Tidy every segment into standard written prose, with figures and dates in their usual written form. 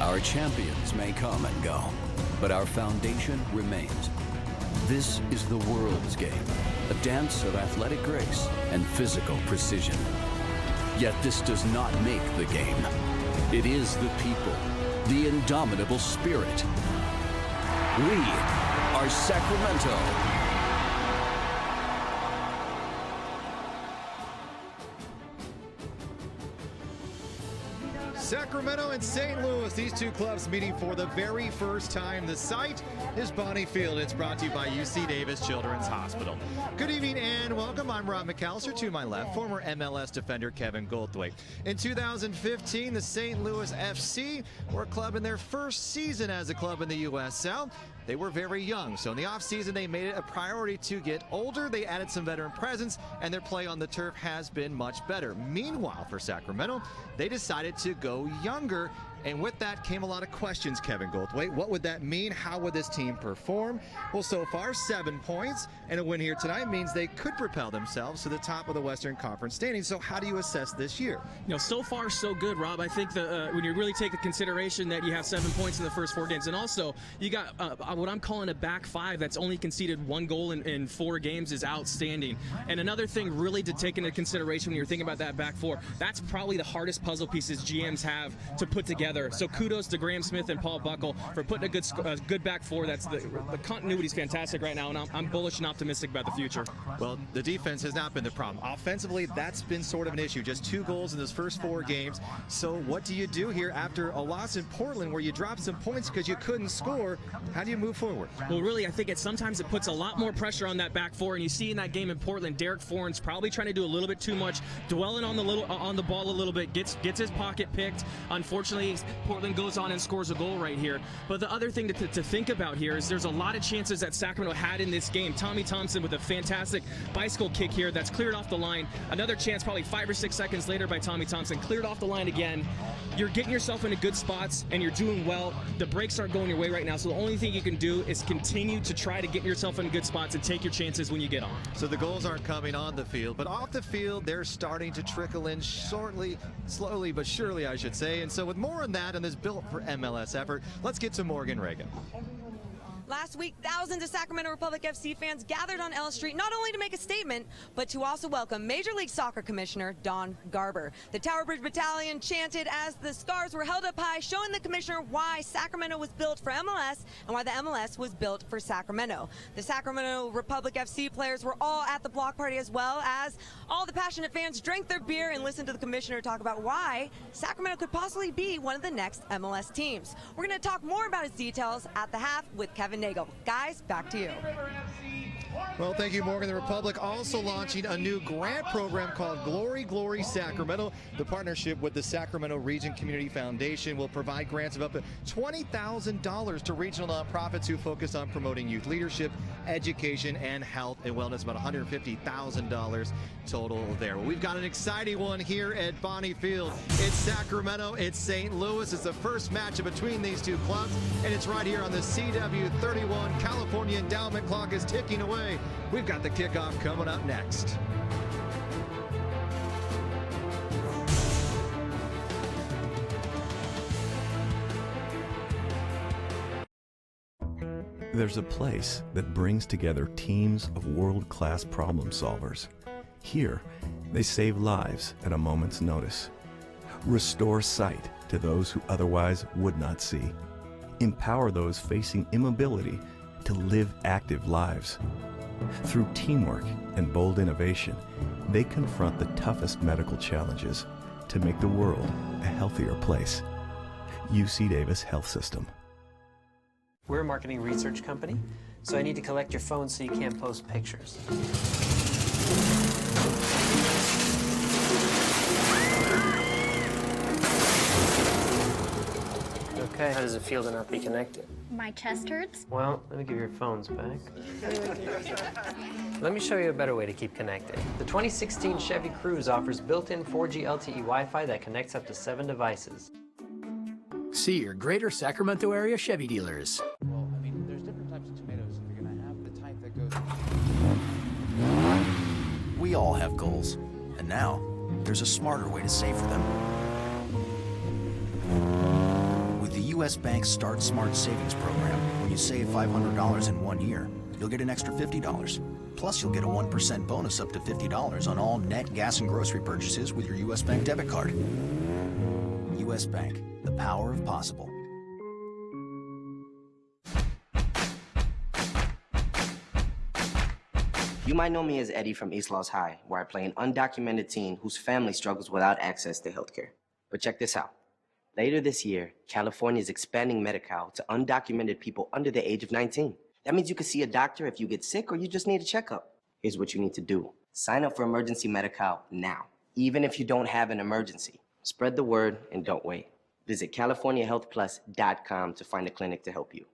Our champions may come and go, but our foundation remains. This is the world's game, a dance of athletic grace and physical precision. Yet this does not make the game. It is the people, the indomitable spirit. We are Sacramento. Sacramento and St. Louis, these two clubs meeting for the very first time. The site is Bonnie Field. It's brought to you by UC Davis Children's Hospital. Good evening and welcome. I'm Rob McAllister. To my left, former MLS defender Kevin Goldthwait. In 2015, the St. Louis FC were a club in their first season as a club in the USL. They were very young, so in the offseason they made it a priority to get older. They added some veteran presence, and their play on the turf has been much better. Meanwhile, for Sacramento, they decided to go younger, and with that came a lot of questions, Kevin Goldthwait. What would that mean? How would this team perform? Well, so far, 7 points, and a win here tonight means they could propel themselves to the top of the Western Conference standings. So how do you assess this year? You know, so far so good, Rob. I think when you really take into consideration that you have 7 points in the first 4 games, and also you got what I'm calling a back five that's only conceded 1 goal in 4 games is outstanding. And another thing really to take into consideration when you're thinking about that back four, that's probably the hardest puzzle pieces GMs have to put together. So kudos to Graham Smith and Paul Buckle for putting a good back four. That's the continuity is fantastic right now, and I'm bullish and optimistic about the future. Well, the defense has not been the problem. Offensively, that's been sort of an issue. Just 2 goals in those first 4 games. So what do you do here after a loss in Portland where you dropped some points because you couldn't score? How do you move forward? Well, really, I think sometimes it puts a lot more pressure on that back four, and you see in that game in Portland, Derek Foran's probably trying to do a little bit too much, dwelling on the ball a little bit, gets his pocket picked. Unfortunately, Portland goes on and scores a goal right here. But the other thing to think about here is there's a lot of chances that Sacramento had in this game. Tommy Thompson with a fantastic bicycle kick here that's cleared off the line. Another chance probably 5 or 6 seconds later by Tommy Thompson, cleared off the line again. You're getting yourself into good spots and you're doing well. The breaks aren't going your way right now, so the only thing you can do is continue to try to get yourself in good spots and take your chances when you get on. So the goals aren't coming on the field, but off the field, they're starting to trickle in slowly but surely, I should say. And so with more on that and this built for MLS effort, let's get to Morgan Reagan. Last week, thousands of Sacramento Republic FC fans gathered on L Street not only to make a statement, but to also welcome Major League Soccer Commissioner Don Garber. The Tower Bridge Battalion chanted as the scarves were held up high, showing the commissioner why Sacramento was built for MLS and why the MLS was built for Sacramento. The Sacramento Republic FC players were all at the block party, as well as all the passionate fans drank their beer and listened to the commissioner talk about why Sacramento could possibly be one of the next MLS teams. We're going to talk more about his details at the half with Kevin Nagel. Guys, back to you. Well, thank you, Morgan. The Republic also launching a new grant program called Glory, Glory Sacramento. The partnership with the Sacramento Region Community Foundation will provide grants of up to $20,000 to regional nonprofits who focus on promoting youth leadership, education, and health and wellness. About $150,000 total there. Well, we've got an exciting one here at Bonnie Field. It's Sacramento, it's St. Louis. It's the first matchup between these two clubs, and it's right here on the CW31. California endowment clock is ticking away. We've got the kickoff coming up next. There's a place that brings together teams of world-class problem solvers. Here, they save lives at a moment's notice, restore sight to those who otherwise would not see, empower those facing immobility to live active lives. Through teamwork and bold innovation, they confront the toughest medical challenges to make the world a healthier place. UC Davis Health System. We're a marketing research company, so I need to collect your phone so you can't post pictures. Okay, how does it feel to not be connected? My chest hurts. Well, let me give your phones back. Let me show you a better way to keep connected. The 2016 Chevy Cruze offers built-in 4G LTE Wi-Fi that connects up to 7 devices. See your greater Sacramento area Chevy dealers. Well, I mean, there's different types of tomatoes. If you're going to have the type that goes... We all have goals, and now there's a smarter way to save for them. With the U.S. Bank Start Smart Savings Program. When you save $500 in 1 year, you'll get an extra $50. Plus, you'll get a 1% bonus up to $50 on all net gas and grocery purchases with your U.S. Bank debit card. U.S. Bank, the power of possible. You might know me as Eddie from East Los High, where I play an undocumented teen whose family struggles without access to healthcare. But check this out. Later this year, California is expanding Medi-Cal to undocumented people under the age of 19. That means you can see a doctor if you get sick or you just need a checkup. Here's what you need to do. Sign up for Emergency Medi-Cal now, even if you don't have an emergency. Spread the word and don't wait. Visit CaliforniaHealthPlus.com to find a clinic to help you.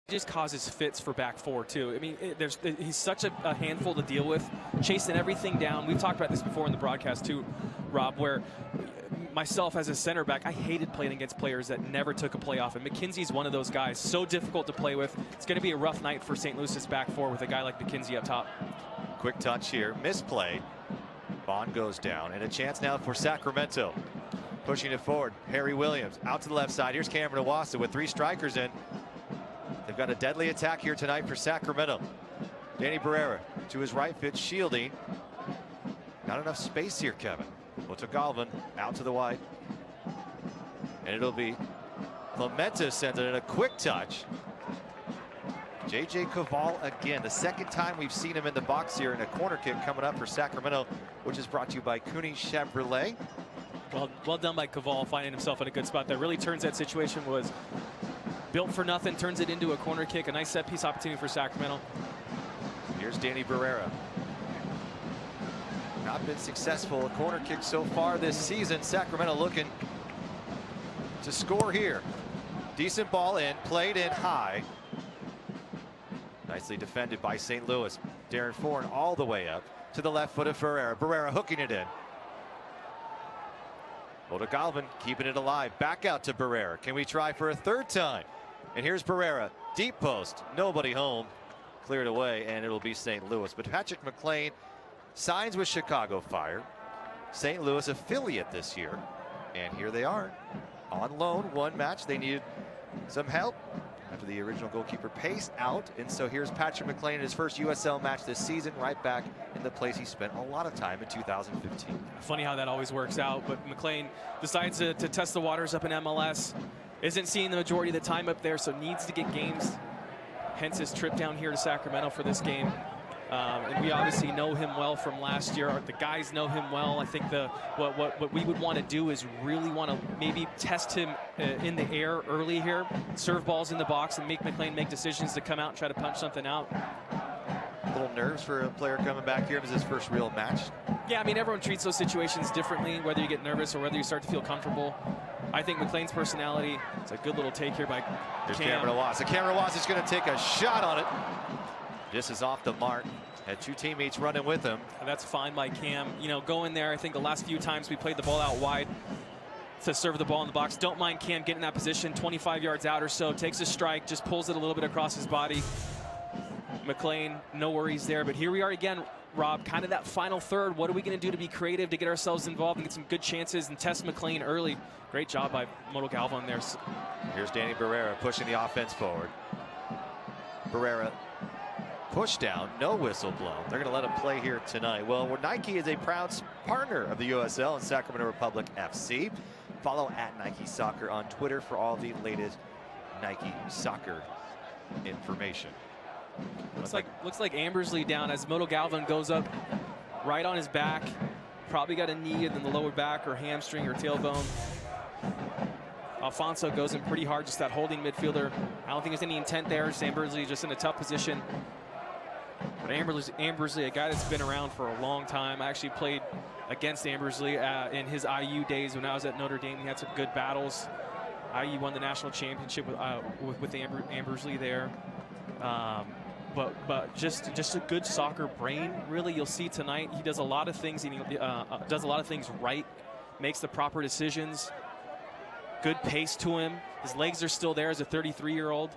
just causes fits for back four too. I mean, he's such a handful to deal with, chasing everything down. We've talked about this before in the broadcast too, Rob, where myself as a center back, I hated playing against players that never took a play off, and McKenzie's one of those guys. So difficult to play with. It's going to be a rough night for St. Louis's back four with a guy like McKenzie up top. Quick touch here, misplayed. Bond goes down, and a chance now for Sacramento. Pushing it forward, Harry Williams out to the left side. Here's Cameron Iwasa with 3 strikers in. They've got a deadly attack here tonight for Sacramento. Danny Barrera to his right, Fitz shielding. Not enough space here, Kevin. Galvin out to the wide. And it'll be Clementa sends it in a quick touch. J.J. Caval again, the second time we've seen him in the box here in a corner kick coming up for Sacramento, which is brought to you by Cooney Chevrolet. Well done by Caval, finding himself in a good spot. That really turns that situation. Was built for nothing, turns it into a corner kick. A nice set piece opportunity for Sacramento. Here's Danny Barrera. Not been successful a corner kick so far this season. Sacramento looking to score here. Decent ball in, played in high. Nicely defended by St. Louis. Darren Foran all the way up to the left foot of Barrera. Barrera hooking it in. Galvin keeping it alive. Back out to Barrera. Can we try for a third time? And here's Barrera. Deep post. Nobody home. Cleared away, and it'll be St. Louis. But Patrick McLean signs with Chicago Fire. St. Louis affiliate this year. And here they are. On loan, one match. They needed some help after the original goalkeeper paced out. And so here's Patrick McLean in his first USL match this season, right back in the place he spent a lot of time in 2015. Funny how that always works out, but McLean decides to test the waters up in MLS. Isn't seeing the majority of the time up there, so needs to get games. Hence his trip down here to Sacramento for this game. And we obviously know him well from last year. The guys know him well. I think what we would want to do is really want to maybe test him in the air early here, serve balls in the box, and make McLean make decisions to come out and try to punch something out. A little nerves for a player coming back here. It was his first real match. Yeah, I mean, everyone treats those situations differently, whether you get nervous or whether you start to feel comfortable. I think McLean's personality, it's a good little take here by Here's Cam. Cameron Iwasa. Cameron Iwasa is going to take a shot on it. This is off the mark. Had 2 teammates running with him. And that's fine by Cam. You know, going there, I think the last few times we played the ball out wide to serve the ball in the box. Don't mind Cam getting in that position, 25 yards out or so, takes a strike, just pulls it a little bit across his body. McLean, no worries there. But here we are again, Rob, kind of that final third. What are we going to do to be creative, to get ourselves involved and get some good chances and test McLean early? Great job by Galvin there. Here's Danny Barrera pushing the offense forward. Barrera push down, no whistle blown. They're going to let him play here tonight. Well, Nike is a proud partner of the USL and Sacramento Republic FC. Follow @Nike Soccer on Twitter for all the latest Nike soccer information. Looks like Ambersley down as Galvin goes up right on his back. Probably got a knee in the lower back or hamstring or tailbone. Alfonso goes in pretty hard, just that holding midfielder. I don't think there's any intent there. Ambersley just in a tough position. But Ambersley, a guy that's been around for a long time. I actually played against Ambersley in his IU days when I was at Notre Dame. He had some good battles. IU won the national championship with Ambersley there. But just a good soccer brain. Really, you'll see tonight. He does a lot of things. And he does a lot of things right. Makes the proper decisions. Good pace to him. His legs are still there as a 33-year-old.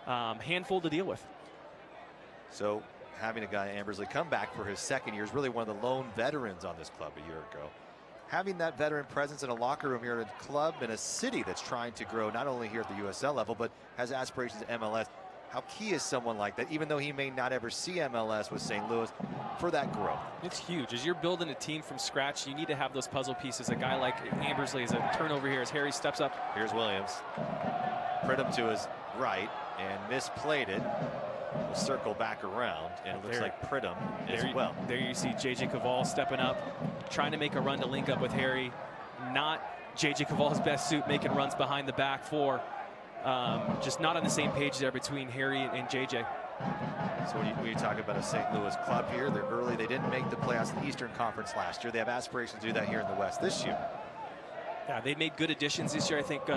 Handful to deal with. So having a guy, Ambersley, come back for his second year is really one of the lone veterans on this club a year ago. Having that veteran presence in a locker room here at a club in a city that's trying to grow not only here at the USL level, but has aspirations at MLS. How key is someone like that, even though he may not ever see MLS with St. Louis, for that growth? It's huge. As you're building a team from scratch, you need to have those puzzle pieces. A guy like Ambersley is a turnover here as Harry steps up. Here's Williams. Pridham to his right and misplayed it. We'll circle back around, and it looks like Pridham as well. There you see J.J. Caval stepping up, trying to make a run to link up with Harry. Not J.J. Caval's best suit, making runs behind the back four. Just not on the same page there between Harry and JJ. So when you talk about a St. Louis club here, they're early. They didn't make the playoffs in the Eastern Conference last year. They have aspirations to do that here in the West this year. Yeah, they made good additions this year. I think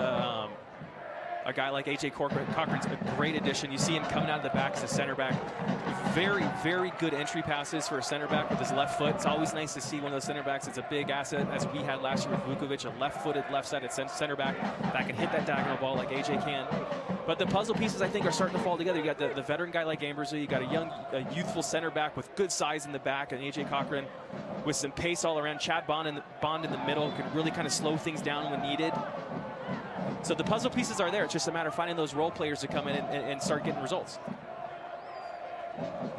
A guy like A.J. Cochran's a great addition. You see him coming out of the back as a center back. Very, very good entry passes for a center back with his left foot. It's always nice to see one of those center backs. It's a big asset, as we had last year with Vukovic, a left-footed, left-sided center back that can hit that diagonal ball like A.J. can. But the puzzle pieces, I think, are starting to fall together. You got the veteran guy like Ambersley. You got a youthful center back with good size in the back, and A.J. Cochran with some pace all around. Chad Bond in the middle can really kind of slow things down when needed. So the puzzle pieces are there. It's just a matter of finding those role players to come in and start getting results.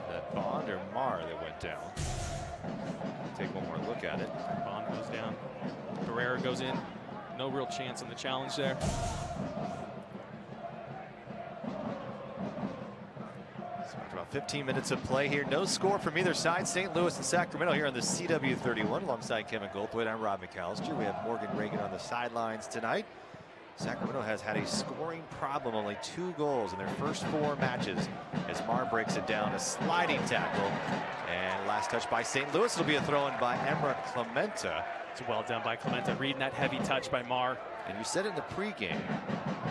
That Bond or Marr that went down. Take one more look at it. Bond goes down. Barrera goes in. No real chance on the challenge there. About 15 minutes of play here. No score from either side. St. Louis and Sacramento here on the CW31 alongside Kevin Goldthwait. I'm Rob McAllister. We have Morgan Reagan on the sidelines tonight. Sacramento has had a scoring problem, only 2 goals in their first 4 matches as Marr breaks it down, a sliding tackle. And last touch by St. Louis. It'll be a throw-in by Emra Clementa. It's well done by Clementa, reading that heavy touch by Marr. And you said in the pregame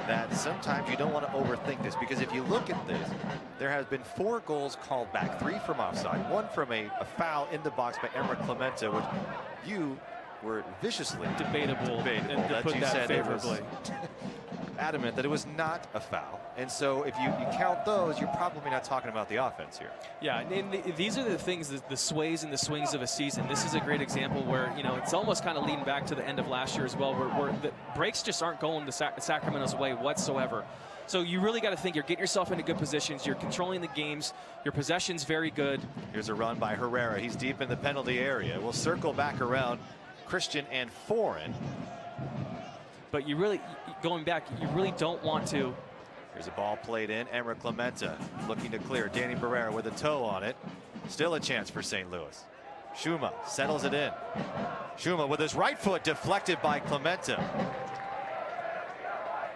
that sometimes you don't want to overthink this, because if you look at this, there has been 4 goals called back, 3 from offside, 1 from a foul in the box by Emra Clementa, which you were viciously debatable and that put you that said favorably. Adamant that it was not a foul. And so if you count those, you're probably not talking about the offense here. Yeah, and these are the things, the sways and the swings of a season. This is a great example where, you know, it's almost kind of leading back to the end of last year as well, where the breaks just aren't going the Sacramento's way whatsoever. So you really got to think you're getting yourself into good positions. You're controlling the games. Your possession's very good. Here's a run by Herrera. He's deep in the penalty area. We'll circle back around Christian and Foreign. But you really, going back, you really don't want to. Here's a ball played in. Emra Clementa looking to clear. Danny Barrera with a toe on it. Still a chance for St. Louis. Schuma settles it in. Schuma with his right foot deflected by Clementa.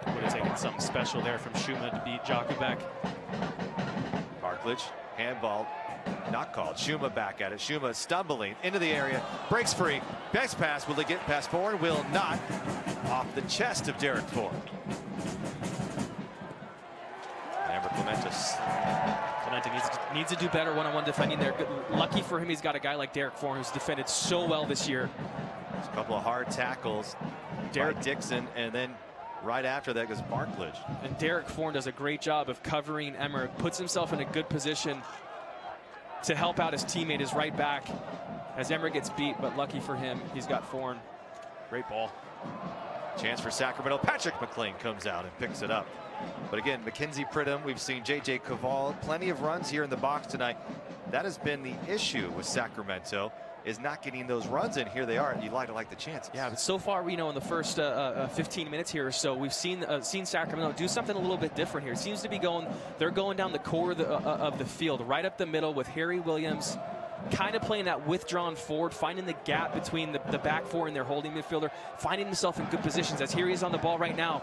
Would have taken something special there from Schuma to beat Jakubek. Barklage, handball, not called. Schuma back at it. Schuma stumbling into the area, breaks free. Best pass, will it get past Foreign? Will not. Off the chest of Derek Foreign. Clementa needs to do better one-on-one defending there. Lucky for him, he's got a guy like Derek Foreign who's defended so well this year. There's a couple of hard tackles by Dixon, and then right after that goes Barklage. And Derek Foreign does a great job of covering Emmer, puts himself in a good position to help out his teammate, his right back, as Emmer gets beat, but lucky for him, he's got Foreign. Great ball. Chance for Sacramento. Patrick McLean comes out and picks it up. But again, Mackenzie Pridham, we've seen J.J. Caval, plenty of runs here in the box tonight. That has been the issue with Sacramento, is not getting those runs in. Here they are. You like to like the chances. Yeah, but so far, we know in the first 15 minutes here or so, we've seen Sacramento do something a little bit different here. It seems to be they're going down the core of the field, right up the middle with Harry Williams, kind of playing that withdrawn forward, finding the gap between the back four and their holding midfielder, finding himself in good positions. As here he is on the ball right now.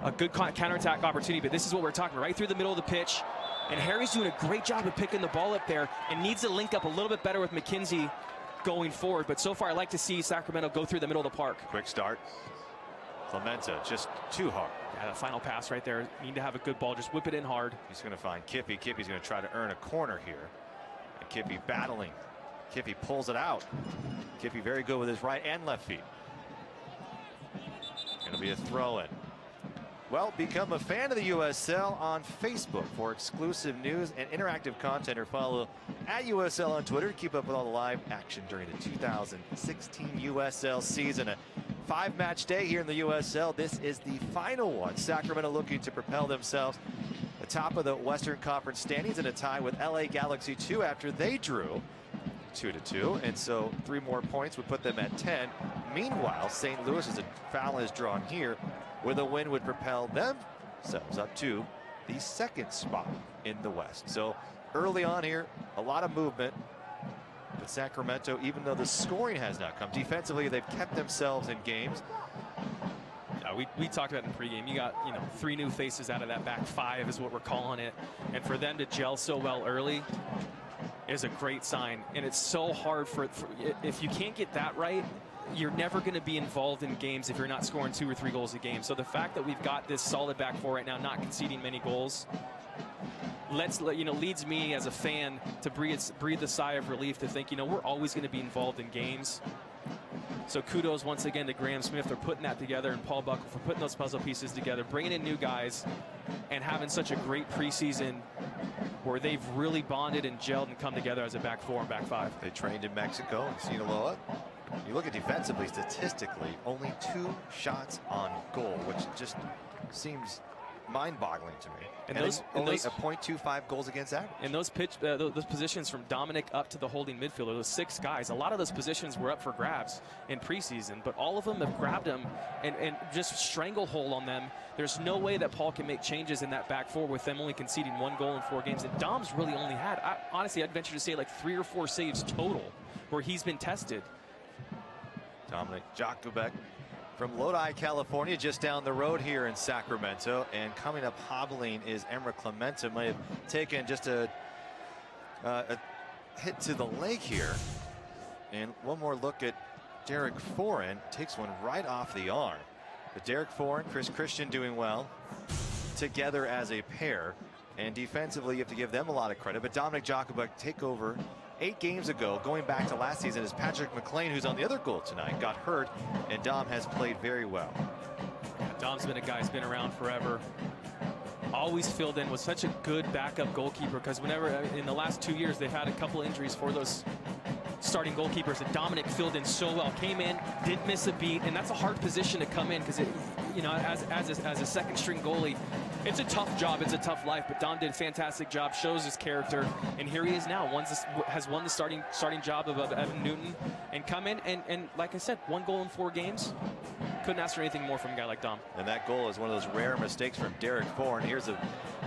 A good counterattack opportunity, but this is what we're talking about, right through the middle of the pitch. And Harry's doing a great job of picking the ball up there and needs to link up a little bit better with McKenzie going forward. But so far, I like to see Sacramento go through the middle of the park. Quick start. Clementa just too hard. Yeah, the final pass right there. Need to have a good ball. Just whip it in hard. He's going to find Kippy. Kippy's going to try to earn a corner here. And Kippy battling. Kippy pulls it out. Kippy very good with his right and left feet. Going to be a throw-in. Well, become a fan of the USL on Facebook for exclusive news and interactive content, or follow at USL on Twitter to keep up with all the live action during the 2016 USL season. A 5-match day here in the USL. This is the final one. Sacramento looking to propel themselves atop of the Western Conference standings in a tie with LA Galaxy 2 after they drew 2-2, and so 3 more points would put them at 10. Meanwhile, St. Louis, as a foul is drawn here, with a win would propel themselves up to the 2nd spot in the West. So early on here, a lot of movement. But Sacramento, even though the scoring has not come, defensively they've kept themselves in games. We talked about it in pregame. You got 3 new faces out of that back 5 is what we're calling it. And for them to gel so well early is a great sign. And it's so hard for if you can't get that right, you're never going to be involved in games if you're not scoring 2 or 3 goals a game. So the fact that we've got this solid back four right now, not conceding many goals, leads me as a fan to breathe a sigh of relief to think, we're always going to be involved in games. So kudos once again to Graham Smith for putting that together, and Paul Buckle for putting those puzzle pieces together, bringing in new guys, and having such a great preseason where they've really bonded and gelled and come together as a back four and back five. They trained in Mexico in Sinaloa. You look at defensively, statistically, only 2 shots on goal, which just seems mind-boggling to me. And those only a .25 goals against average. And those positions from Dominic up to the holding midfielder, those 6 guys, a lot of those positions were up for grabs in preseason, but all of them have grabbed them and just stranglehold on them. There's no way that Paul can make changes in that back four with them only conceding 1 goal in 4 games. And Dom's really only had, honestly, I'd venture to say like 3 or 4 saves total where he's been tested. Dominic Jakubek from Lodi, California, just down the road here in Sacramento. And coming up hobbling is Emra Clemente. Might have taken just a hit to the leg here. And one more look at Derek Foran. Takes one right off the arm. But Derek Foran, Chris Christian doing well together as a pair. And defensively, you have to give them a lot of credit. But Dominic Jakubek take over 8 games ago, going back to last season, as Patrick McLean, who's on the other goal tonight, got hurt, and Dom has played very well. Yeah, Dom's been a guy who's been around forever. Always filled in, was such a good backup goalkeeper, because whenever, in the last 2 years, they've had a couple injuries for those starting goalkeepers, and Dominic filled in so well, came in, didn't miss a beat, and that's a hard position to come in, because as a second string goalie, it's a tough job, it's a tough life, but Dom did a fantastic job, shows his character, and here he is now, has won the starting job of Evan Newton, and come in, and like I said, 1 goal in 4 games. Couldn't ask for anything more from a guy like Dom. And that goal is one of those rare mistakes from Derek Foran. Here's a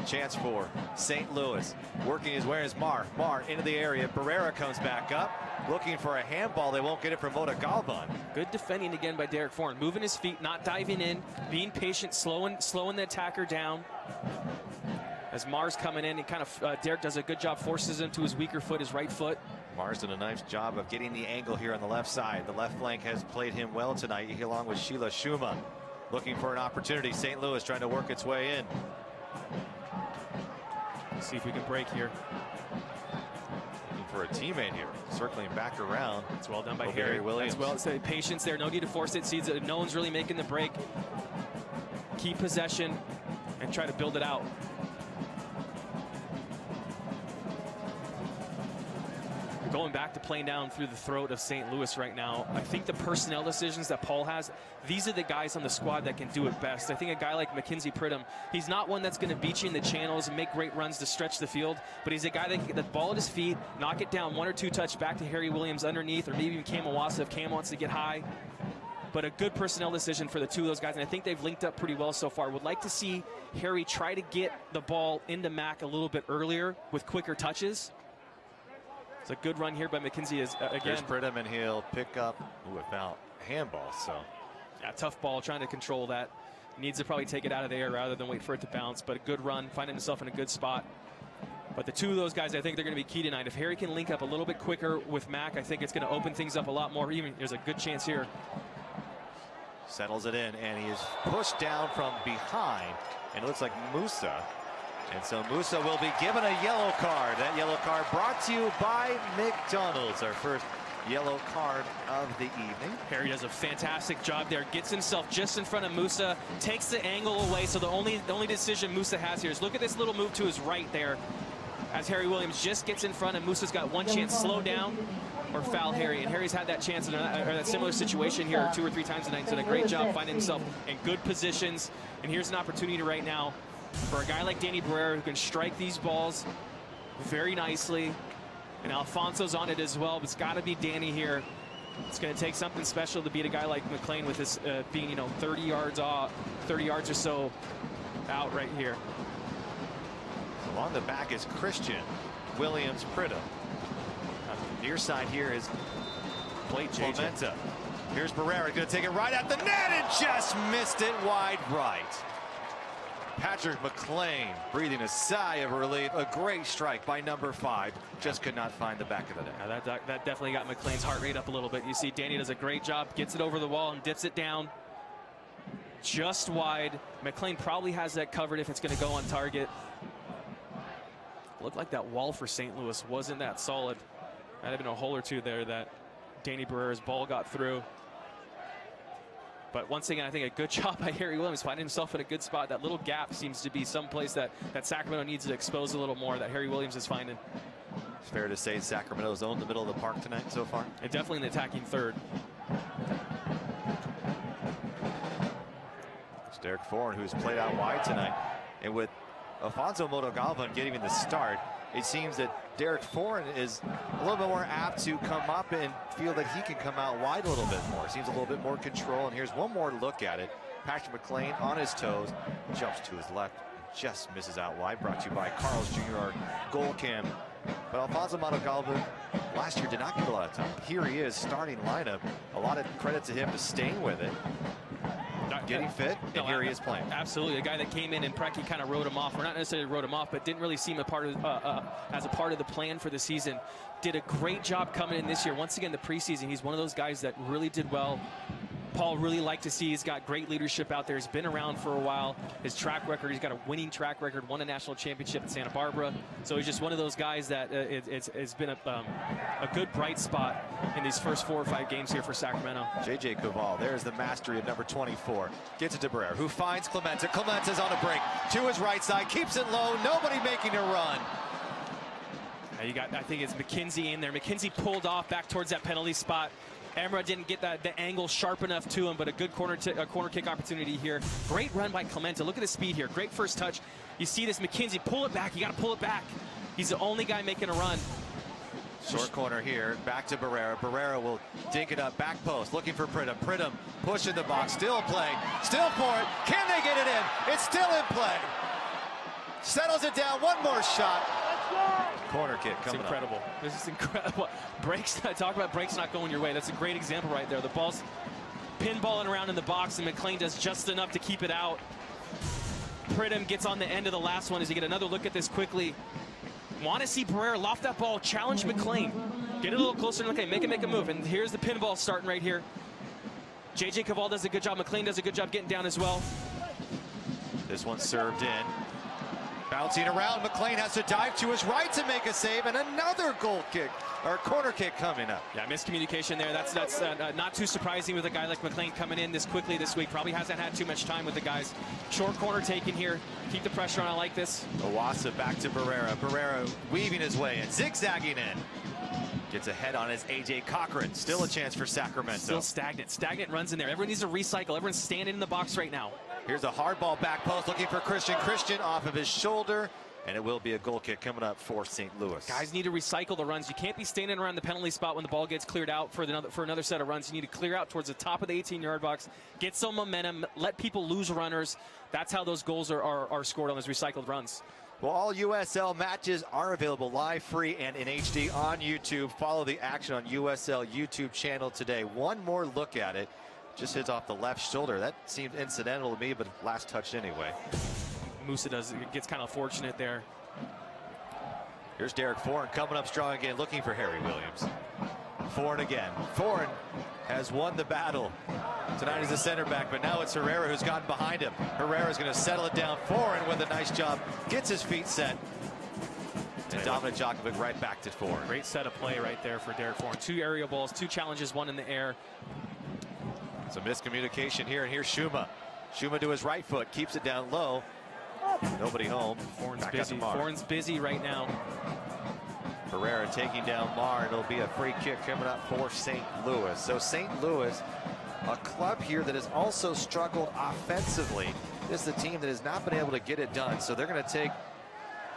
chance for St. Louis, working his way as Mar into the area. Barrera comes back up, looking for a handball. They won't get it from Moda Galvan. Good defending again by Derek Foran, moving his feet, not diving in, being patient, slowing the attacker down. As Mar's coming in, Derek does a good job, forces him to his weaker foot, his right foot. Mar's done a nice job of getting the angle here on the left side. The left flank has played him well tonight, along with Sheila Schuma. Looking for an opportunity. St. Louis trying to work its way in. Let's see if we can break here. Looking for a teammate here. Circling back around. It's well done by Harry Williams. Well, so patience there. No need to force it. Sees that no one's really making the break. Keep possession and try to build it out. Going back to playing down through the throat of St. Louis right now, I think the personnel decisions that Paul has, these are the guys on the squad that can do it best. I think a guy like Mackenzie Pridham, he's not one that's going to beat you in the channels and make great runs to stretch the field, but he's a guy that can get the ball at his feet, knock it down 1 or 2 touch back to Harry Williams underneath, or maybe even Cam Iwasa if Cam wants to get high. But a good personnel decision for the 2 of those guys, and I think they've linked up pretty well so far. Would like to see Harry try to get the ball into Mac a little bit earlier with quicker touches. It's a good run here by McKenzie again. Here's Pridham, and he'll pick up without handball. So, yeah, tough ball, trying to control that. Needs to probably take it out of the air rather than wait for it to bounce. But a good run, finding himself in a good spot. But the 2 of those guys, I think they're going to be key tonight. If Harry can link up a little bit quicker with Mac, I think it's going to open things up a lot more. Even there's a good chance here. Settles it in, and he is pushed down from behind, and it looks like Musa. And so Musa will be given a yellow card. That yellow card brought to you by McDonald's. Our first yellow card of the evening. Harry does a fantastic job there. Gets himself just in front of Musa. Takes the angle away. So the only decision Musa has here is look at this little move to his right there. As Harry Williams just gets in front, and Musa's got one chance: slow down or foul Harry. And Harry's had that chance in a similar situation here 2 or 3 times tonight. He's done a great job finding himself in good positions. And here's an opportunity right now for a guy like Danny Barrera, who can strike these balls very nicely. And Alfonso's on it as well, but it's got to be Danny here. It's going to take something special to beat a guy like McLean with this being, 30 yards off, 30 yards or so out right here. Along the back is Christian Williams Pridham. Near side here is Clemente. Here's Barrera, going to take it right at the net and just missed it wide right. Patrick McLean breathing a sigh of relief. A great strike by number 5. Just could not find the back of the net. Yeah, that definitely got McLean's heart rate up a little bit. You see Danny does a great job, gets it over the wall and dips it down just wide. McLean probably has that covered if it's going to go on target. Looked like that wall for St. Louis wasn't that solid. Might have been a hole or two there that Danny Barrera's ball got through. But once again, I think a good job by Harry Williams, finding himself in a good spot. That little gap seems to be someplace that Sacramento needs to expose a little more, that Harry Williams is finding. It's fair to say Sacramento's owned the middle of the park tonight so far. And definitely an attacking third. It's Derek Foran, who's played out wide tonight. And with Alfonso Motogalvan getting the start, it seems that Derek Foran is a little bit more apt to come up and feel that he can come out wide a little bit more. Seems a little bit more control. And here's one more look at it. Patrick McLean on his toes, jumps to his left, and just misses out wide. Brought to you by Carl's Jr., our goal cam. But Alfonso Motogalvan last year did not get a lot of time. Here he is, starting lineup. A lot of credit to him for staying with it. Getting fit, and here he is playing. Absolutely, a guy that came in and Preki kind of wrote him off, or not necessarily wrote him off, but didn't really seem a part of as a part of the plan for the season. Did a great job coming in this year. Once again, the preseason, he's one of those guys that really did well. Paul really liked to see. He's got great leadership out there. He's been around for a while. His track record, he's got a winning track record, won a national championship in Santa Barbara. So he's just one of those guys that it's been a good bright spot in these first 4 or 5 games here for Sacramento. J.J. Caval, there's the mastery of number 24. Gets it to Barrera, who finds Clemente. Clemente's on a break to his right side, keeps it low, nobody making a run. Now you got, I think it's McKenzie in there. McKenzie pulled off back towards that penalty spot. Emra didn't get the angle sharp enough to him, but a good corner kick opportunity here. Great run by Clemente. Look at the speed here. Great first touch. You see this McKenzie, pull it back. You got to pull it back. He's the only guy making a run. Short corner here, back to Barrera. Barrera will dink it up, back post, looking for Pridham. Pridham pushing the box, still play, still for it. Can they get it in? It's still in play. Settles it down, one more shot. Corner kick coming up. Incredible. This is incredible. Breaks, talk about breaks not going your way. That's a great example right there. The ball's pinballing around in the box, and McLean does just enough to keep it out. Pridham gets on the end of the last one as you get another look at this quickly. Want to see Barrera loft that ball, challenge McLean. Get it a little closer to McLean, make a move. And here's the pinball starting right here. J.J. Caval does a good job. McLean does a good job getting down as well. This one served in. Bouncing around, McLean has to dive to his right to make a save, and another goal kick, or corner kick coming up. Yeah, miscommunication there. That's not too surprising with a guy like McLean coming in this quickly this week. Probably hasn't had too much time with the guys. Short corner taken here. Keep the pressure on. I like this. Owasa back to Barrera. Barrera weaving his way in, zigzagging in. Gets ahead on his A.J. Cochran. Still a chance for Sacramento. Still stagnant. Stagnant runs in there. Everyone needs to recycle. Everyone's standing in the box right now. Here's a hard ball back post looking for Christian. Christian off of his shoulder. And it will be a goal kick coming up for St. Louis. Guys need to recycle the runs. You can't be standing around the penalty spot when the ball gets cleared out for another set of runs. You need to clear out towards the top of the 18-yard box, get some momentum, let people lose runners. That's how those goals are scored on those recycled runs. Well, all USL matches are available live, free, and in HD on YouTube. Follow the action on USL YouTube channel today. One more look at it. Just hits off the left shoulder. That seemed incidental to me, but last touch anyway. Musa gets kind of fortunate there. Here's Derek Foran coming up strong again, looking for Harry Williams. Foran again. Foran has won the battle. Tonight he's a center back, but now it's Herrera who's gotten behind him. Herrera's going to settle it down. Foran with a nice job, gets his feet set. And Dominic Djokovic right back to Foran. Great set of play right there for Derek Foran. 2 aerial balls, 2 challenges, 1 in the air. Some miscommunication here, and here's Shuma. Shuma to his right foot, keeps it down low. Nobody home. Foran's busy. Foran's busy right now. Herrera taking down Marr. It'll be a free kick coming up for St. Louis. So St. Louis, a club here that has also struggled offensively. This is a team that has not been able to get it done. So they're going to take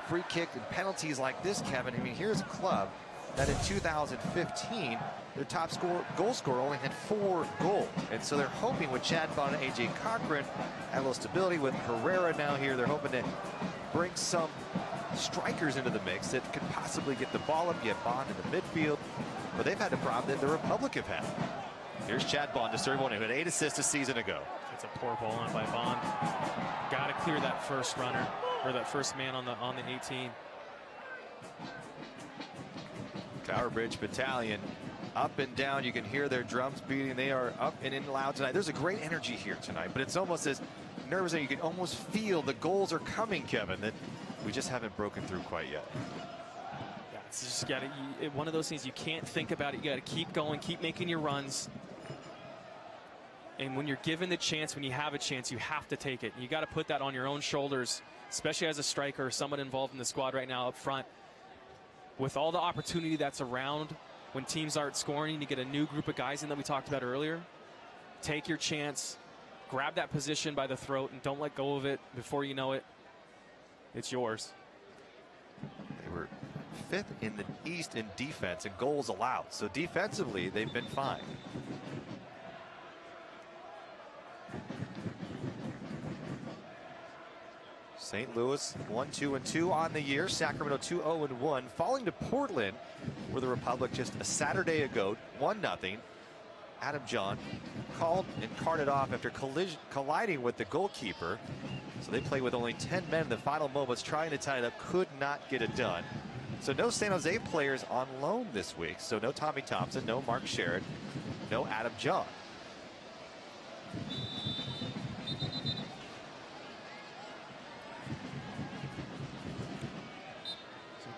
free kick and penalties like this, Kevin. I mean, here's a club that in 2015, their top goal scorer only had 4 goals. And so they're hoping with Chad Bond and A.J. Cochran, have a little stability with Herrera now here. They're hoping to bring some strikers into the mix that could possibly get the ball up, get Bond in the midfield. But they've had a problem that the Republic have had. Here's Chad Bond to serve one who had 8 assists a season ago. It's a poor ball on by Bond. Got to clear that first runner, or that first man on the 18. Tower Bridge Battalion up and down. You can hear their drums beating. They are up and in loud tonight. There's a great energy here tonight, but it's almost as nervous that you can almost feel the goals are coming, Kevin, that we just haven't broken through quite yet. Yeah, it's just one of those things you can't think about it. You got to keep going, keep making your runs. And when you're given the chance, when you have a chance, you have to take it. You got to put that on your own shoulders, especially as a striker or someone involved in the squad right now up front. With all the opportunity that's around, when teams aren't scoring, you get a new group of guys in that we talked about earlier. Take your chance, grab that position by the throat, and don't let go of it. Before you know it, it's yours. They were 5th in the East in defense and goals allowed. So defensively, they've been fine. St. Louis 1-2-2 on the year. Sacramento 2-0-1, falling to Portland, where the Republic just a Saturday ago 1-0. Adam John called and carted off after colliding with the goalkeeper. So they played with only 10 men in the final moments, trying to tie it up, could not get it done. So no San Jose players on loan this week. So no Tommy Thompson, no Mark Sherrod, no Adam John.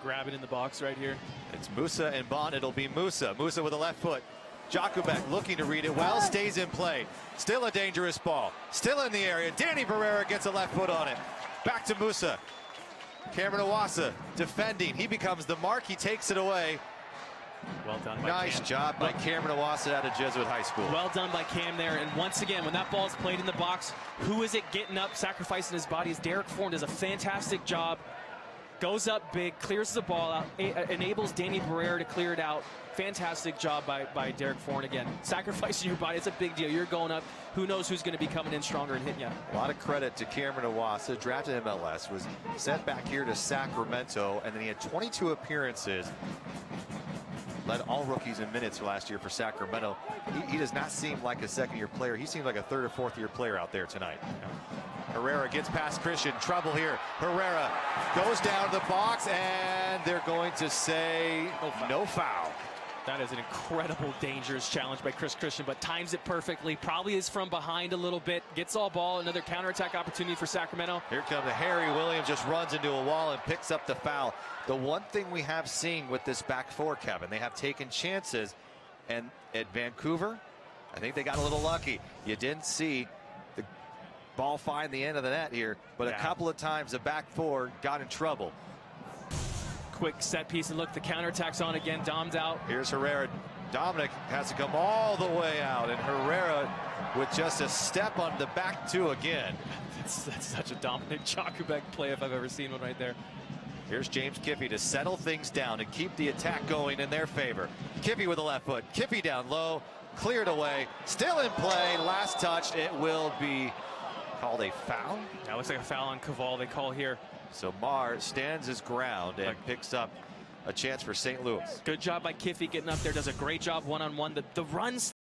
Grab it in the box right here. It's Musa and Bond. It'll be Musa. Musa with a left foot. Jakubek looking to read it well, stays in play. Still a dangerous ball. Still in the area. Danny Barrera gets a left foot on it. Back to Musa. Cameron Iwasa defending. He becomes the mark. He takes it away. Well done by Nice Cam. job by Cameron Iwasa out of Jesuit High School. Well done by Cam there. And once again, when that ball's played in the box, who is it getting up, sacrificing his body? Is Derek Foran does a fantastic job. Goes up big, clears the ball out, enables Danny Barrera to clear it out. Fantastic job by Derek Foran again. Sacrificing your body, it's a big deal. You're going up. Who knows who's going to be coming in stronger and hitting you. A lot of credit to Cameron Iwasa, drafted MLS, was sent back here to Sacramento, and then he had 22 appearances. Led all rookies in minutes last year for Sacramento. He does not seem like a second-year player. He seems like a third or fourth-year player out there tonight. Herrera gets past Christian. Trouble here. Herrera goes down to the box, and they're going to say no foul. That is an incredible, dangerous challenge by Chris Christian, but times it perfectly. Probably is from behind a little bit. Gets all ball. Another counterattack opportunity for Sacramento. Here comes the Harry Williams, just runs into a wall and picks up the foul. The one thing we have seen with this back four, Kevin, they have taken chances, and at Vancouver, I think they got a little lucky. You didn't see the ball find the end of the net here, but a couple of times the back four got in trouble. Quick set piece, and look, the counterattack's on again. Dom's out. Here's Herrera. Dominic has to come all the way out, and Herrera with just a step on the back two again. That's such a Dominic Jakubek play if I've ever seen one right there. Here's James Kiffey to settle things down and keep the attack going in their favor. Kiffey with a left foot. Kiffey down low, cleared away, still in play. Last touch, it will be called a foul. That looks like a foul on Caval they call here. So Marr stands his ground and picks up a chance for St. Louis. Good job by Kiffey getting up there. Does a great job one-on-one. The runs,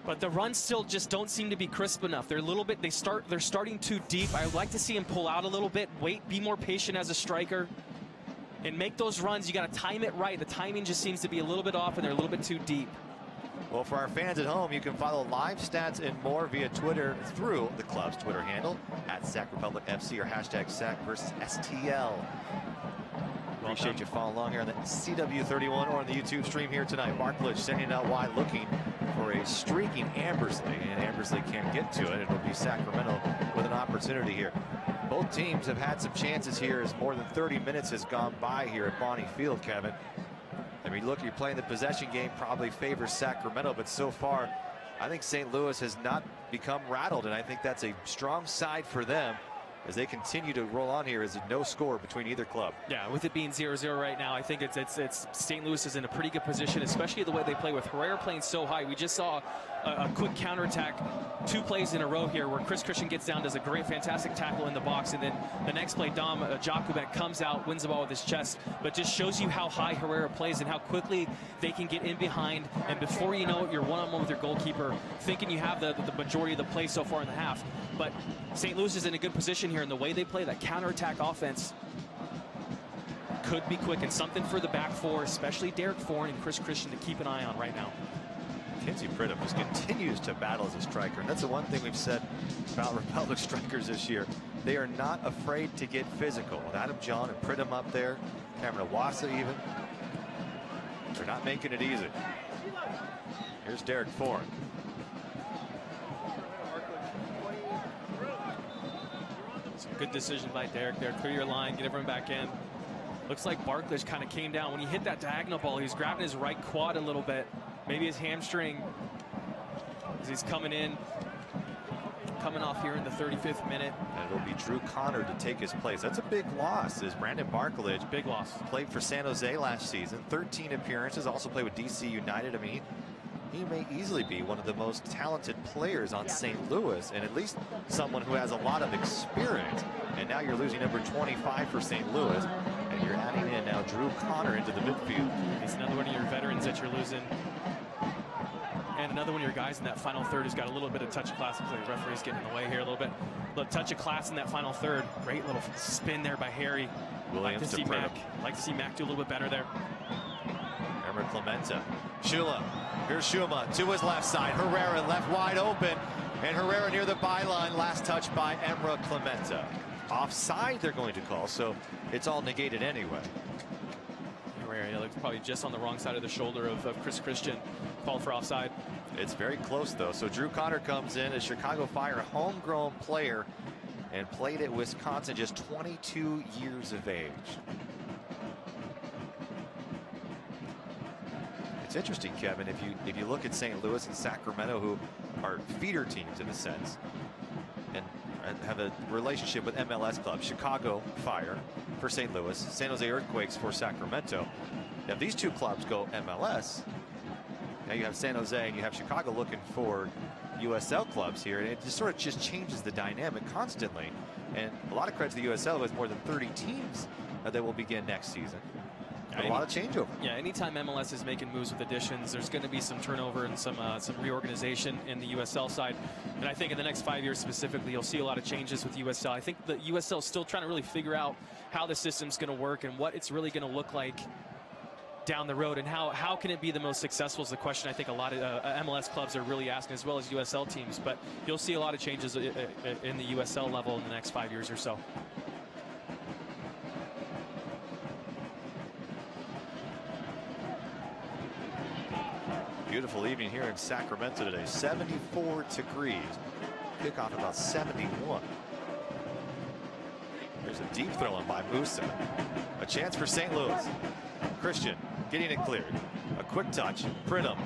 but the runs still just don't seem to be crisp enough. They're a little bit. They're starting too deep. I would like to see him pull out a little bit. Wait, be more patient as a striker, and make those runs. You got to time it right. The timing just seems to be a little bit off, and they're a little bit too deep. Well, for our fans at home, you can follow live stats and more via Twitter through the club's Twitter handle at SacRepublicFC or hashtag SacVersusSTL. Appreciate you following along here on the CW31 or on the YouTube stream here tonight. Mark Litch sending out wide, looking for a streaking Ambersley, and Ambersley can't get to it. It'll be Sacramento with an opportunity here. Both teams have had some chances here as more than 30 minutes has gone by here at Bonnie Field, Kevin. I mean, look, you're playing the possession game, probably favors Sacramento, but so far, I think St. Louis has not become rattled, and I think that's a strong side for them. as they continue to roll on here. Is no score between either club. Yeah, with it being 0-0 right now, I think it's St. Louis is in a pretty good position, especially the way they play with Herrera playing so high. We just saw a quick counterattack 2 plays in a row here where Chris Christian gets down, does a fantastic tackle in the box, and then the next play, Dom Jakubek comes out, wins the ball with his chest, but just shows you how high Herrera plays and how quickly they can get in behind, and before you know it, you're one-on-one with your goalkeeper, thinking you have the majority of the play so far in the half. But St. Louis is in a good position here, and the way they play that counterattack offense could be quick, and something for the back four, especially Derek Foran and Chris Christian, to keep an eye on right now. Kinsey Pridham just continues to battle as a striker, and that's the one thing we've said about Republic strikers this year. They are not afraid to get physical. With Adam John and Pridham up there, Cameron Awasa even, they're not making it easy. Here's Derek Foran. It's a good decision by Derek there. Clear your line, get everyone back in. Looks like Barklage kind of came down. When he hit that diagonal ball, he was grabbing his right quad a little bit. Maybe his hamstring as he's coming off here in the 35th minute. And it'll be Drew Connor to take his place. That's a big loss, as Brandon Barklage, big loss, played for San Jose last season, 13 appearances, also played with DC United. I mean, he may easily be one of the most talented players on St. Louis, and at least someone who has a lot of experience. And now you're losing number 25 for St. Louis, and you're adding in now Drew Connor into the midfield. He's another one of your veterans that you're losing. And another one of your guys in that final third who's got a little bit of touch of class. Looks like the referee's getting in the way here a little bit. A little touch of class in that final third. Great little spin there by Harry. Williams like to see Mac do a little bit better there. Remember Clementa. Shula. Here's Shuma to his left side. Herrera left wide open. And Herrera near the byline. Last touch by Emra Clementa. Offside they're going to call, so it's all negated anyway. Herrera looks probably just on the wrong side of the shoulder of Chris Christian. Called for offside. It's very close though. So Drew Connor comes in, a Chicago Fire homegrown player, and played at Wisconsin, just 22 years of age. It's interesting, Kevin, if you look at St. Louis and Sacramento, who are feeder teams in a sense, and have a relationship with MLS clubs. Chicago Fire for St. Louis, San Jose Earthquakes for Sacramento. Now these two clubs go MLS. Now you have San Jose and you have Chicago looking for USL clubs here, and it just sort of changes the dynamic constantly. And a lot of credit to the USL with more than 30 teams that will begin next season. A lot of changeover. Yeah, anytime MLS is making moves with additions, there's going to be some turnover and some reorganization in the USL side. And I think in the next 5 years specifically, you'll see a lot of changes with USL. I think the USL is still trying to really figure out how the system's going to work and what it's really going to look like down the road, and how can it be the most successful is the question I think a lot of MLS clubs are really asking, as well as USL teams. But you'll see a lot of changes in the USL level in the next 5 years or so. Beautiful evening here in Sacramento today. 74 degrees. Kickoff about 71. There's a deep throw in by Musa. A chance for St. Louis. Christian getting it cleared. A quick touch. Pridham.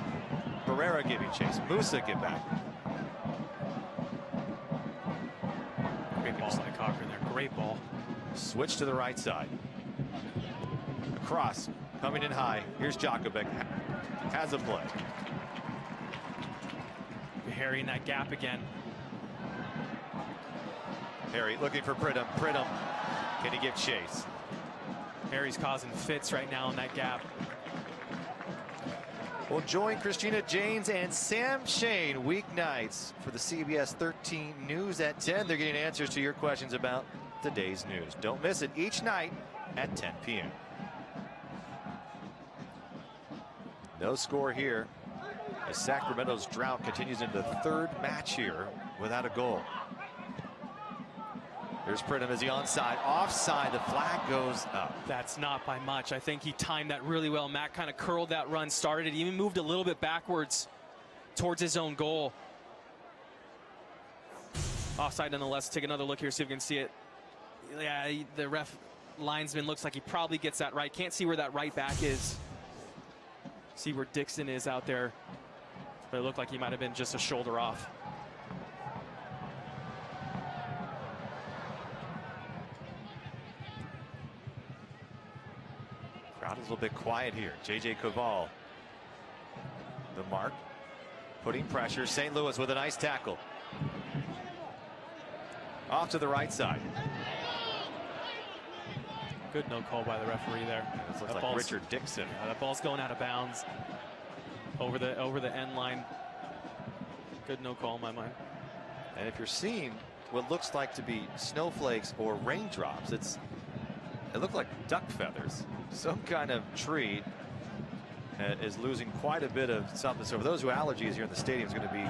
Herrera giving chase. Musa get back. Great ball by Cochran there. Great ball. Switch to the right side. Across. Coming in high. Here's Jakubek. Has a play. Harry in that gap again. Harry looking for Pridham. Pridham. Can he give chase? Harry's causing fits right now in that gap. We'll join Christina Janes and Sam Shane weeknights for the CBS 13 News at 10. They're getting answers to your questions about today's news. Don't miss it each night at 10 p.m. No score here as Sacramento's drought continues into the third match here without a goal. There's Pridham. Is he onside? Offside. The flag goes up. That's not by much. I think he timed that really well. Matt kind of curled that run, started it, even moved a little bit backwards towards his own goal. Offside nonetheless. Take another look here, see if we can see it. Yeah, the ref linesman looks like he probably gets that right. Can't see where that right back is. See where Dixon is out there. But it looked like he might have been just a shoulder off. Crowd is a little bit quiet here. J.J. Caval, the mark, putting pressure. St. Louis with a nice tackle. Off to the right side. Good no call by the referee there. Yeah, this looks like Richard Dixon. Yeah, that ball's going out of bounds over the end line. Good no call in my mind. And if you're seeing what looks like to be snowflakes or raindrops, it looked like duck feathers. Some kind of tree is losing quite a bit of something. So for those who have allergies here in the stadium, it's going to be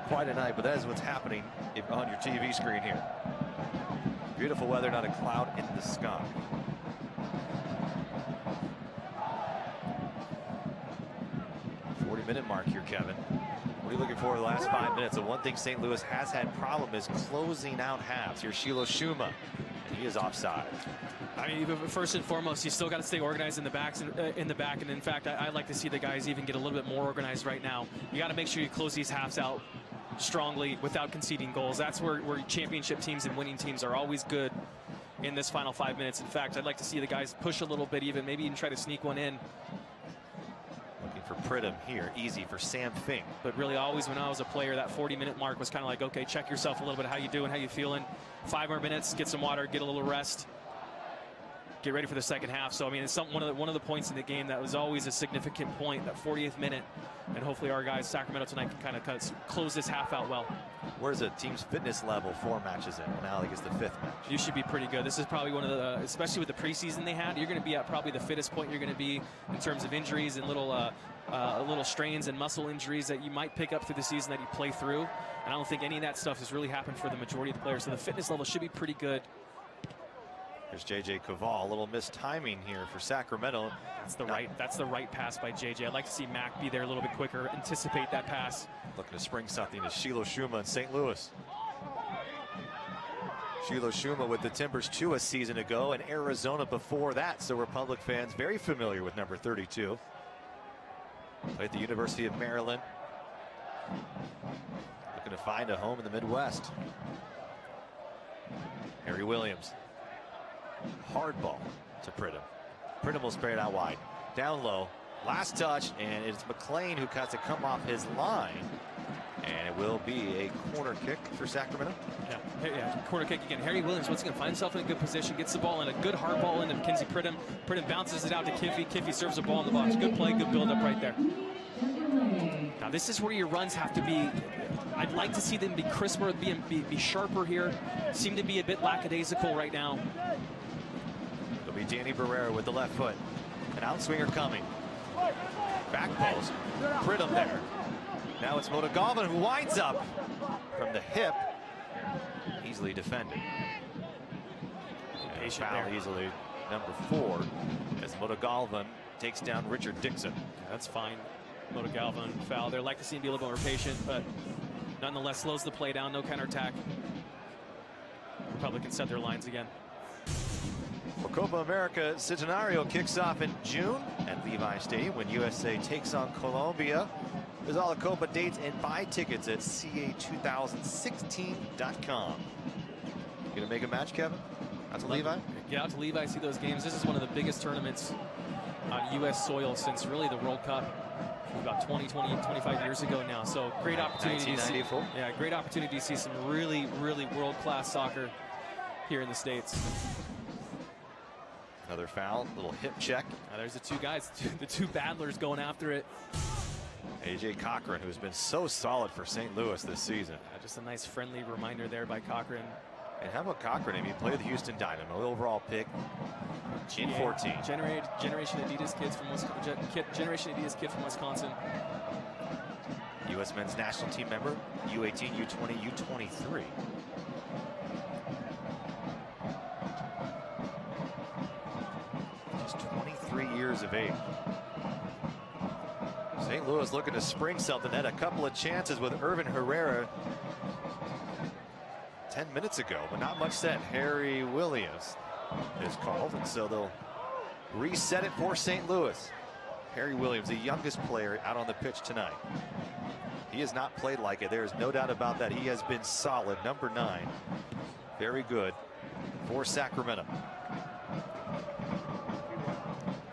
quite a night. But that is what's happening on your TV screen here. Beautiful weather, not a cloud in the sky. Minute mark here, Kevin. What are you looking for the last 5 minutes? The one thing St. Louis has had problem is closing out halves. Here's Shiloh Shuma. He is offside. I mean, first and foremost, you still got to stay organized in the back. And in fact, I like to see the guys even get a little bit more organized right now. You got to make sure you close these halves out strongly without conceding goals. That's where championship teams and winning teams are always good in this final 5 minutes. In fact, I'd like to see the guys push a little bit, maybe even try to sneak one in. For Pridham here, easy for Sam Fink. But really, always when I was a player, that 40-minute mark was kind of like, okay, check yourself a little bit. How you doing? How you feeling? 5 more minutes, get some water, get a little rest, get ready for the second half. So I mean, it's one of the points in the game that was always a significant point, that 40th minute, and hopefully our guys, Sacramento tonight, can kind of close this half out well. Where's the team's fitness level 4 matches in? Well, now I think it's the 5th match. You should be pretty good. This is probably one of the, especially with the preseason they had, you're going to be at probably the fittest point you're going to be in terms of injuries and little strains and muscle injuries that you might pick up through the season that you play through. And I don't think any of that stuff has really happened for the majority of the players. So the fitness level should be pretty good. There's J.J. Caval, a little mistiming here for Sacramento. That's the right pass by J.J. I'd like to see Mac be there a little bit quicker, anticipate that pass. Looking to spring something to Shiloh Shuma in St. Louis. Shiloh Shuma with the Timbers 2 a season ago, and Arizona before that. So Republic fans very familiar with number 32. Played at the University of Maryland. Looking to find a home in the Midwest. Harry Williams. Hard ball to Pridham. Pridham will spray it out wide. Down low. Last touch, and it's McLean who has to come off his line. And it will be a corner kick for Sacramento. Yeah, corner kick again. Harry Williams once again finds himself in a good position, gets the ball in, a good hard ball into Mackenzie Pridham. Pridham bounces it out to Kiffy. Kiffy serves the ball in the box. Good play, good build up right there. Now this is where your runs have to be. I'd like to see them be crisper, be sharper here. Seem to be a bit lackadaisical right now. It'll be Danny Barrera with the left foot. An outswinger coming. Back post. Pridham there. Now it's Motogalvin who winds up from the hip. Easily defended. Patient foul there. Easily. Number 4 as Motogalvin takes down Richard Dixon. Yeah, that's fine. Motogalvin foul there. Like to see him be a little more patient, but nonetheless slows the play down. No counterattack. Republic can set their lines again. Well, Copa America Centenario kicks off in June at Levi Stadium when USA takes on Colombia. There's all the Copa dates and buy tickets at ca2016.com. You gonna make a match, Kevin? Out to Levi? Get out to Levi, see those games. This is one of the biggest tournaments on U.S. soil since really the World Cup about 25 years ago now. So great opportunity to see. Yeah, great opportunity to see some really world-class soccer here in the States. Another foul, little hip check. Now there's the two guys, the two battlers going after it. A.J. Cochran, who's been so solid for St. Louis this season. Yeah, just a nice friendly reminder there by Cochran. And how about Cochran? I mean, he played with the Houston Dynamo, overall pick in 14. Generation Adidas kids from Wisconsin. Generation Adidas kid from Wisconsin. U.S. men's national team member, U18, U20, U23. Just 23 years of age. St. Louis looking to spring something. Had a couple of chances with Irvin Herrera 10 minutes ago, but not much said. Harry Williams is called, and so they'll reset it for St. Louis. Harry Williams, the youngest player out on the pitch tonight. He has not played like it. There is no doubt about that. He has been solid. Number 9. Very good for Sacramento.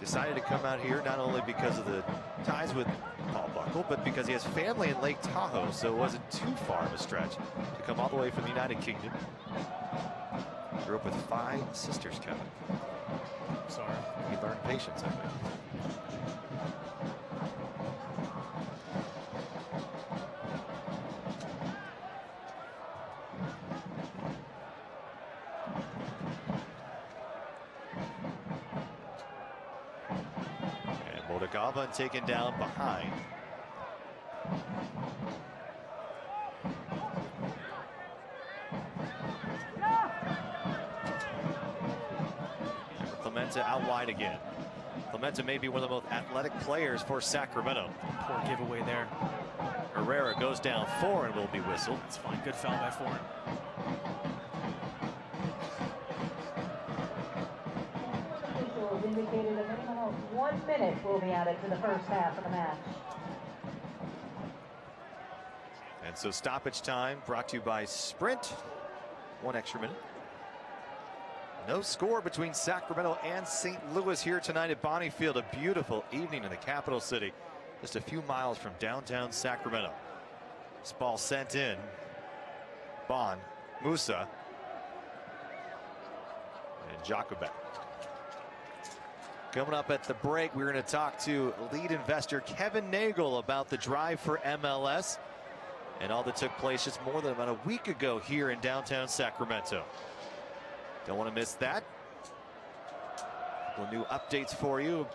decided to come out here not only because of the ties with Paul Buckle, but because he has family in Lake Tahoe, so it wasn't too far of a stretch to come all the way from the United Kingdom. Grew up with 5 sisters, Kevin. Sorry. He learned patience, I think. Moldagava taken down behind. Clementa out wide again. Clementa may be one of the most athletic players for Sacramento. Poor giveaway there. Herrera goes down 4 and will be whistled. That's fine. Good foul by Foreign. Indicated a minimum of 1 minute will be added to the first half of the match. And so stoppage time brought to you by Sprint. 1 extra minute. No score between Sacramento and St. Louis here tonight at Bonnie Field. A beautiful evening in the capital city, just a few miles from downtown Sacramento. This ball sent in. Bon, Musa, and Jakubek. Coming up at the break, we're going to talk to lead investor Kevin Nagel about the drive for MLS and all that took place just more than about a week ago here in downtown Sacramento. Don't want to miss that. A couple new updates for you.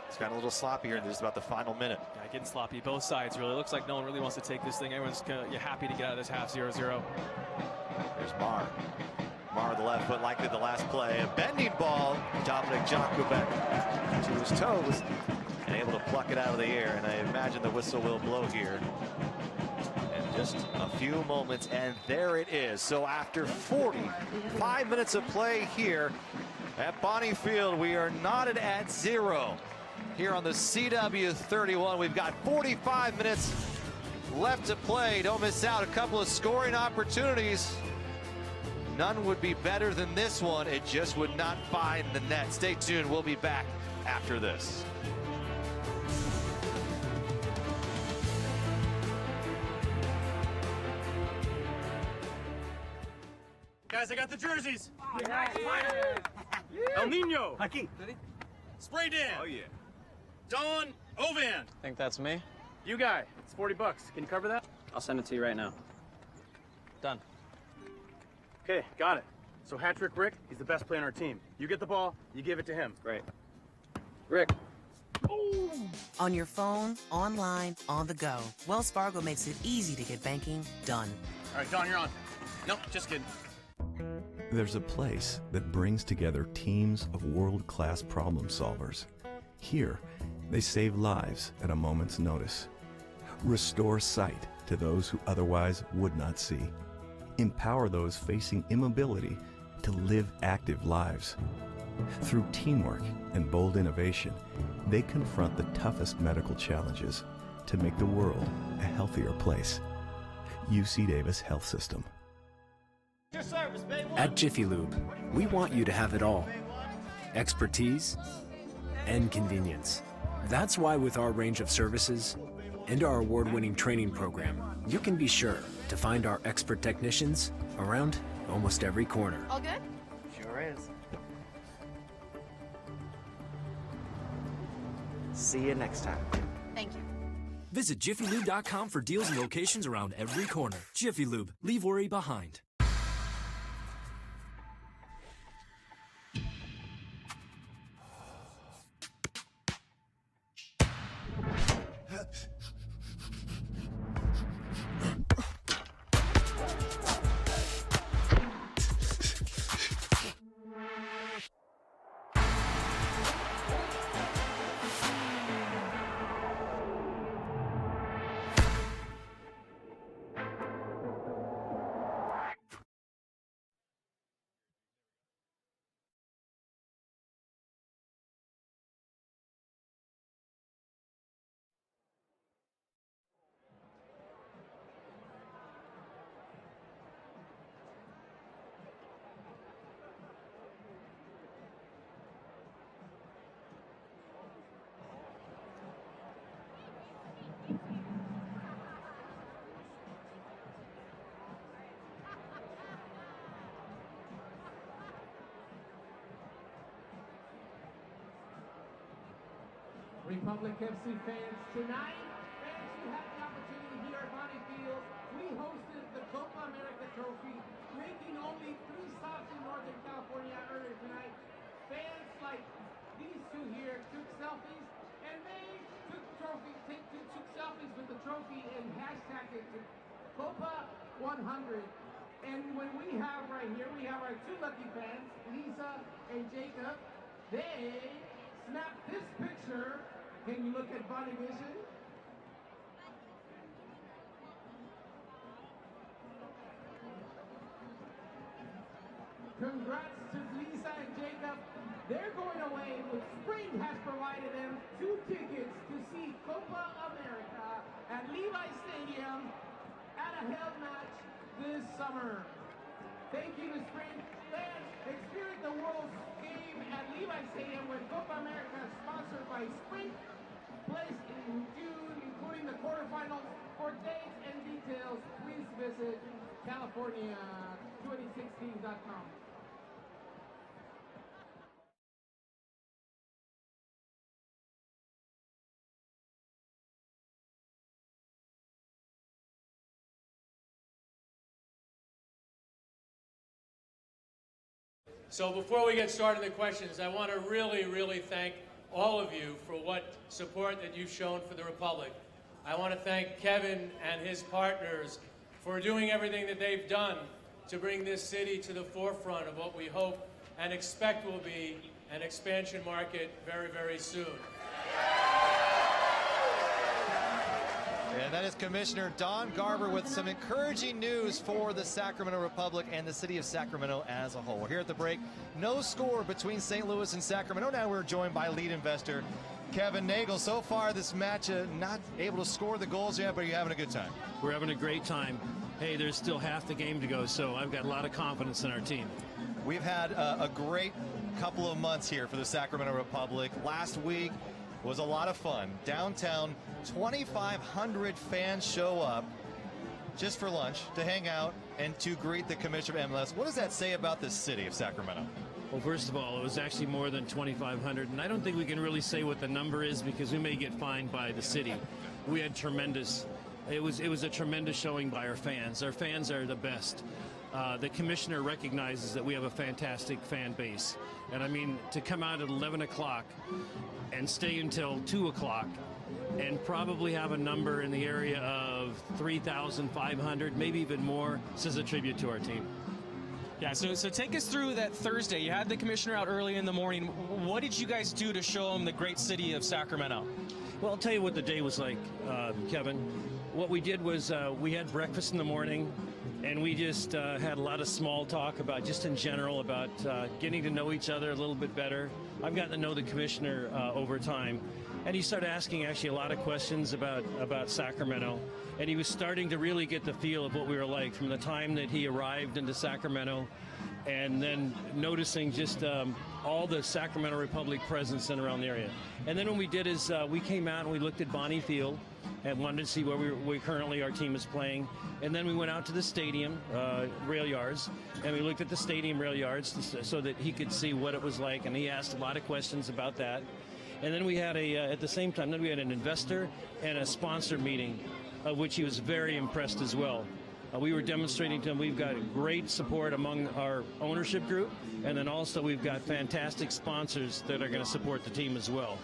It's gotten a little sloppy here in just about the final minute. Yeah, getting sloppy. Both sides really. Looks like no one really wants to take this thing. Everyone's happy to get out of this half 0-0. There's Mar. Mar with the left foot, likely the last play. A bending ball. Dominic Jakubek to his toes and able to pluck it out of the air. And I imagine the whistle will blow here in just a few moments. And there it is. So after 45 minutes of play here at Bonnie Field, we are knotted at 0 here on the CW31. We've got 45 minutes left to play. Don't miss out. A couple of scoring opportunities. None would be better than this one. It just would not find the net. Stay tuned. We'll be back after this. Guys, I got the jerseys. El Nino. Aquí. Spray Dan. Oh, yeah. Don Ovan. Think that's me? You guy. It's $40. Can you cover that? I'll send it to you right now. Done. Okay, got it. So hat trick Rick, he's the best player on our team. You get the ball, you give it to him. Great. Rick. On your phone, online, on the go, Wells Fargo makes it easy to get banking done. All right, Don, you're on. Nope, just kidding. There's a place that brings together teams of world-class problem solvers. Here, they save lives at a moment's notice. Restore sight to those who otherwise would not see. Empower those facing immobility to live active lives. Through teamwork and bold innovation, they confront the toughest medical challenges to make the world a healthier place. UC Davis Health System. At Jiffy Lube, we want you to have it all. Expertise and convenience. That's why with our range of services and our award-winning training program, you can be sure to find our expert technicians around almost every corner. All good? Sure is. See you next time. Thank you. Visit jiffylube.com for deals and locations around every corner. Jiffy Lube, leave worry behind. Republic FC fans, tonight, fans, you have the opportunity here at Bonnie Field. We hosted the Copa America Trophy, making only 3 stops in Northern California earlier tonight. Fans like these two here took selfies, and they took selfies with the trophy and hashtagged it to Copa 100. And when we have right here, we have our 2 lucky fans, Lisa and Jacob. They snapped this picture. Can you look at Bonnie Vision? Congrats to Lisa and Jacob. They're going away with Sprint has provided them 2 tickets to see Copa America at Levi Stadium at a held match this summer. Thank you to Sprint. Fans, experience the World's game at Levi Stadium when Copa America is sponsored by Sprint. Placed in June, including the quarterfinals. For dates and details, please visit California2016.com. So before we get started with the questions, I want to really thank all of you for what support that you've shown for the Republic. I want to thank Kevin and his partners for doing everything that they've done to bring this city to the forefront of what we hope and expect will be an expansion market very soon. And that is Commissioner Don Garber with some encouraging news for the Sacramento Republic and the city of Sacramento as a whole. We're here at the break. No score between St. Louis and Sacramento. Now we're joined by lead investor Kevin Nagel. So far this match, not able to score the goals yet, but you're having a good time. We're having a great time. Hey, there's still half the game to go, so I've got a lot of confidence in our team. We've had a great couple of months here for the Sacramento Republic. Last week was a lot of fun. Downtown, 2,500 fans show up just for lunch, to hang out, and to greet the commissioner of MLS. What does that say about the city of Sacramento? Well, first of all, it was actually more than 2,500, and I don't think we can really say what the number is because we may get fined by the city. We had tremendous, it was a tremendous showing by our fans. Our fans are the best. The commissioner recognizes that we have a fantastic fan base. And I mean, to come out at 11 o'clock and stay until 2 o'clock and probably have a number in the area of 3,500, maybe even more, this is a tribute to our team. Yeah, so take us through that Thursday. You had the commissioner out early in the morning. What did you guys do to show him the great city of Sacramento? Well, I'll tell you what the day was like, Kevin. What we did was we had breakfast in the morning, and we just had a lot of small talk about, just in general, about getting to know each other a little bit better. I've gotten to know the commissioner over time, and he started asking actually a lot of questions about Sacramento, and he was starting to really get the feel of what we were like from the time that he arrived into Sacramento, and then noticing just all the Sacramento Republic presence in around the area. And then what we did is we came out and we looked at Bonnie Field and wanted to see where we currently our team is playing. And then we went out to the stadium rail yards, and we looked at the stadium rail yards so that he could see what it was like, and he asked a lot of questions about that. And then we had at the same time, we had an investor and a sponsor meeting, of which he was very impressed as well. We were demonstrating to him we've got great support among our ownership group, and then also we've got fantastic sponsors that are going to support the team as well.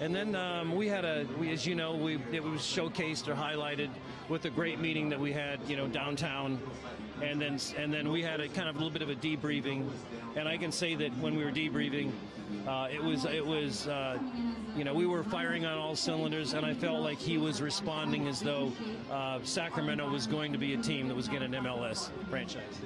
And then as you know, it was showcased or highlighted with a great meeting that we had, downtown, and then we had a kind of a little bit of a debriefing. And I can say that when we were debriefing, we were firing on all cylinders, and I felt like he was responding as though Sacramento was going to be a team that was getting an MLS franchise.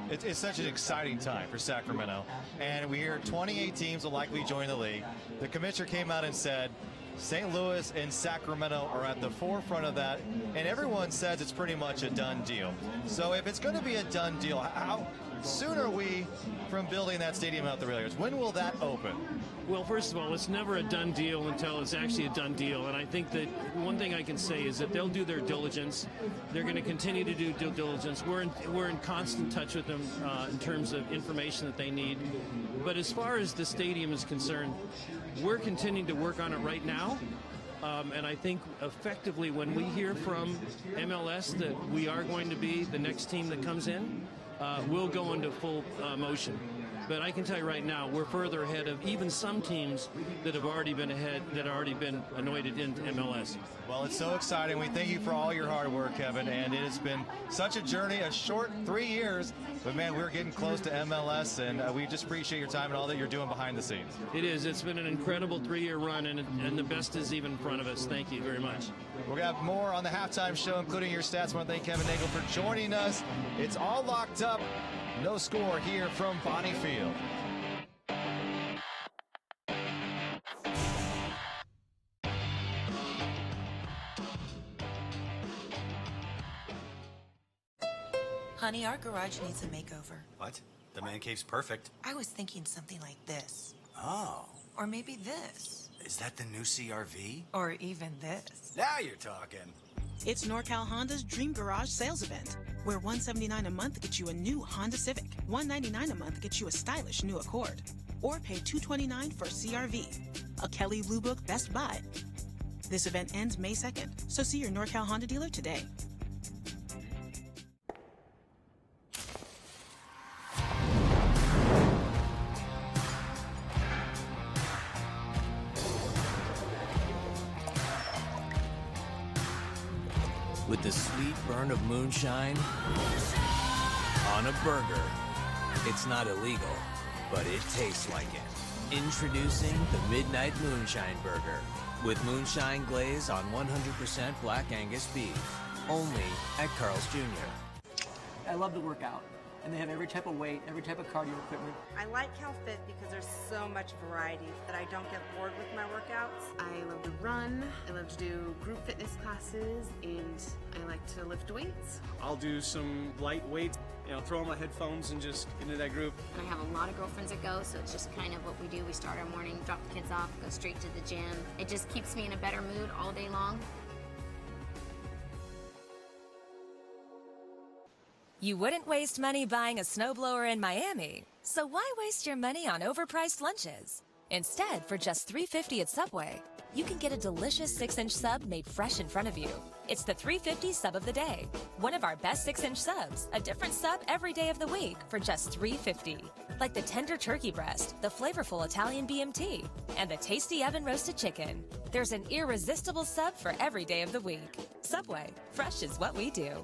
It's such an exciting time for Sacramento, and we hear 28 teams will likely join the league. The commissioner came out and said St. Louis and Sacramento are at the forefront of that, and everyone says it's pretty much a done deal. So if it's going to be a done deal, soon are we from building that stadium out the rail yards? When will that open? Well, first of all, it's never a done deal until it's actually a done deal. And I think that one thing I can say is that they'll do their diligence. They're going to continue to do due diligence. We're in constant touch with them in terms of information that they need. But as far as the stadium is concerned, we're continuing to work on it right now. And I think effectively when we hear from MLS that we are going to be the next team that comes in, we'll go into full motion. But I can tell you right now, we're further ahead of even some teams that have already been ahead, that have already been anointed into MLS. Well, it's so exciting. We thank you for all your hard work, Kevin, and it has been such a journey, a short 3 years, but man, we're getting close to MLS, and we just appreciate your time and all that you're doing behind the scenes. It is. It's been an incredible 3-year run, and the best is even in front of us. Thank you very much. We're going to have more on the halftime show, including your stats. I want to thank Kevin Nagel for joining us. It's all locked up. No score here from Bonnie Field. Honey, our garage needs a makeover. What? The man cave's perfect. I was thinking something like this. Oh. Or maybe this. Is that the new CRV? Or even this. Now you're talking. It's NorCal Honda's Dream Garage Sales Event, where $179 a month gets you a new Honda Civic, $199 a month gets you a stylish new Accord, or pay $229 for CRV, a Kelly Blue Book Best Buy. This event ends May 2nd, so see your NorCal Honda dealer today. With the sweet burn of moonshine on a burger. It's not illegal, but it tastes like it. Introducing the Midnight Moonshine Burger with moonshine glaze on 100% Black Angus beef. Only at Carl's Jr. I love to work out, and they have every type of weight, every type of cardio equipment. I like CalFit because there's so much variety that I don't get bored with my workouts. I love to run, I love to do group fitness classes, and I like to lift weights. I'll do some light weights, throw on my headphones and just get into that group. I have a lot of girlfriends that go, so it's just kind of what we do. We start our morning, drop the kids off, go straight to the gym. It just keeps me in a better mood all day long. You wouldn't waste money buying a snowblower in Miami, so why waste your money on overpriced lunches? Instead, for just $3.50 at Subway, you can get a delicious 6-inch sub made fresh in front of you. It's the $3.50 sub of the day. One of our best 6-inch subs, a different sub every day of the week for just $3.50. Like the tender turkey breast, the flavorful Italian BMT, and the tasty oven roasted chicken. There's an irresistible sub for every day of the week. Subway, fresh is what we do.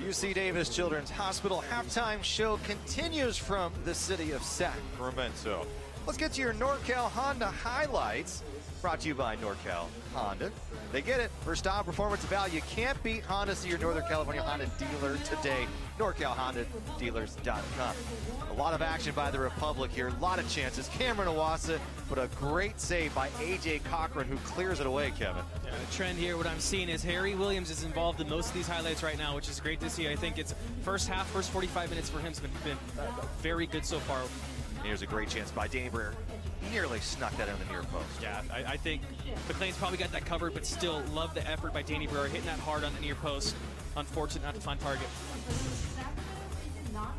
The UC Davis Children's Hospital halftime show continues from the city of Sacramento. Let's get to your NorCal Honda highlights. Brought to you by NorCal Honda. They get it. For style, performance, and value, can't beat Honda. See your Northern California Honda dealer today. NorCalHondaDealers.com. A lot of action by the Republic here. A lot of chances. Cameron Iwasa, but a great save by A.J. Cochran, who clears it away, Kevin. Yeah, the trend here, what I'm seeing is Harry Williams is involved in most of these highlights right now, which is great to see. I think it's first 45 minutes for him has been very good so far. Here's a great chance by Danny Breer. He nearly snuck that in the near post. Yeah, I think McLean's probably got that covered, but still love the effort by Danny Breer, hitting that hard on the near post. Unfortunate not to find target.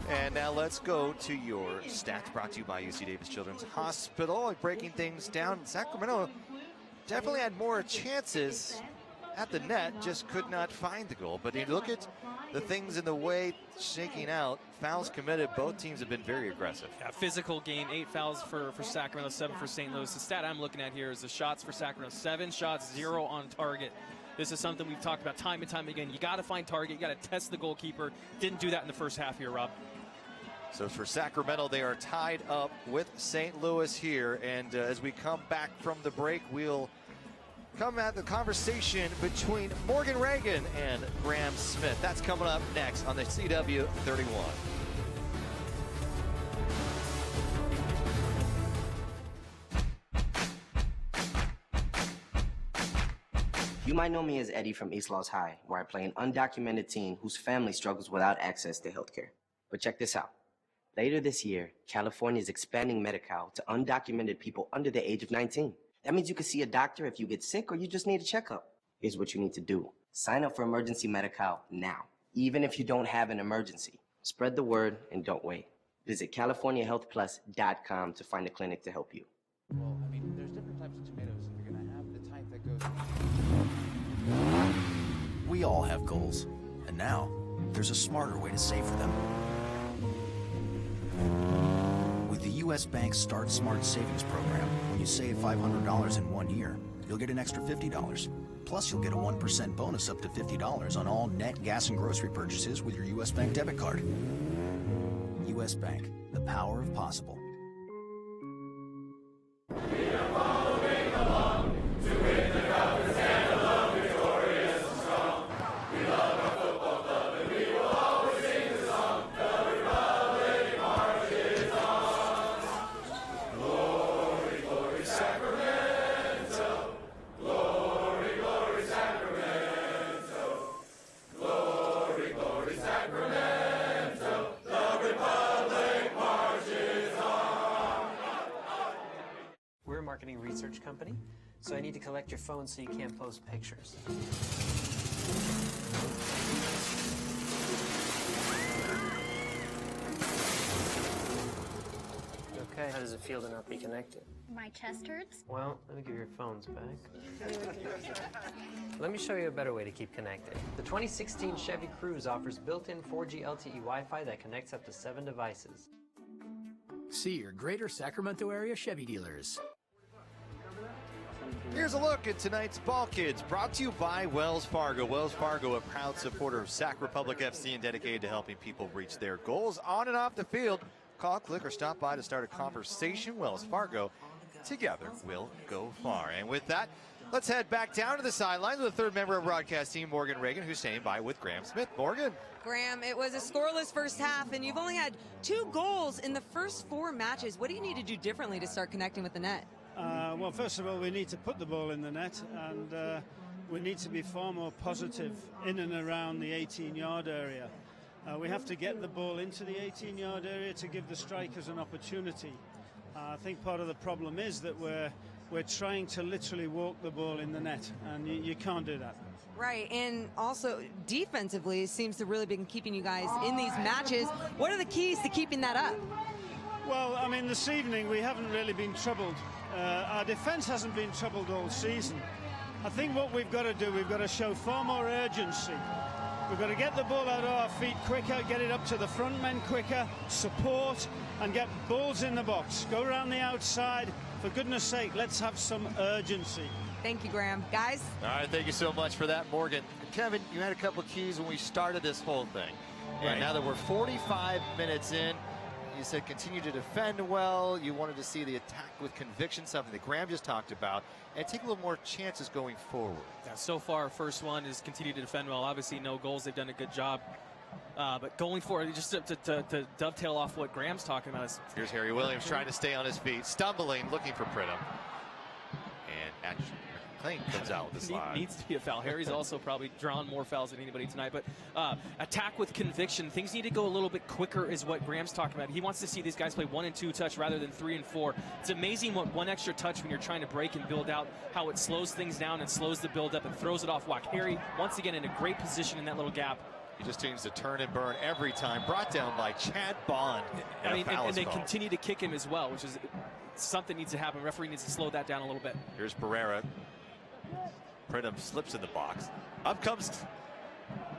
And now let's go to your stats, brought to you by UC Davis Children's Hospital. Breaking things down, Sacramento definitely had more chances at the net, just could not find the goal. But you look at the things in the way shaking out, fouls committed, both teams have been very aggressive. Yeah, physical game, 8 fouls for Sacramento, 7 for St. Louis. The stat I'm looking at here is the shots for Sacramento, 7 shots, 0 on target. This is something we've talked about time and time again. You got to find target, you got to test the goalkeeper. Didn't do that in the first half here, Rob. So for Sacramento, they are tied up with St. Louis here. And as we come back from the break, we'll come at the conversation between Morgan Reagan and Graham Smith. That's coming up next on the CW 31. You might know me as Eddie from East Los High, where I play an undocumented teen whose family struggles without access to healthcare. But check this out. Later this year, California is expanding Medi-Cal to undocumented people under the age of 19. That means you can see a doctor if you get sick or you just need a checkup. Here's what you need to do. Sign up for emergency Medi-Cal now, even if you don't have an emergency. Spread the word and don't wait. Visit CaliforniaHealthPlus.com to find a clinic to help you. Well, I mean, there's different types of tomatoes. You're going to have the type that goes... We all have goals, and now there's a smarter way to save for them. With the U.S. Bank Start Smart Savings Program, when you save $500 in 1 year, you'll get an extra $50. Plus, you'll get a 1% bonus up to $50 on all net gas and grocery purchases with your U.S. Bank debit card. U.S. Bank, the power of possible. Marketing research company, so I need to collect your phone so you can't post pictures. Okay, how does it feel to not be connected? My chest hurts. Well, let me give your phones back. Let me show you a better way to keep connected. The 2016 Chevy Cruze offers built-in 4G LTE Wi-Fi that connects up to 7 devices. See your greater Sacramento area Chevy dealers. Here's a look at tonight's Ball Kids, brought to you by Wells Fargo. Wells Fargo, a proud supporter of Sac Republic FC and dedicated to helping people reach their goals on and off the field. Call, click, or stop by to start a conversation. Wells Fargo, together we'll go far. And with that, let's head back down to the sidelines with the third member of broadcast team, Morgan Reagan, who's standing by with Graham Smith. Morgan. Graham, it was a scoreless first half, and you've only had 2 goals in the first 4 matches. What do you need to do differently to start connecting with the net? Well, first of all, we need to put the ball in the net, and we need to be far more positive in and around the 18-yard area. We have to get the ball into the 18-yard area to give the strikers an opportunity. I think part of the problem is that we're trying to literally walk the ball in the net, and you can't do that. Right, and also defensively, it seems to really be keeping you guys in these matches. What are the keys to keeping that up? Well, I mean, this evening we haven't really been troubled. Our defense hasn't been troubled all season. I think what we've got to do, we've got to show far more urgency. We've got to get the ball out of our feet quicker, get it up to the front men quicker, support, and get balls in the box. Go around the outside. For goodness sake, let's have some urgency. Thank you, Graham. Guys? All right, thank you so much for that, Morgan. Kevin, you had a couple of keys when we started this whole thing. And now that we're 45 minutes in, you said continue to defend well. You wanted to see the attack with conviction, something that Graham just talked about, and take a little more chances going forward. Yeah, so far, first one is continue to defend well. Obviously, no goals. They've done a good job. But going forward, just to dovetail off what Graham's talking about. Here's Harry Williams trying to stay on his feet, stumbling, looking for Pridham. And actually, McLean comes out with the slide. Needs to be a foul. Harry's also probably drawn more fouls than anybody tonight. But attack with conviction. Things need to go a little bit quicker is what Graham's talking about. He wants to see these guys play 1 and 2 touch rather than 3 and 4. It's amazing what 1 extra touch when you're trying to break and build out, how it slows things down and slows the build up and throws it off whack. Harry, once again, in a great position in that little gap. He just seems to turn and burn every time. Brought down by Chad Bond. And they continue to kick him as well, which is something needs to happen. Referee needs to slow that down a little bit. Here's Barrera. Pridham slips in the box. Up comes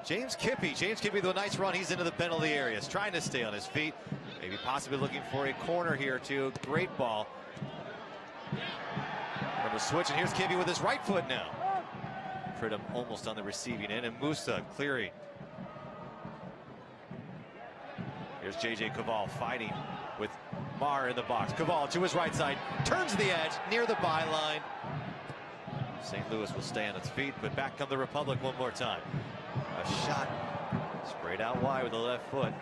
James Kippy. James Kippy with a nice run. He's into the penalty areas, trying to stay on his feet. Maybe possibly looking for a corner here too. Great ball. Remember switching. Here's Kippy with his right foot now. Pridham almost on the receiving end, and Musa clearing. Here's J.J. Caval fighting with Marr in the box. Caval to his right side, turns the edge near the byline. St. Louis will stay on its feet, but back come the Republic one more time. A shot sprayed out wide with the left foot.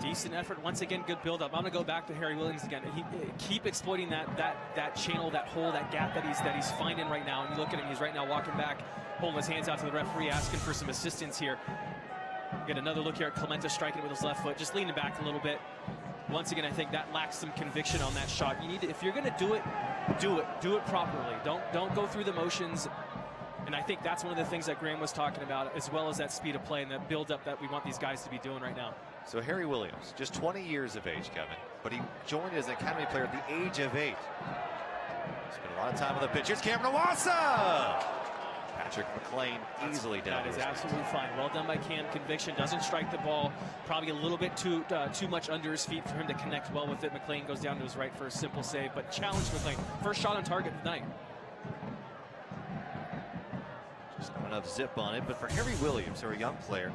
Decent effort. Once again, good build-up. I'm going to go back to Harry Williams again. Keep exploiting that channel, that hole, that gap that he's finding right now. And you look at him, he's right now walking back, holding his hands out to the referee, asking for some assistance here. Get another look here at Clementa striking it with his left foot, just leaning back a little bit. Once again, I think that lacks some conviction on that shot. You need to, if you're going to do it properly. Don't go through the motions. And I think that's one of the things that Graham was talking about, as well as that speed of play and that build-up that we want these guys to be doing right now. So Harry Williams, just 20 years of age, Kevin, but he joined as an academy player at the age of 8. Spent a lot of time on the pitch. Here's Cameron Owasa! Patrick McLean easily down. That is absolutely fine. Well done by Cam. Conviction, doesn't strike the ball. Probably a little bit too much under his feet for him to connect well with it. McLean goes down to his right for a simple save, but challenge McLean. First shot on target tonight. Just not enough zip on it, but for Harry Williams, who are a young player,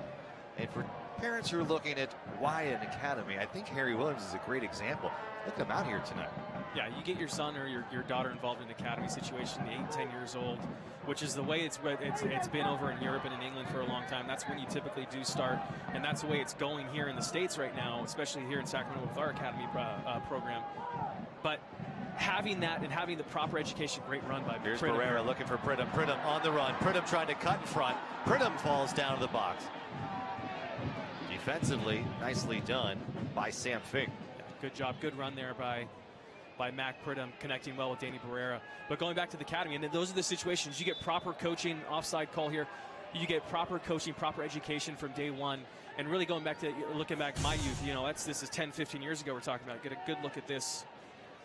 and for parents who are looking at why an academy, I think Harry Williams is a great example. Look at him out here tonight. Yeah, you get your son or your daughter involved in an academy situation, 8, 10 years old, which is the way it's been over in Europe and in England for a long time. That's when you typically do start, and that's the way it's going here in the States right now, especially here in Sacramento with our academy program. But having that and having the proper education, great run by Here's Pridham. Barrera looking for Pridham. Pridham on the run. Pridham trying to cut in front. Pridham falls down to the box. Defensively, nicely done by Sam Fink. Good job, good run there by Mac Pridham, connecting well with Danny Barrera. But going back to the academy, and those are the situations you get proper coaching, offside call here. You get proper coaching, proper education from day one. And really going back to looking back at my youth, you know, this is 10, 15 years ago we're talking about. Get a good look at this.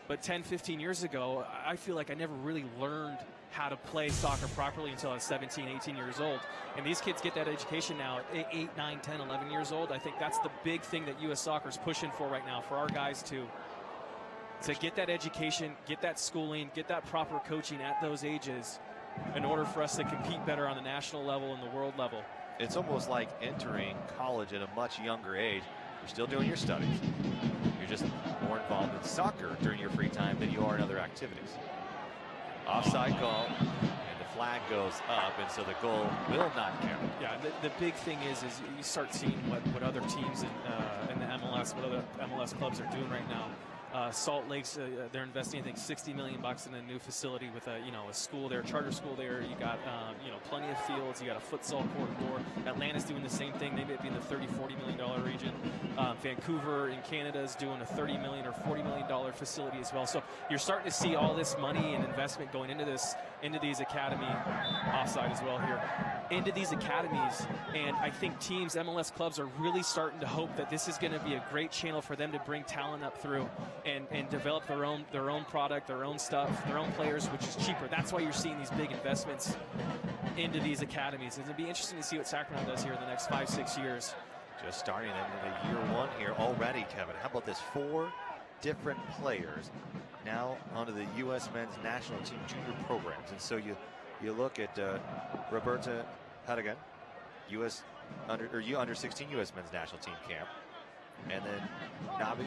But 10, 15 years ago, I feel like I never really learned how to play soccer properly until I was 17, 18 years old. And these kids get that education now at 8, 9, 10, 11 years old. I think that's the big thing that U.S. Soccer is pushing for right now for our guys to get that education, get that schooling, get that proper coaching at those ages in order for us to compete better on the national level and the world level. It's almost like entering college at a much younger age. You're still doing your studies. You're just more involved in soccer during your free time than you are in other activities. Offside call, and the flag goes up, and so the goal will not count. Yeah, the big thing is you start seeing what other teams in the MLS, what other MLS clubs are doing right now. Salt Lake's, they're investing, I think, $60 million in a new facility with a school there, a charter school there. You got plenty of fields. You got a futsal court indoor. Atlanta's doing the same thing. They may be in the $30-40 million region. Vancouver in Canada is doing a $30 million or $40 million facility as well. So you're starting to see all this money and investment going into these academy, offside as well here, into these academies. And I think teams, MLS clubs, are really starting to hope that this is going to be a great channel for them to bring talent up through and develop their own product, their own stuff, their own players, which is cheaper. That's why you're seeing these big investments into these academies. It'll be interesting to see what Sacramento does here in the next 5-6 years. Just starting into year one here already, Kevin. How about this? 4 different players now onto the U.S. men's national team junior programs. And so you look at Roberta Hadigan, under 16 U.S. men's national team camp. And then Nabi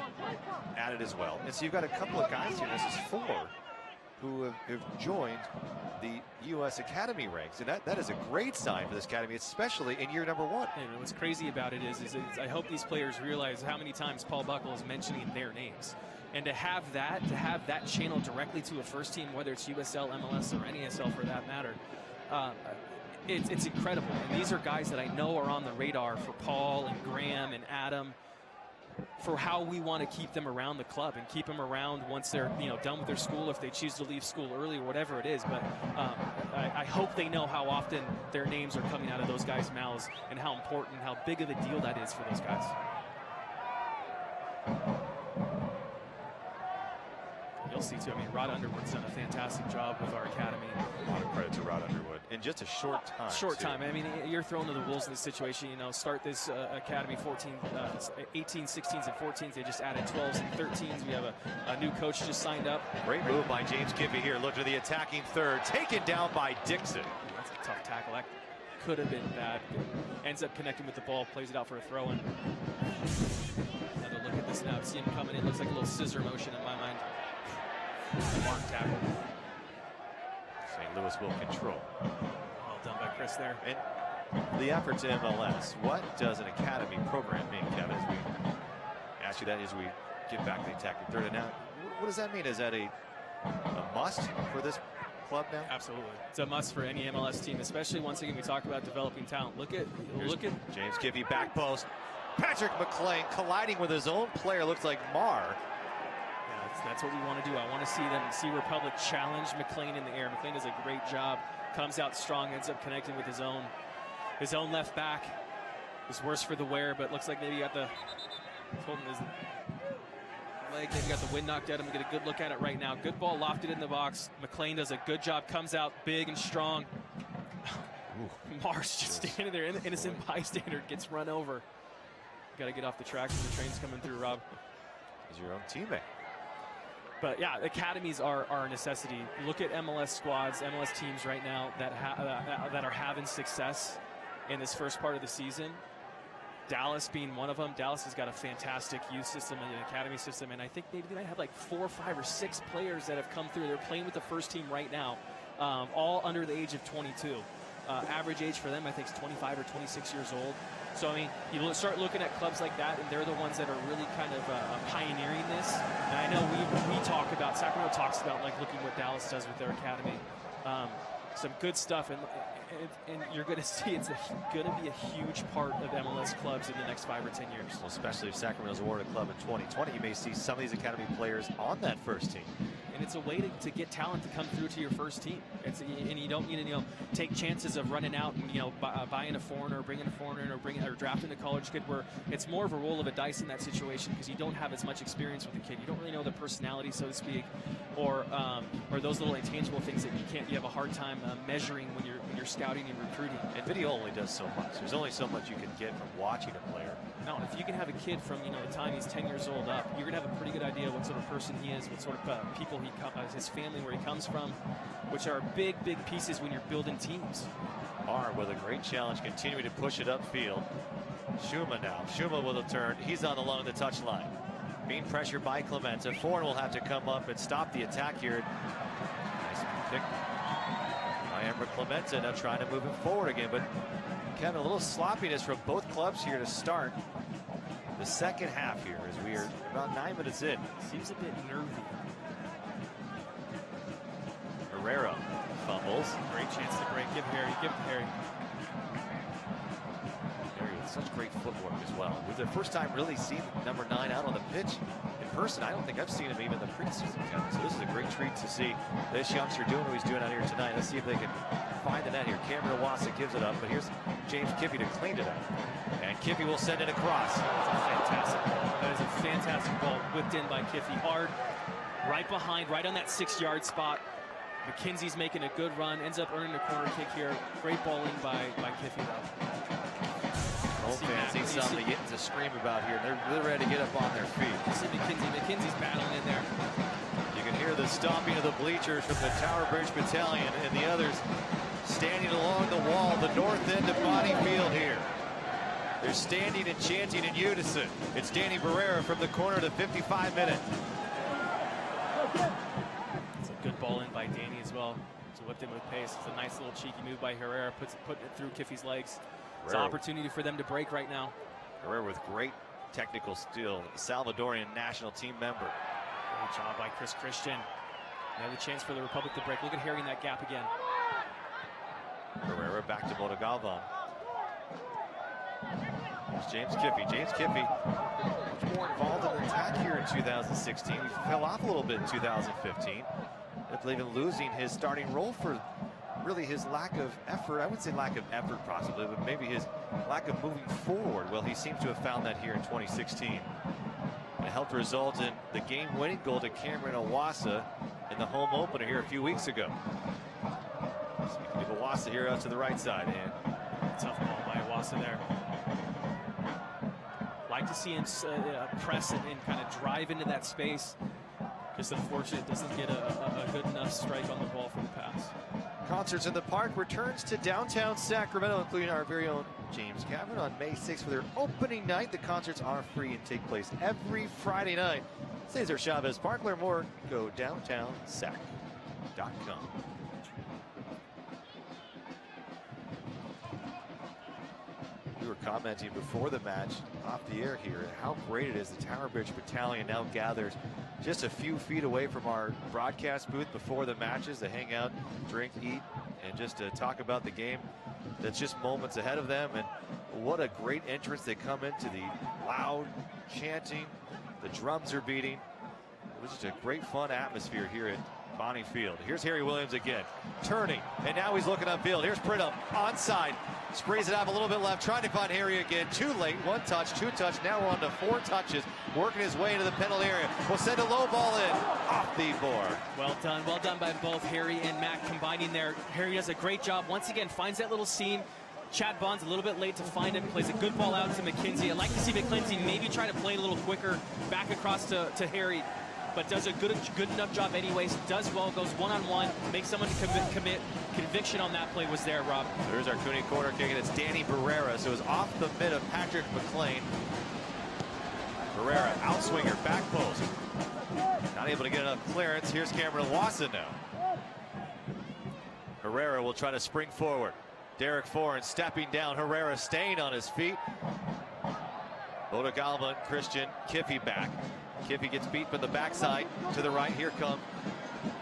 added as well. And so you've got a couple of guys here. This is 4 who have joined the U.S. Academy ranks. And that is a great sign for this academy, especially in year number 1. And what's crazy about it is I hope these players realize how many times Paul Buckle is mentioning their names. And to have that channel directly to a first team, whether it's USL, MLS, or NASL for that matter, it's incredible. And these are guys that I know are on the radar for Paul and Graham and Adam, for how we want to keep them around the club and keep them around once they're done with their school, if they choose to leave school early or whatever it is. But I hope they know how often their names are coming out of those guys' mouths and how important, how big of a deal that is for those guys. You'll see too. I mean, Rod Underwood's done a fantastic job with our academy. A lot of credit to Rod Underwood in just a short time. I mean, you're thrown to the wolves in this situation. Start this academy 18, 16s, and 14s. They just added 12s and 13s. We have a new coach just signed up. Great move by James Giffey here. Look at the attacking third, taken down by Dixon. That's a tough tackle. That could have been bad. Ends up connecting with the ball, plays it out for a throw-in. Another look at this now. See him coming in. Looks like a little scissor motion in my mind. Mark tackle. St. Louis will control. Well done by Chris there. And the effort to MLS. What does an academy program mean, Kevin? As we ask you that as we get back to the attacking third. And now, what does that mean? Is that a must for this club now? Absolutely. It's a must for any MLS team, especially once again we talk about developing talent. Look at James Kiffey back post. Patrick McLean colliding with his own player. Looks like Marr. Yeah, that's what we want to do. I want to see Republic challenge McLean in the air. McLean does a great job. Comes out strong, ends up connecting with his own left back. It was worse for the wear, but looks like maybe he got the leg, maybe got the wind knocked out of him. Get a good look at it right now. Good ball lofted in the box. McLean does a good job, comes out big and strong. Marr's just standing there, innocent bystander, gets run over. Got to get off the tracks when the train's coming through, Rob. He's your own teammate. But yeah, academies are a necessity. Look at MLS squads, MLS teams right now that are having success in this first part of the season. Dallas being one of them. Dallas has got a fantastic youth system and an academy system, and I think maybe they might have like 4, 5, or 6 players that have come through. They're playing with the first team right now, all under the age of 22. Average age for them, I think, is 25 or 26 years old. So, I mean, you start looking at clubs like that, and they're the ones that are really kind of pioneering this. And I know we talk about, Sacramento talks about, like, looking what Dallas does with their academy. Some good stuff, and you're going to see it's going to be a huge part of MLS clubs in the next 5 or 10 years. Well, especially if Sacramento's awarded a club in 2020, you may see some of these academy players on that first team. And it's a way to get talent to come through to your first team. And you don't need to take chances of running out and buying a foreigner, or bringing a foreigner in, or drafting a college kid, where it's more of a roll of a dice in that situation because you don't have as much experience with the kid. You don't really know the personality, so to speak, or those little intangible things that you have a hard time measuring when you're scouting and recruiting. And video only does so much. There's only so much you can get from watching a player. No, if you can have a kid from the time he's 10 years old up, you're gonna have a pretty good idea what sort of person he is, what sort of people his family, where he comes from, which are big pieces when you're building teams. Marr with a great challenge, continuing to push it upfield. Schuma now. Schuma with a turn. He's on the line of the touchline. Being pressured by Clemente. Foreign will have to come up and stop the attack here. Nice pick by Ember Clemente. Now trying to move it forward again, but Kevin, a little sloppiness from both clubs here to start the second half here as we are about 9 minutes in. Seems a bit nervy. Herrera fumbles. Great chance to break. Give Harry. Harry with such great footwork as well. With the first time really seeing number 9 out on the pitch in person. I don't think I've seen him even in the preseason, Kevin. So this is a great treat to see this youngster doing what he's doing out here tonight. Let's see if they can find the net here. Cameron Iwasa gives it up, but here's James Kiffey to clean it up. And Kiffey will send it across. That is a fantastic ball whipped in by Kiffey. Hard, right behind, right on that 6-yard spot. McKenzie's making a good run, ends up earning a corner kick here. Great ball in by Kiffey, though. Old fans need something to scream about here. They're really ready to get up on their feet. You see McKenzie's battling in there. You can hear the stomping of the bleachers from the Tower Bridge Battalion and the others standing along the wall, the north end of Bonnie Field here. They're standing and chanting in unison. It's Danny Barrera from the corner to 55 minute. It's a good ball in by Danny as well. To whip in with pace. It's a nice little cheeky move by Herrera, putting it through Kiffey's legs. It's an opportunity for them to break right now. Herrera with great technical skill, Salvadorian national team member. Great job by Chris Christian. Another chance for the Republic to break. Look at Harry in that gap again. Herrera back to Motogalvan. There's James Kiffey. James Kiffey much more involved in the attack here in 2016. He fell off a little bit in 2015. I believe in losing his starting role for really his lack of effort. I wouldn't say lack of effort possibly, but maybe his lack of moving forward. Well, he seems to have found that here in 2016. It helped result in the game-winning goal to Cameron Iwasa in the home opener here a few weeks ago. Speaking of Iwasa here out to the right side. And tough ball by Iwasa there. Like to see him press and kind of drive into that space. Just unfortunate it doesn't get a good enough strike on the ball for the pass. Concerts in the Park returns to downtown Sacramento, including our very own James Cameron on May 6th for their opening night. The concerts are free and take place every Friday night. Cesar Chavez Park. Learn more, go downtownsac.com. we were commenting before the match off the air here how great it is. The Tower Bridge Battalion now gathers just a few feet away from our broadcast booth before the matches to hang out, drink, eat, and just to talk about the game that's just moments ahead of them. And what a great entrance. They come into the loud chanting, the drums are beating. It was just a great fun atmosphere here at Bonnie Field. Here's Harry Williams again, turning, and now he's looking upfield. Here's Pridham, onside, sprays it out a little bit left, trying to find Harry again. Too late, 1 touch, 2 touch, now we're on to 4 touches, working his way into the penalty area. We'll send a low ball in, off the board. Well done by both Harry and Mac combining there. Harry does a great job, once again, finds that little seam. Chad Bond's a little bit late to find him, plays a good ball out to McKenzie. I'd like to see McKenzie maybe try to play a little quicker back across to Harry, but does a good enough job anyways. Does well, goes one-on-one, makes someone commit. Conviction on that play was there, Rob. There's our Cooney corner kick, and it's Danny Barrera. So it was off the mid of Patrick McLean. Barrera, outswinger, back post. Not able to get enough clearance. Here's Cameron Lawson now. Herrera will try to spring forward. Derek Foran stepping down. Herrera staying on his feet. Boda Galva and Christian Kiffey back. Kiffey gets beat from the backside to the right. Here comes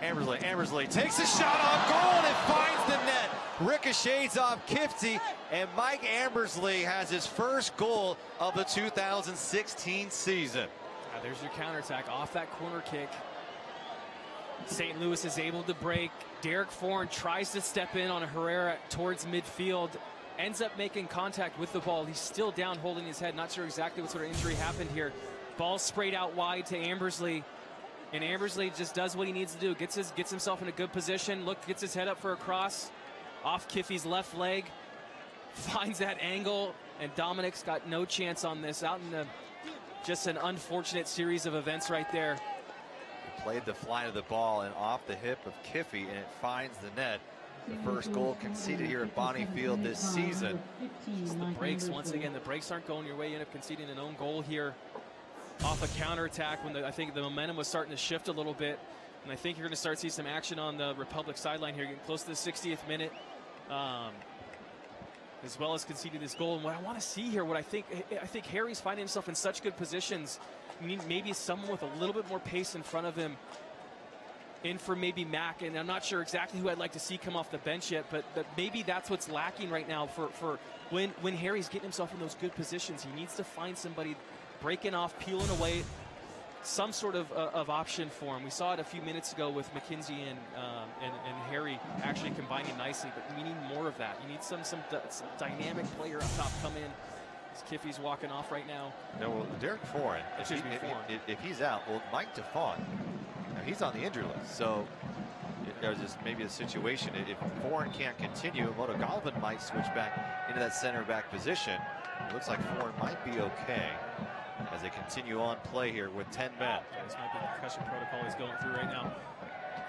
Ambersley. Ambersley takes a shot on goal and it finds the net. Ricochets off Kiffey, and Mike Ambersley has his first goal of the 2016 season. There's your counterattack off that corner kick. St. Louis is able to break. Derek Foran tries to step in on a Herrera towards midfield. Ends up making contact with the ball. He's still down holding his head. Not sure exactly what sort of injury happened here. Ball sprayed out wide to Ambersley. And Ambersley just does what he needs to do. Gets himself in a good position. Gets his head up for a cross. Off Kiffey's left leg. Finds that angle. And Dominic's got no chance on this. Out in just an unfortunate series of events right there. Played the flight of the ball and off the hip of Kiffey, and it finds the net. The first goal conceded here at Bonnie Field this season. Just the breaks, once again, the breaks aren't going your way. You end up conceding an own goal here off a counterattack when I think the momentum was starting to shift a little bit. And I think you're going to start to see some action on the Republic sideline here, getting close to the 60th minute, as well as conceding this goal. And what I want to see here, I think Harry's finding himself in such good positions. Maybe someone with a little bit more pace in front of him in for maybe Mac, and I'm not sure exactly who I'd like to see come off the bench yet, but maybe that's what's lacking right now for when Harry's getting himself in those good positions. He needs to find somebody breaking off, peeling away, some sort of option for him. We saw it a few minutes ago with McKenzie and Harry actually combining nicely, but we need more of that. You need some dynamic player up top come in. Kiffey's walking off right now. No, well, Derek Foran, if he's out, well, Mike DeFont, he's on the injury list. So there's just maybe a situation. If Foran can't continue, Moto Galvin might switch back into that center back position. It looks like Foran might be okay as they continue on play here with 10 men. This might be the concussion protocol he's going through right now.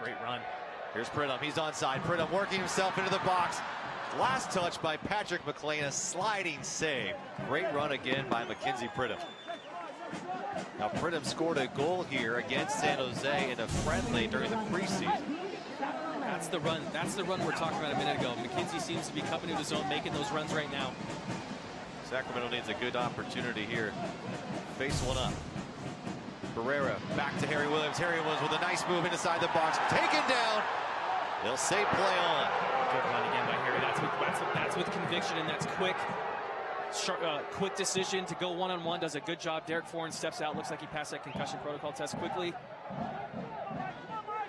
Great run. Here's Pridham. He's onside. Pridham working himself into the box. Last touch by Patrick McLean, a sliding save. Great run again by Mackenzie Pridham. Now Pridham scored a goal here against San Jose in a friendly during the preseason. That's the run. That's the run we're talking about a minute ago. McKenzie seems to be coming to his own, making those runs right now. Sacramento needs a good opportunity here. Face one up. Barrera back to Harry Williams. Harry Williams with a nice move inside the box. Taken down. They'll say play on. Good run again by Harry. That's with conviction, and that's quick. Quick decision to go one-on-one. Does a good job. Derek Foran steps out. Looks like he passed that concussion protocol test quickly.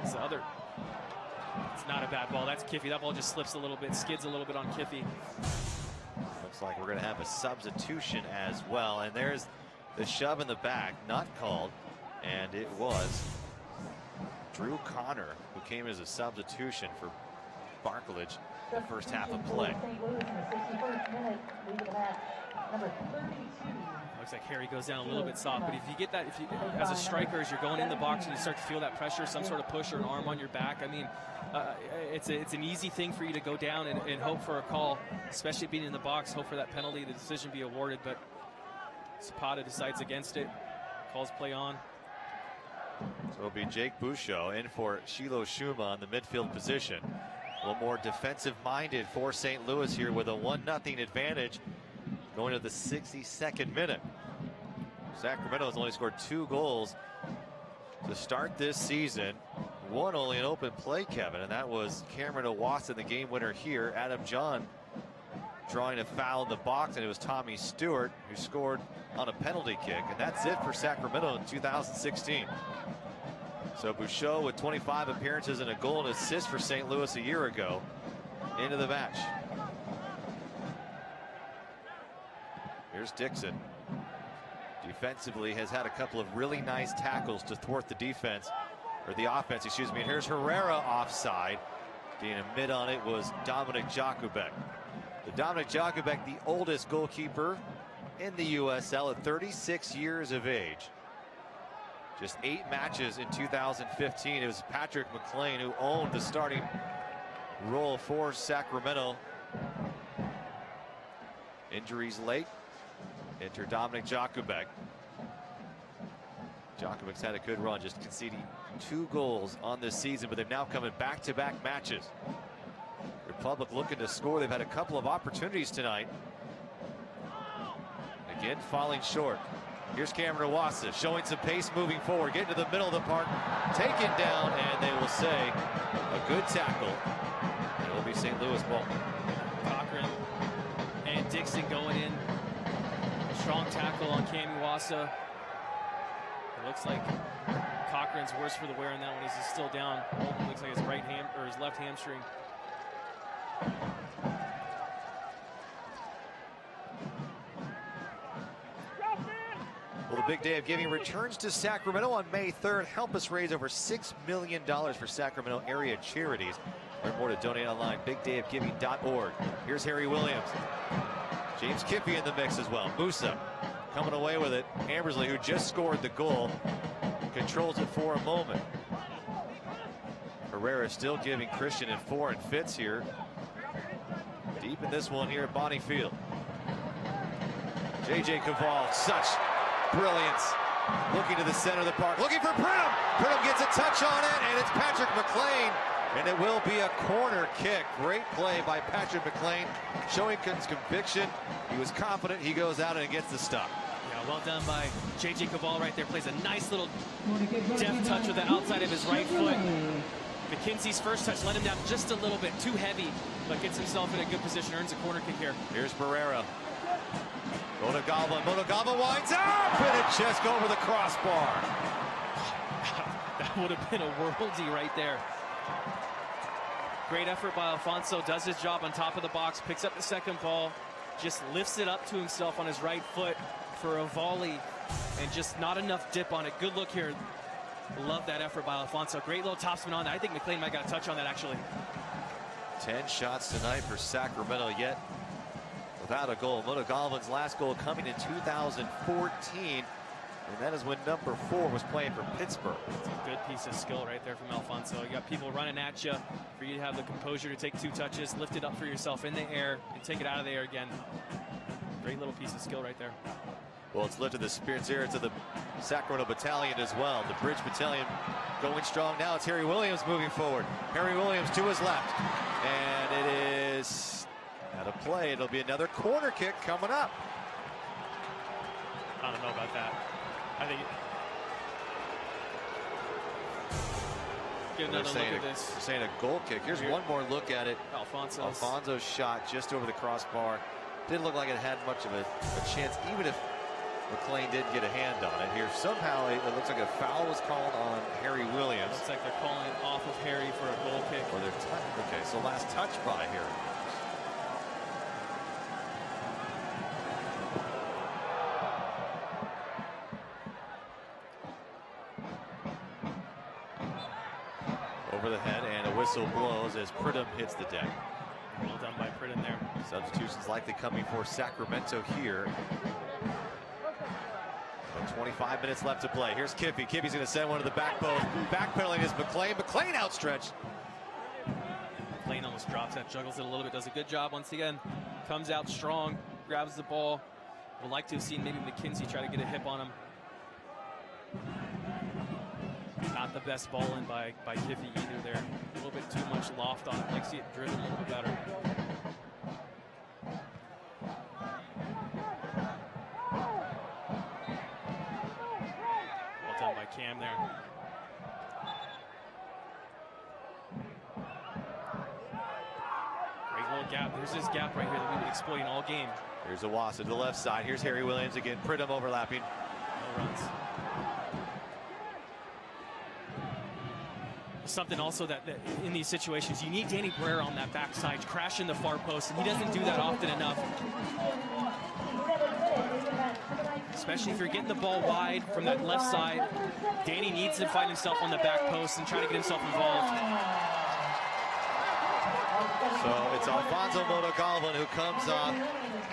It's the other. It's not a bad ball. That's Kiffey. That ball just slips a little bit, skids a little bit on Kiffey. Looks like we're going to have a substitution as well. And there's the shove in the back, not called. And it was Drew Connor who came as a substitution for Barklage the first half of play. Looks like Harry goes down a little bit soft, but if you get that, as a striker, as you're going in the box and you start to feel that pressure, some sort of push or an arm on your back, I mean, it's an easy thing for you to go down and hope for a call, especially being in the box, hope for that penalty, the decision be awarded, but Zapata decides against it, calls play on. So it'll be Jake Bouchot in for Shiloh Shuma in the midfield position. A little more defensive-minded for St. Louis here with a 1-0 advantage going to the 62nd minute. Sacramento has only scored 2 goals to start this season. One only an open play, Kevin, and that was Cameron Owasa, the game winner here. Adam John drawing a foul in the box, and it was Tommy Stewart who scored on a penalty kick, and that's it for Sacramento in 2016. So Bouchot with 25 appearances and a goal and assist for St. Louis a year ago into the match. Here's Dixon. Defensively has had a couple of really nice tackles to thwart the defense, or the offense, excuse me. And here's Herrera offside. Being a mid on it was Dominic Jakubek. The Dominic Jakubek, the oldest goalkeeper in the USL at 36 years of age. Just 8 matches in 2015. It was Patrick McLean who owned the starting role for Sacramento. Injuries late. Enter Dominic Jakubek. Jakubek's had a good run, just conceding 2 goals on this season, but they've now come in back-to-back matches. Republic looking to score. They've had a couple of opportunities tonight. Again, falling short. Here's Cameron Owasa showing some pace moving forward, getting to the middle of the park, taken down, and they will say a good tackle. It will be St. Louis ball. Cochran and Dixon going in. Strong tackle on Cam Owasa. It looks like Cochran's worse for the wear on that one. He's still down. It looks like his right ham or his left hamstring. Well, the big day of giving returns to Sacramento on May 3rd. Help us raise over $6 million for Sacramento area charities. Learn more to donate online, bigdayofgiving.org. Here's Harry Williams. James Kiffey in the mix as well. Musa coming away with it. Ambersley, who just scored the goal, controls it for a moment. Herrera still giving Christian and 4 and Fitz here. Deep in this one here at Bonnie Field. J.J. Caval, such brilliance. Looking to the center of the park, looking for Pridham. Pridham gets a touch on it, and it's Patrick McLean. And it will be a corner kick. Great play by Patrick McLean, showing his conviction. He was confident. He goes out and gets the stop. Yeah, well done by J.J. Caval right there. Plays a nice little deft touch with the outside of his right foot. McKenzie's first touch let him down just a little bit, too heavy, but gets himself in a good position, earns a corner kick here. Here's Barrera. Motogalva winds up, and it just over the crossbar. That would have been a worldie right there. Great effort by Alfonso, does his job on top of the box, picks up the second ball, just lifts it up to himself on his right foot for a volley, and just not enough dip on it. Good look here. Love that effort by Alfonso. Great little topspin on that. I think McLean might got a touch on that, actually. 10 shots tonight for Sacramento, yet without a goal. Motogalvan's last goal coming in 2014, and that is when number 4 was playing for Pittsburgh. It's a good piece of skill right there from Alfonso. You got people running at you, for you to have the composure to take 2 touches, lift it up for yourself in the air, and take it out of the air again. Great little piece of skill right there. Well, it's lifted the spirits of the Sacramento Battalion as well. The Bridge Battalion going strong now. It's Harry Williams moving forward. Harry Williams to his left, and it is out of play. It'll be another corner kick coming up. I don't know about that. I think get another look at this. They're saying a goal kick. Here's one more look at it. Alfonso's shot just over the crossbar. Didn't look like it had much of a chance, even if McLean did get a hand on it here. Somehow it looks like a foul was called on Harry Williams. Looks like they're calling off of Harry for a goal kick. Or okay, so last touch by Harry. Over the head, and a whistle blows as Pridham hits the deck. Well done by Pridham there. Substitutions likely coming for Sacramento here. 25 minutes left to play. Here's Kiffey. Kiffey's going to send one to the back post. Backpedaling is McLean. McLean outstretched. McLean almost drops that, juggles it a little bit, does a good job once again. Comes out strong, grabs the ball. Would like to have seen maybe McKenzie try to get a hip on him. Not the best ball in by Kiffey either there. A little bit too much loft on it. I'd like to see it driven a little bit better. Cam there. Great little gap. There's this gap right here that we've been exploiting all game. Here's Owasso to the left side. Here's Harry Williams again. Pridham overlapping. No runs. Something also that in these situations, you need Danny Barrera on that backside, crashing the far post, and he doesn't do that often enough. Especially if you're getting the ball wide from that left side. Danny needs to find himself on the back post and try to get himself involved. So it's Alfonso Motogalvan who comes off,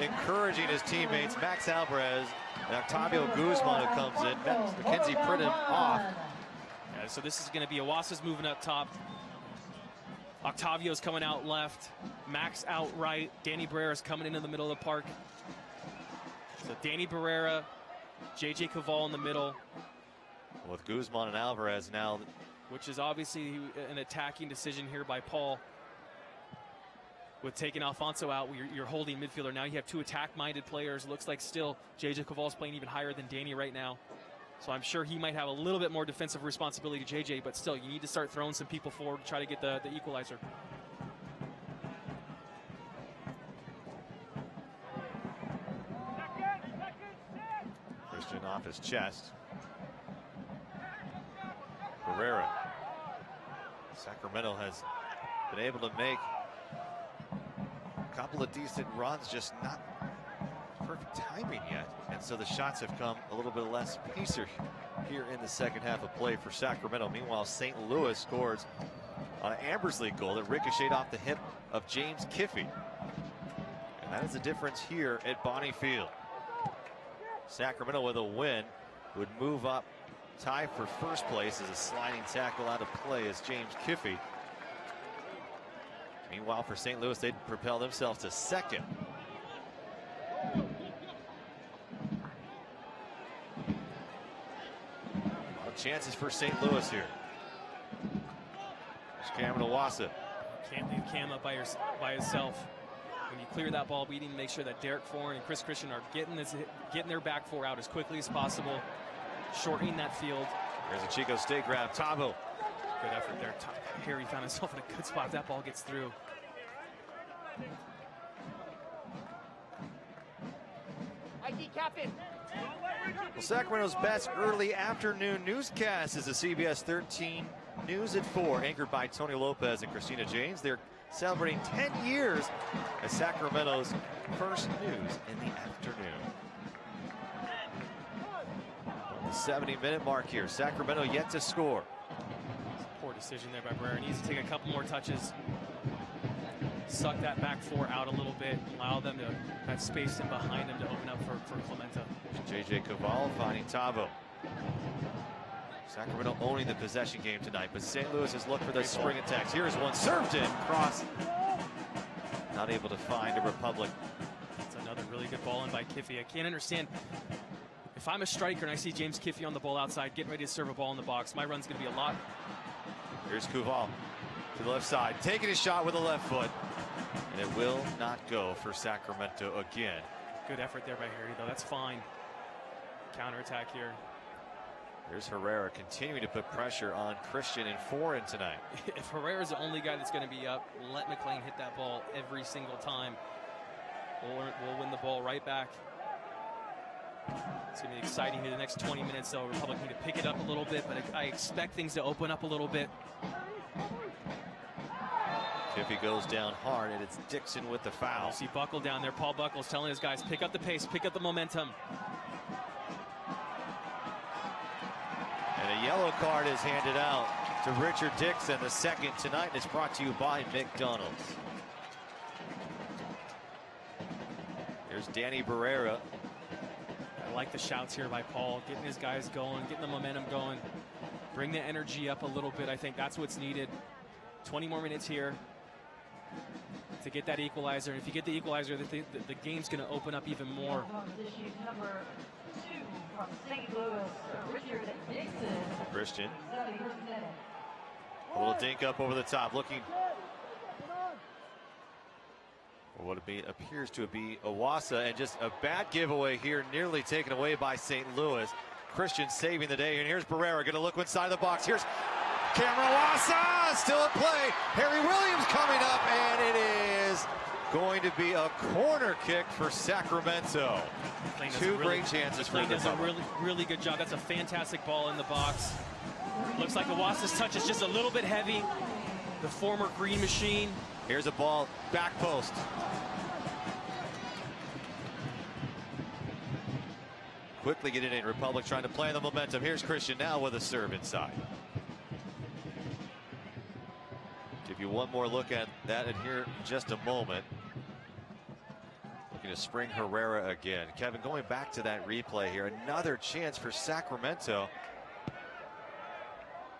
encouraging his teammates, Max Alvarez and Octavio Guzman, who comes in. Mackenzie Pridham off. Yeah, so this is going to be Owasso's moving up top. Octavio's coming out left. Max out right. Danny Barrera's coming into the middle of the park. So Danny Barrera, JJ Caval in the middle. With Guzman and Alvarez now. Which is obviously an attacking decision here by Paul. With taking Alfonso out, you're holding midfielder. Now you have two attack-minded players. Looks like still JJ Caval's playing even higher than Danny right now. So I'm sure he might have a little bit more defensive responsibility to JJ, but still, you need to start throwing some people forward to try to get the equalizer. Christian off his chest. Barrera. Sacramento has been able to make a couple of decent runs, just not perfect timing yet. And so the shots have come a little bit less pacer here in the second half of play for Sacramento. Meanwhile, St. Louis scores on an Ambers League goal that ricocheted off the hip of James Kiffey. And that is the difference here at Bonnie Field. Sacramento with a win would move up, tie for first place as a sliding tackle out of play as James Kiffey. Meanwhile, for St. Louis, they'd propel themselves to second. Chances for St. Louis here. There's Cameron Owasso. Can't leave Cam up by himself. When you clear that ball, we need to make sure that Derek Foran and Chris Christian are getting their back four out as quickly as possible, shortening that field. There's a Chico State grab. Tavo. Good effort there. Harry found himself in a good spot. If that ball gets through. ID captain. Well, Sacramento's best early afternoon newscast is the CBS 13 News at 4, anchored by Tony Lopez and Christina James. They're celebrating 10 years as Sacramento's first news in the afternoon. The 70-minute mark here. Sacramento yet to score. Poor decision there by Barrera. Needs to take a couple more touches. Suck that back four out a little bit. Allow them to have space in behind them to open up for Clementa. JJ Caval finding Tavo. Sacramento owning the possession game tonight, but St. Louis has looked for their spring attacks. Here's one served in, cross. Not able to find a Republic. That's another really good ball in by Kiffey. I can't understand. If I'm a striker and I see James Kiffey on the ball outside, getting ready to serve a ball in the box, my run's going to be a lot. Here's Caval to the left side, taking a shot with the left foot. And it will not go for Sacramento again. Good effort there by Harry, though. That's fine. Counterattack here. Here's Herrera continuing to put pressure on Christian and Foran tonight. If Herrera's the only guy that's going to be up, let McLean hit that ball every single time. We'll win the ball right back. It's going to be exciting here the next 20 minutes, though. Republic need to pick it up a little bit, but I expect things to open up a little bit. Kiffey goes down hard, and it's Dixon with the foul. You see Buckle down there. Paul Buckle's telling his guys, pick up the pace, pick up the momentum. And a yellow card is handed out to Richard Dixon, the second tonight, and it's brought to you by McDonald's. Here's Danny Barrera. I like the shouts here by Paul, getting his guys going, getting the momentum going. Bring the energy up a little bit. I think that's what's needed. 20 more minutes here to get that equalizer. And if you get the equalizer, the game's going to open up even more. Christian. A little dink up over the top, looking for what appears to be Owasso, and just a bad giveaway here, nearly taken away by St. Louis. Christian saving the day. And here's Barrera going to look inside the box. Here's Cameron Wassa still at play. Harry Williams coming up, and it is going to be a corner kick for Sacramento. Two great chances for the does a really good job. That's a fantastic ball in the box. Looks like Awassa's touch is just a little bit heavy. The former Green Machine. Here's a ball, back post. Quickly get it in. Republic trying to play the momentum. Here's Christian now with a serve inside. Give you one more look at that in here in just a moment. Looking to spring Herrera again. Kevin, going back to that replay here, another chance for Sacramento.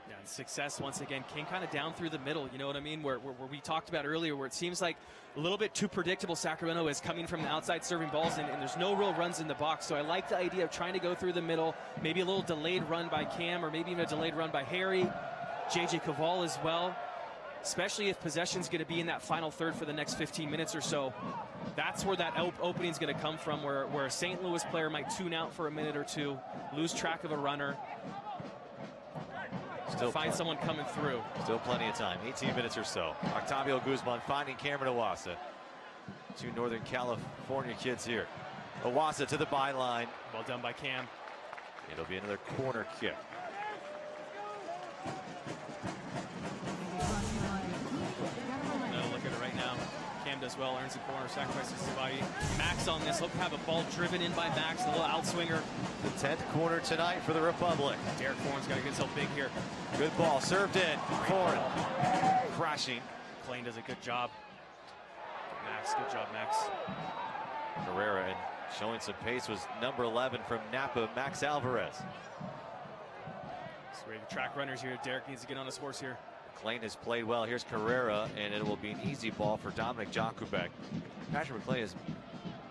Yeah, and success once again came kind of down through the middle, you know what I mean? Where we talked about earlier, where it seems like a little bit too predictable. Sacramento is coming from the outside serving balls, and there's no real runs in the box. So I like the idea of trying to go through the middle, maybe a little delayed run by Cam, or maybe even a delayed run by Harry, JJ Caval as well. Especially if possession's going to be in that final third for the next 15 minutes or so. That's where that opening is going to come from, where a St. Louis player might tune out for a minute or two, lose track of a runner, still find someone coming through. Still plenty of time, 18 minutes or so. Octavio Guzman finding Cameron Awassa. Two Northern California kids here. Awassa to the byline. Well done by Cam. It'll be another corner kick. Cam does well, earns the corner, sacrifices his body. Max on this, hope to have a ball driven in by Max, a little outswinger. The 10th corner tonight for the Republic. Derek Foran's got to get himself big here. Good ball, served in. Foran crashing. McLean does a good job. Max, good job, Max. Herrera, and showing some pace, was number 11 from Napa, Max Alvarez. So we have track runners here. Derek needs to get on his horse here. McLean has played well. Here's Carrera, and it will be an easy ball for Dominic Jakubek. Patrick McLean has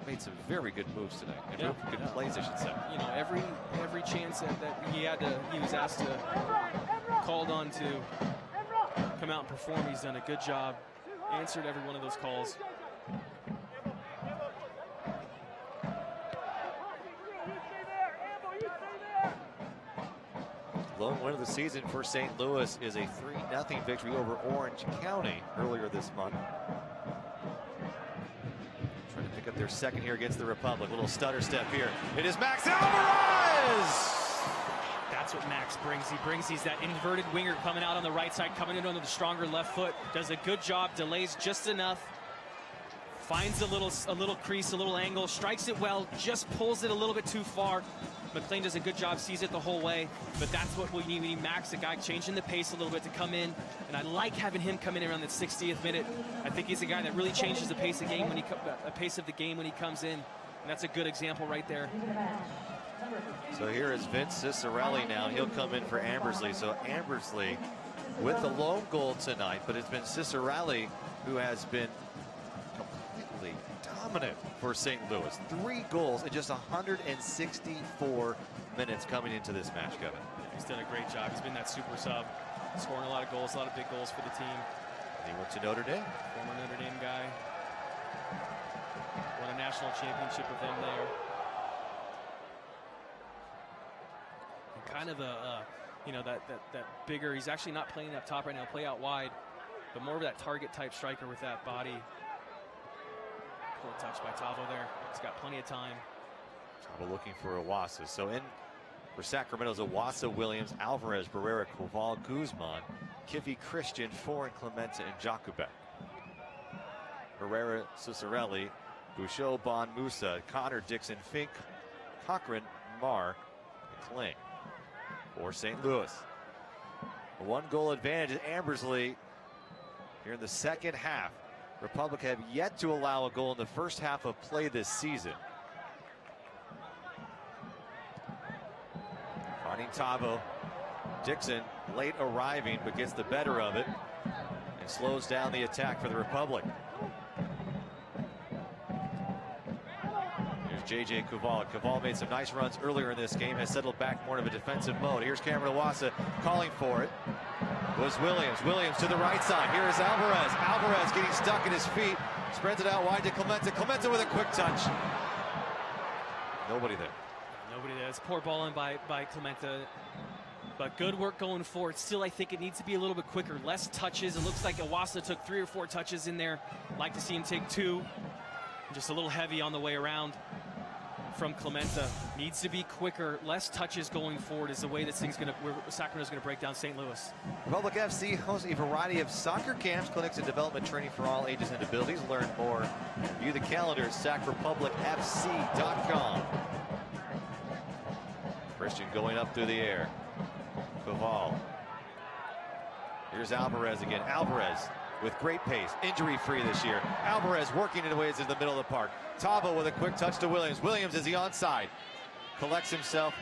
made some very good moves tonight. And good plays, I should say. You know, every chance that he was asked to, called on to come out and perform, he's done a good job. Answered every one of those calls. Lone win of the season for St. Louis is a 3-0 victory over Orange County earlier this month. Trying to pick up their second here against the Republic. Little stutter step here. It is Max Alvarez! That's what Max brings. He's that inverted winger coming out on the right side, coming in under the stronger left foot. Does a good job, delays just enough. Finds a little crease, a little angle, strikes it well, just pulls it a little bit too far. McLean does a good job, sees it the whole way, but that's what we need. We need Max, a guy changing the pace a little bit to come in, and I like having him come in around the 60th minute. I think he's a guy that really changes the pace of the game when he comes in, and that's a good example right there. So here is Vince Cicerelli now. He'll come in for Ambersley. So Ambersley with the lone goal tonight, but it's been Cicerelli who has been completely dominant for St. Louis. 3 goals in just 164 minutes coming into this match, Kevin. He's done a great job. He's been that super sub, scoring a lot of goals, a lot of big goals for the team. He went to Notre Dame. Former Notre Dame guy. Won a national championship with them there. And kind of that bigger, he's actually not playing up top right now, play out wide, but more of that target type striker with that body. Poor touch by Tavo there. He's got plenty of time. Tavo looking for Awassa. So in for Sacramento's Awassa, Williams, Alvarez, Barrera, Caval, Guzman, Kiffy, Christian, Foran, Clemente, and Jakubek. Herrera, Cicerelli, Bouchot, Bond, Musa, Connor, Dixon, Fink, Cochran, Marr, McLean. For St. Louis. A 1-goal advantage at Ambersley here in the second half. Republic have yet to allow a goal in the first half of play this season. Finding Tavo. Dixon late arriving, but gets the better of it and slows down the attack for the Republic. Here's JJ Caval. Caval made some nice runs earlier in this game, has settled back more of a defensive mode. Here's Cameron Awassa calling for it. Was Williams. Williams to the right side. Here is Alvarez. Alvarez getting stuck in his feet. Spreads it out wide to Clemente. Clemente with a quick touch. Nobody there. Nobody there. it's poor ball in by Clementa. But good work going forward. Still, I think it needs to be a little bit quicker. Less touches. It looks like Iwasa took 3 or 4 touches in there. Like to see him take 2. Just a little heavy on the way around from Clementa. Needs to be quicker. Less touches going forward is the way this thing's Sacramento's going to break down St. Louis. Republic FC hosts a variety of soccer camps, clinics, and development training for all ages and abilities. Learn more. View the calendar at sacrepublicfc.com. Christian going up through the air. Koval. Here's Alvarez again. Alvarez with great pace, injury-free this year. Alvarez working in ways in the middle of the park. Tavo with a quick touch to Williams. Williams is the onside. Collects himself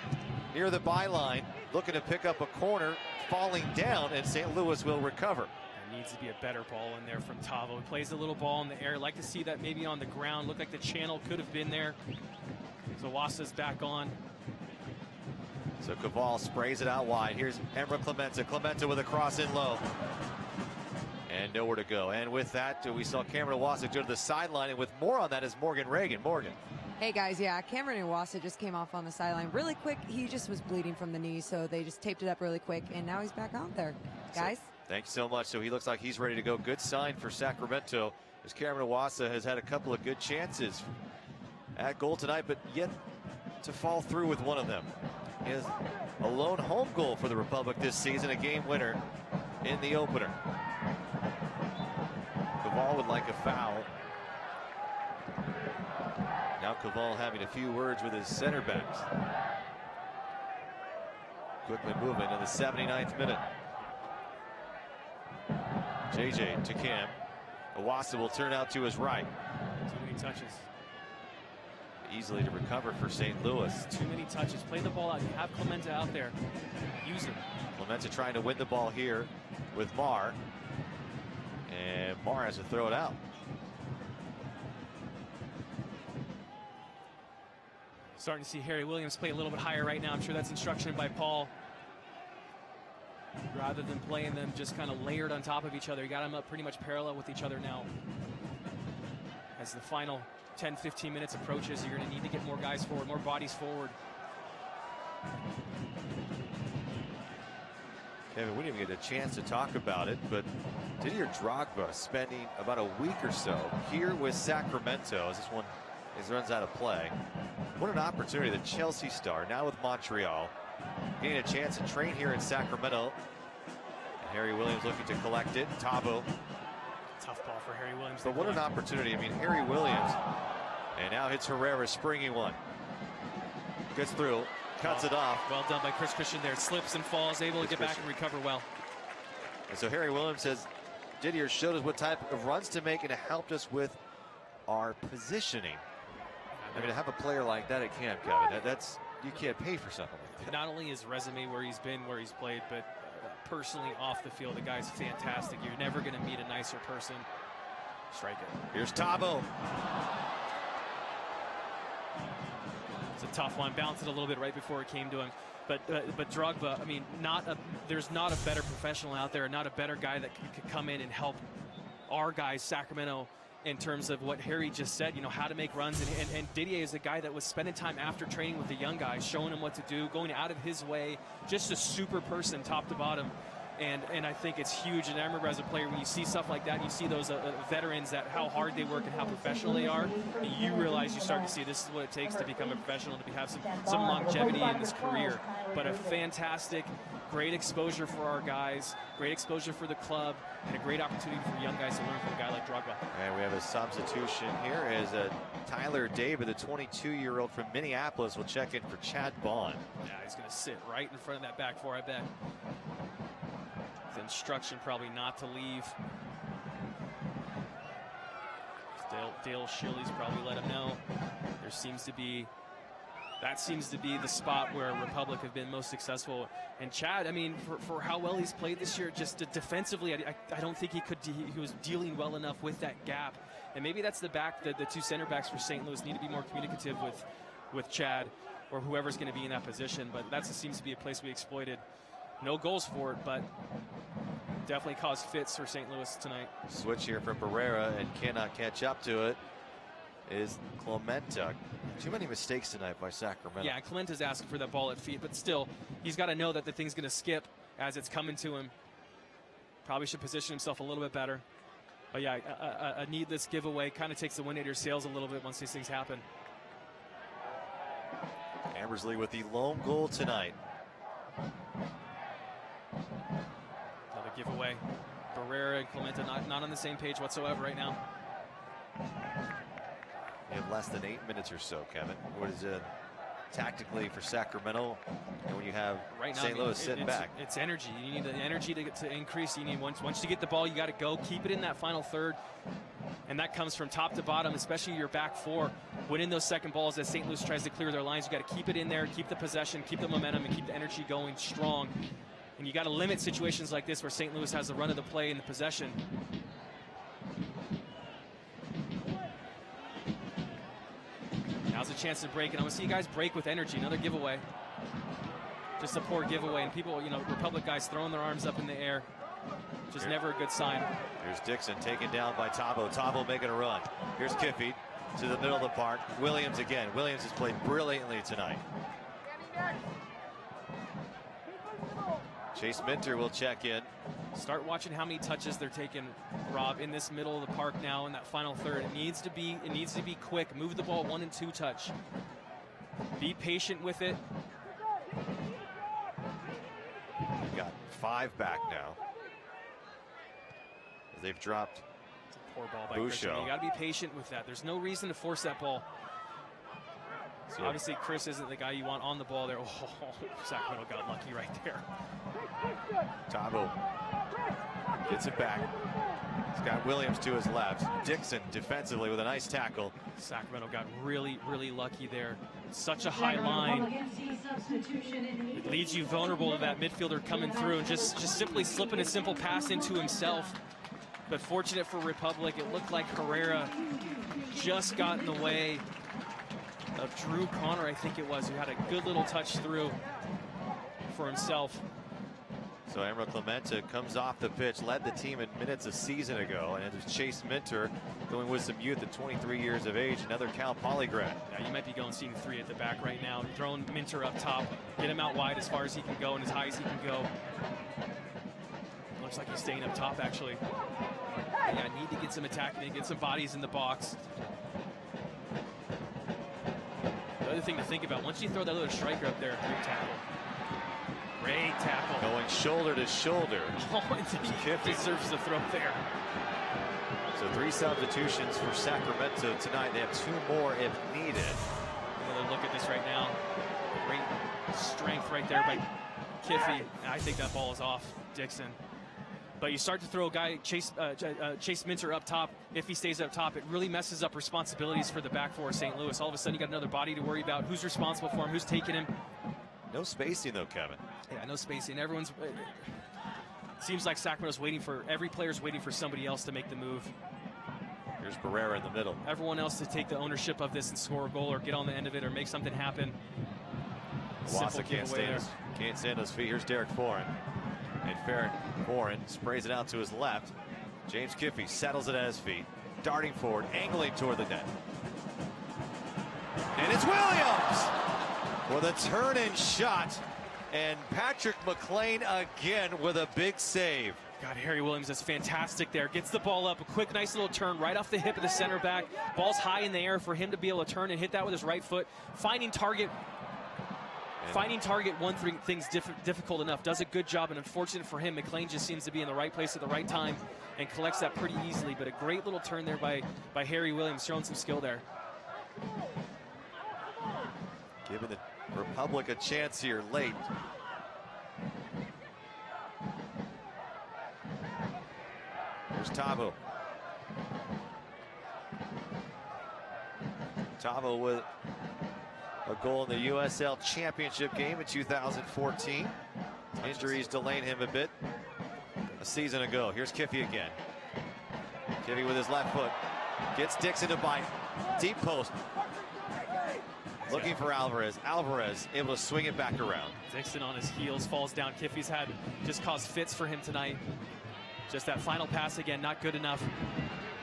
near the byline, looking to pick up a corner, falling down, and St. Louis will recover. There needs to be a better ball in there from Tavo. He plays a little ball in the air. Like to see that maybe on the ground. Looked like the channel could have been there. Zawasa's back on. So Koval sprays it out wide. Here's Emra Clementa. Clementa with a cross in low. And nowhere to go. And with that, we saw Cameron Iwasa go to the sideline. And with more on that is Morgan Reagan. Morgan. Hey guys, yeah, Cameron Iwasa just came off on the sideline really quick. He just was bleeding from the knee, so they just taped it up really quick, and now he's back out there. Guys? Thanks so much. So he looks like he's ready to go. Good sign for Sacramento, as Cameron Iwasa has had a couple of good chances at goal tonight, but yet to fall through with one of them. He has a lone home goal for the Republic this season, a game winner in the opener. Koval would like a foul. Now Koval having a few words with his center backs. Quickly moving in the 79th minute. JJ to Cam. Iwasa will turn out to his right. Too many touches. Easily to recover for St. Louis. Too many touches. Play the ball out. You have Clementa out there. Use him. Clementa trying to win the ball here with Marr. And Marr has to throw it out. Starting to see Harry Williams play a little bit higher right now. I'm sure that's instruction by Paul. Rather than playing them just kind of layered on top of each other, you got them up pretty much parallel with each other now. As the final 10-15 minutes approaches, you're going to need to get more guys forward, more bodies forward. Kevin, we didn't even get a chance to talk about it, but Didier Drogba spending about a week or so here with Sacramento as this one runs out of play. What an opportunity. The Chelsea star, now with Montreal, getting a chance to train here in Sacramento. And Harry Williams looking to collect it. Tavo. Tough ball for Harry Williams. But what an opportunity. I mean, Harry Williams. And now hits Herrera, springing one. Gets through, cuts it off. Well done by Chris Christian there. Slips and falls, able to get back and recover well. And so Harry Williams says, Didier showed us what type of runs to make and it helped us with our positioning. I mean, to have a player like that at camp, Kevin, that's you can't pay for something like that. Not only his resume, where he's been, where he's played, but personally off the field, the guy's fantastic. You're never going to meet a nicer person. Strike it. Here's Tavo. It's a tough one. Bounced it a little bit right before it came to him. But Drogba, I mean, there's not a better professional out there, not a better guy that could come in and help our guys, Sacramento, in terms of what Harry just said, you know, how to make runs. And Didier is a guy that was spending time after training with the young guys, showing them what to do, going out of his way, just a super person top to bottom. And I think it's huge. And I remember as a player, when you see stuff like that, and you see those veterans, that how hard they work and how professional they are, you realize you start to see this is what it takes to become a professional, to have some longevity in this career. But a fantastic, great exposure for our guys, great exposure for the club, and a great opportunity for young guys to learn from a guy like Drogba. And we have a substitution here as Tyler David, the 22-year-old from Minneapolis, will check in for Chad Bond. Yeah, he's going to sit right in front of that back four, I bet. The instruction probably not to leave. Dale Schilly's probably let him know. That seems to be the spot where Republic have been most successful. And Chad, I mean, for how well he's played this year, just defensively, I don't think he was dealing well enough with that gap. And maybe that's the two center backs for St. Louis need to be more communicative with Chad or whoever's going to be in that position. But that seems to be a place we exploited. No goals for it, but definitely caused fits for St. Louis tonight. Switch here from Barrera and cannot catch up to it. is Clementa. Too many mistakes tonight by Sacramento. Yeah, Clementa's asking for that ball at feet, but still, he's got to know that the thing's going to skip as it's coming to him. Probably should position himself a little bit better. But yeah, a needless giveaway kind of takes the wind out of your sails a little bit once these things happen. Ambersley with the lone goal tonight. Another giveaway. Barrera and Clementa not on the same page whatsoever right now. We have less than 8 minutes or so, Kevin. What is it tactically for Sacramento? And when you have Right now, St. Louis sitting back. It's energy. You need the energy to increase. You need once you get the ball, you got to go. Keep it in that final third. And that comes from top to bottom, especially your back four. Winning those second balls as St. Louis tries to clear their lines, you got to keep it in there, keep the possession, keep the momentum, and keep the energy going strong. And you got to limit situations like this where St. Louis has the run of the play and the possession. Now's a chance to break, and I'm going to see you guys break with energy. Another giveaway. Just a poor giveaway, and people, Republic guys throwing their arms up in the air. Just never a good sign. Here's Dixon taken down by Tabo. Tabo making a run. Here's Kiffey to the middle of the park. Williams again. Williams has played brilliantly tonight. Chase Minter will check in. Start watching how many touches they're taking, Rob, in this middle of the park now in that final third. It needs to be quick. Move the ball 1 and 2 touch. Be patient with it. We've got 5 back now. They've dropped Poor ball by Christian. You got to be patient with that. There's no reason to force that ball. So obviously, Chris isn't the guy you want on the ball there. Oh, Sacramento got lucky right there. Tabo gets it back. He's got Williams to his left. Dixon defensively with a nice tackle. Sacramento got really, really lucky there. Such a high line. It leaves you vulnerable to that midfielder coming through and just simply slipping a simple pass into himself. But fortunate for Republic, it looked like Herrera just got in the way of Drew Connor, I think it was, who had a good little touch through for himself. So Emerald Clementa comes off the pitch, led the team in minutes a season ago, and it was Chase Minter going with some youth at 23 years of age, another Cal Poly grad. Now you might be going seeing 3 at the back right now, throwing Minter up top, get him out wide as far as he can go and as high as he can go. Looks like he's staying up top, actually. Yeah, need to get some attacking, get some bodies in the box. The other thing to think about, once you throw that little striker up there, great tackle. Great tackle. Going shoulder to shoulder. Oh, he deserves the throw there. So 3 substitutions for Sacramento tonight. They have 2 more if needed. Another look at this right now. Great strength right there by Kiffey. I think that ball is off Dixon. But you start to throw a guy, Chase Minter up top. If he stays up top, it really messes up responsibilities for the back four of St. Louis. All of a sudden, you got another body to worry about. Who's responsible for him? Who's taking him? No spacing, though, Kevin. Yeah, no spacing. Everyone's... Seems like Sacramento's every player's waiting for somebody else to make the move. Here's Barrera in the middle. Everyone else to take the ownership of this and score a goal or get on the end of it or make something happen. Wassa can't stand his feet. Here's Derek Foran. And Foran sprays it out to his left. James Kiffey settles it at his feet. Darting forward, angling toward the net. And it's Williams with a turn-in shot. And Patrick McLean again with a big save. God, Harry Williams is fantastic there. Gets the ball up, a quick, nice little turn right off the hip of the center back. Ball's high in the air for him to be able to turn and hit that with his right foot. Finding target one thing's difficult enough. Does a good job, and unfortunate for him, McLean just seems to be in the right place at the right time and collects that pretty easily. But a great little turn there by Harry Williams, showing some skill there. Giving the Republic a chance here late. Here's Tabo. Tabo with a goal in the USL Championship game in 2014. Injuries delayed him a bit a season ago. Here's Kiffey again. Kiffey with his left foot. Gets Dixon to bite. Deep post. Looking for Alvarez. Alvarez able to swing it back around. Dixon on his heels, falls down. Kiffey's had just caused fits for him tonight. Just that final pass again, not good enough.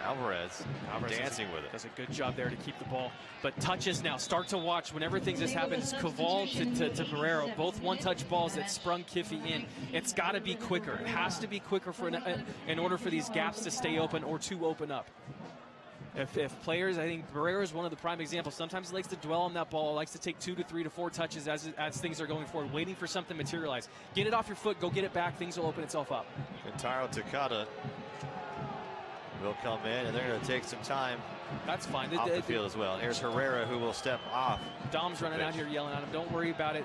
Alvarez dancing with it. Does a good job there to keep the ball. But touches now. Start to watch whenever things this happens. Caval to Barrero, both one-touch balls that sprung Kiffy in. It's got to be quicker. It has to be quicker for in order for these gaps to stay open or to open up. If players, I think Barrero is one of the prime examples. Sometimes he likes to dwell on that ball, likes to take 2 to 3 to 4 touches as things are going forward, waiting for something to materialize. Get it off your foot, go get it back, things will open itself up. Kentaro Takada will come in, and they're going to take some time. That's fine. Off the field as well. And here's Herrera, who will step off. Dom's running out here yelling at him. Don't worry about it.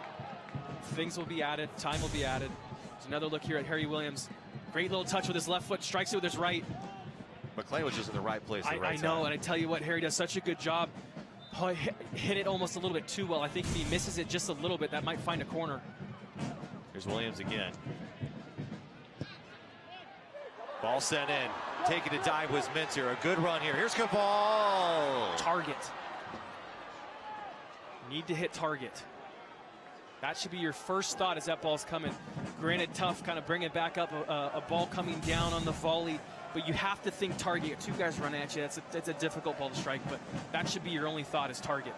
Things will be added. Time will be added. There's another look here at Harry Williams. Great little touch with his left foot. Strikes it with his right. McClain was just in the right place at the right I know, time. and I tell you what, Harry does such a good job. Oh, hit it almost a little bit too well. I think if he misses it just a little bit, that might find a corner. Here's Williams again. Ball sent in. Taking a dive was Minter. A good run here. Here's Caval. Target. Need to hit target. That should be your first thought as that ball's coming. Granted, tough, kind of bring it back up. A ball coming down on the volley. But you have to think target. 2 guys running at you. That's a difficult ball to strike, but that should be your only thought is target.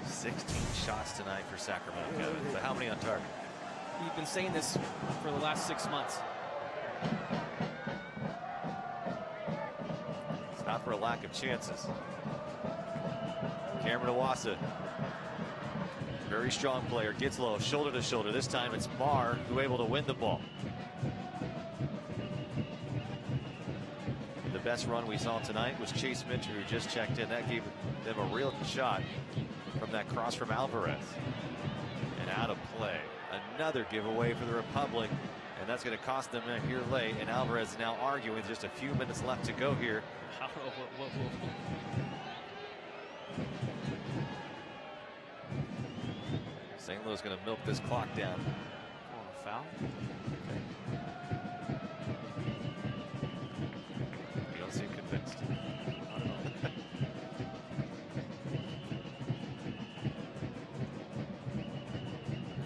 16 shots tonight for Sacramento, Kevin. But how many on target? We've been saying this for the last 6 months. It's not for a lack of chances. Cameron Iwasa, very strong player, gets low, shoulder to shoulder. This time it's Marr who able to win the ball. The best run we saw tonight was Chase Minter, who just checked in. That gave them a real shot from that cross from Alvarez. And out of play. Another giveaway for the Republic. And that's going to cost them here late. And Alvarez is now arguing with just a few minutes left to go here. St. Louis going to milk this clock down. Oh, a foul? You don't seem convinced.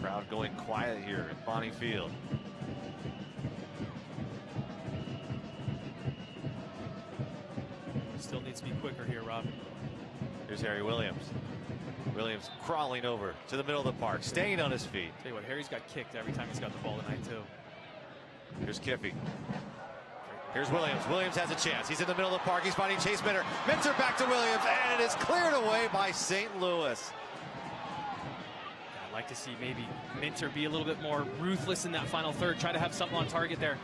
Crowd going quiet here at Bonnie Field. Still needs to be quicker here, Rob. Here's Harry Williams. Williams crawling over to the middle of the park, staying on his feet. Tell you what, Harry's got kicked every time he's got the ball tonight, too. Here's Kiffy. Here's Williams. Williams has a chance. He's in the middle of the park. He's finding Chase Minter. Minter back to Williams, and it is cleared away by St. Louis. I'd like to see maybe Minter be a little bit more ruthless in that final third. Try to have something on target there.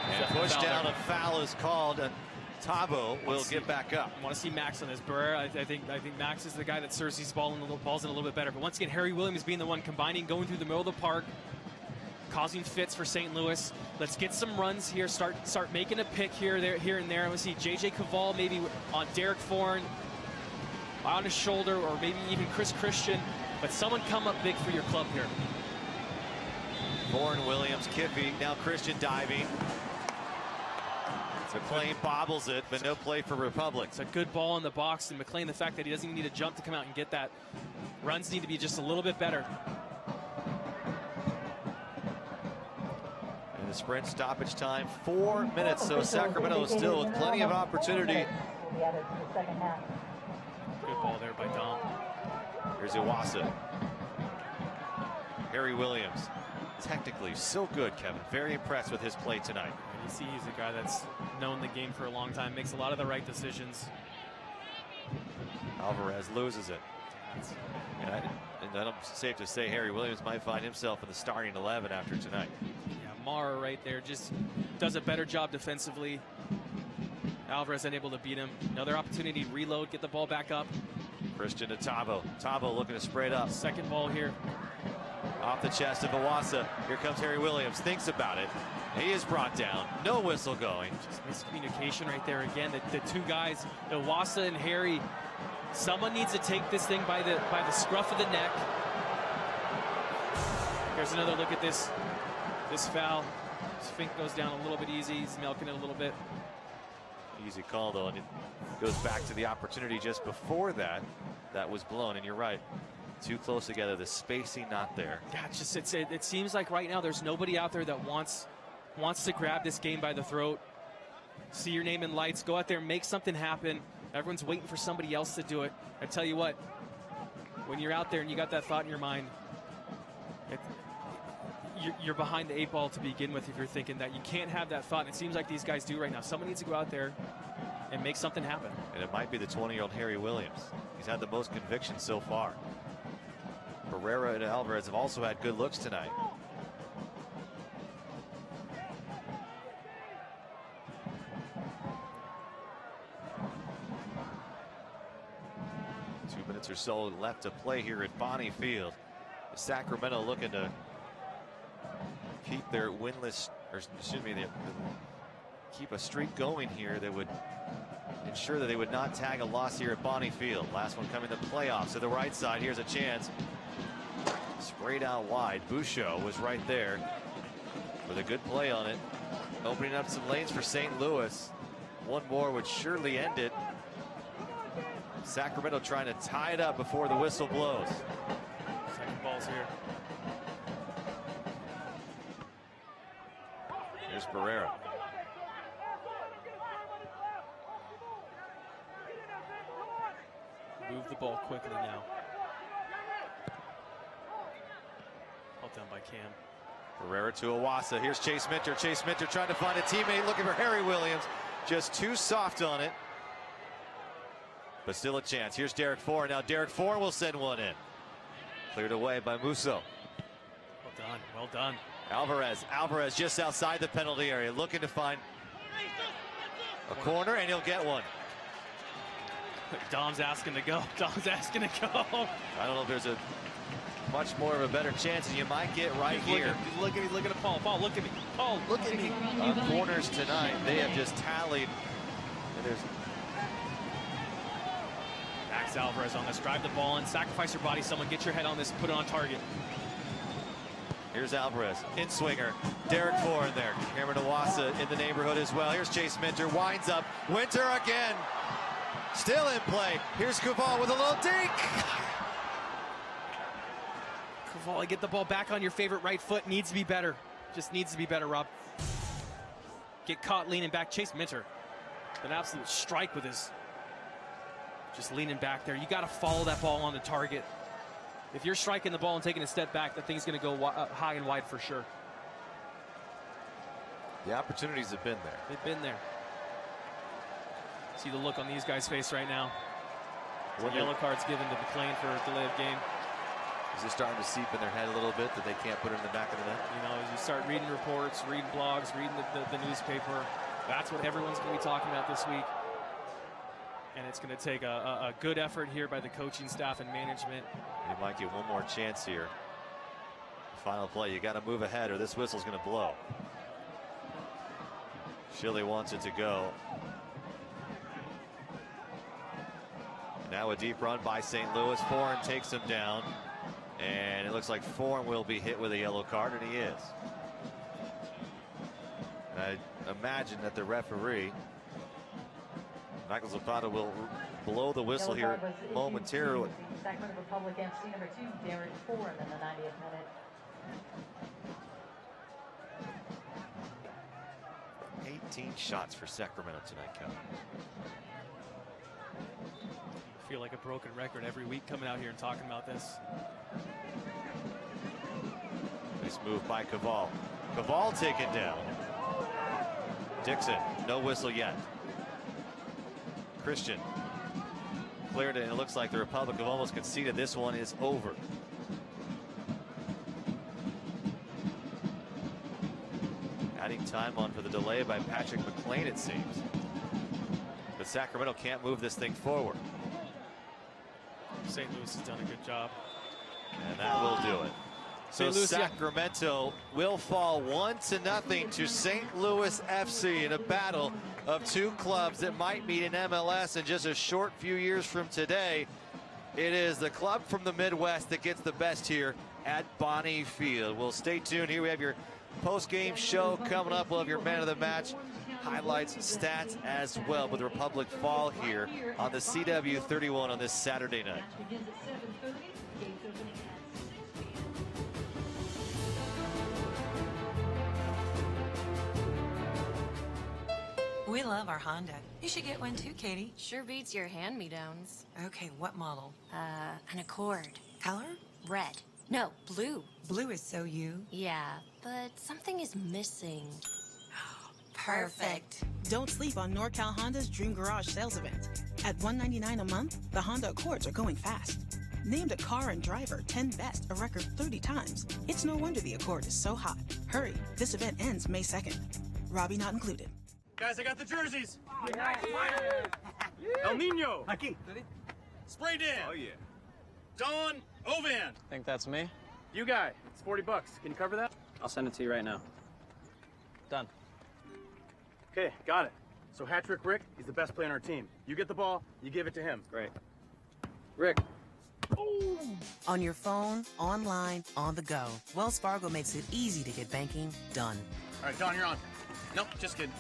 And push down, a foul is called. And Tabo will get back up. I want to see Max on this. Barrera, I think Max is the guy that serves these balls in a little bit better. But once again, Harry Williams being the one combining, going through the middle of the park, causing fits for St. Louis. Let's get some runs here. Start making a pick here and there. I want to see J.J. Caval maybe on Derek Foran on his shoulder, or maybe even Chris Christian. But someone come up big for your club here. Foran, Williams, Kiffy, now Christian diving. McClain bobbles it, but no play for Republic. It's a good ball in the box, and McClain, the fact that he doesn't even need to jump to come out and get that. Runs need to be just a little bit better. And the sprint stoppage time, 4 minutes, so Sacramento is still with plenty of opportunity. Good ball there by Dom. Here's Iwasa. Harry Williams. Technically so good, Kevin. Very impressed with his play tonight. You see he's a guy that's known the game for a long time, makes a lot of the right decisions. Alvarez loses it. And I'm safe to say Harry Williams might find himself in the starting 11 after tonight. Yeah, Mara right there just does a better job defensively. Alvarez unable to beat him. Another opportunity to reload, get the ball back up. Christian to Tabo. Tabo looking to spray it up. Second ball here. Off the chest of Iwasa. Here comes Harry Williams. Thinks about it. He is brought down. No whistle going. Just miscommunication right there again. The two guys, Iwasa and Harry. Someone needs to take this thing by the scruff of the neck. Here's another look at this foul. Fink goes down a little bit easy. He's milking it a little bit. Easy call though, and it goes back to the opportunity just before that was blown. And you're right. Too close together, the spacing not there. Yeah, it seems like right now there's nobody out there that wants to grab this game by the throat. See your name in lights. Go out there and make something happen. Everyone's waiting for somebody else to do it. I tell you what, when you're out there and you got that thought in your mind, you're behind the 8 ball to begin with if you're thinking that. You can't have that thought, and it seems like these guys do right now. Someone needs to go out there and make something happen. And it might be the 20-year-old Harry Williams. He's had the most conviction so far. Barrera and Alvarez have also had good looks tonight. Or so left to play here at Bonnie Field. Sacramento looking to keep their winless, or excuse me, keep a streak going here that would ensure that they would not tag a loss here at Bonnie Field. Last one coming to playoffs to the right side. Here's a chance. Sprayed out wide. Bouchot was right there with a good play on it, opening up some lanes for St. Louis. One more would surely end it. Sacramento trying to tie it up before the whistle blows. Second ball's here. Here's Barrera. Move the ball quickly now. All done by Cam. Barrera to Iwasa. Here's Chase Minter. Chase Minter trying to find a teammate, looking for Harry Williams. Just too soft on it. But still a chance. Here's Derek Foran. Now Derek Foran will send one in. Cleared away by Musso. Well done. Well done. Alvarez just outside the penalty area, looking to find a corner, and he'll get one. Dom's asking to go. Dom's asking to go. I don't know if there's a much more of a better chance than you might get right here. He's looking at Paul. Paul, look at me. Paul, look at me. Corners tonight, they have just tallied. And there's Max Alvarez on this. Drive the ball in. Sacrifice your body. Someone get your head on this and put it on target. Here's Alvarez, in swinger. Derek Foran there. Cameron Iwasa in the neighborhood as well. Here's Chase Minter, winds up. Winter again. Still in play. Here's Caval with a little dink. Caval, get the ball back on your favorite right foot. Needs to be better. Just needs to be better, Rob. Get caught leaning back. Chase Minter, an absolute strike with his just leaning back there. You got to follow that ball on the target. If you're striking the ball and taking a step back, that thing's going to go high and wide for sure. The opportunities have been there. They've been there. See the look on these guys' face right now. Yellow cards given to McLean for a delay of game. Is it starting to seep in their head a little bit that they can't put it in the back of the net? You know, as you start reading reports, reading blogs, reading the newspaper, that's what everyone's going to be talking about this week. And it's going to take a good effort here by the coaching staff and management. You might get one more chance here. Final play, you got to move ahead or this whistle's going to blow. Schilly wants it to go. Now a deep run by St. Louis. Foran takes him down. And it looks like Foran will be hit with a yellow card, and he is. And I imagine that the referee, Michael Zapata, will blow the whistle here momentarily. Sacramento Republic FC number 2, Derek Foran in the 90th minute. 18 shots for Sacramento tonight, Kevin. I feel like a broken record every week coming out here and talking about this. Nice move by Caval. Caval taken down. Dixon, no whistle yet. Christian cleared it, and it looks like the Republic have almost conceded. This one is over. Adding time on for the delay by Patrick McLean, it seems. But Sacramento can't move this thing forward. St. Louis has done a good job. And that will do it. So Sacramento will fall 1-0 to St. Louis FC in a battle of two clubs that might meet in MLS in just a short few years from today. It is the club from the Midwest that gets the best here at Bonnie Field. Well, stay tuned. Here we have your post-game show coming up. We'll have your man of the match, highlights, stats as well. But the Republic fall here on the CW 31 on this Saturday night. We love our Honda. You should get one too, Katie. Sure beats your hand-me-downs. Okay, what model? An Accord. Color? Red. No, blue. Blue is so you. Yeah, but something is missing. Perfect. Don't sleep on NorCal Honda's Dream Garage sales event. At $199 a month, the Honda Accords are going fast. Named a car and driver 10 best a record 30 times. It's no wonder the Accord is so hot. Hurry, this event ends May 2nd. Robbie not included. Guys, I got the jerseys. El Nino. Aquí. Spray Dan. Oh, yeah. Don Ovan. Think that's me? You guy. It's $40. Can you cover that? I'll send it to you right now. Done. Okay, got it. So hat-trick Rick, he's the best player on our team. You get the ball, you give it to him. Great. Rick. On your phone, online, on the go, Wells Fargo makes it easy to get banking done. All right, Don, you're on. Nope, just kidding.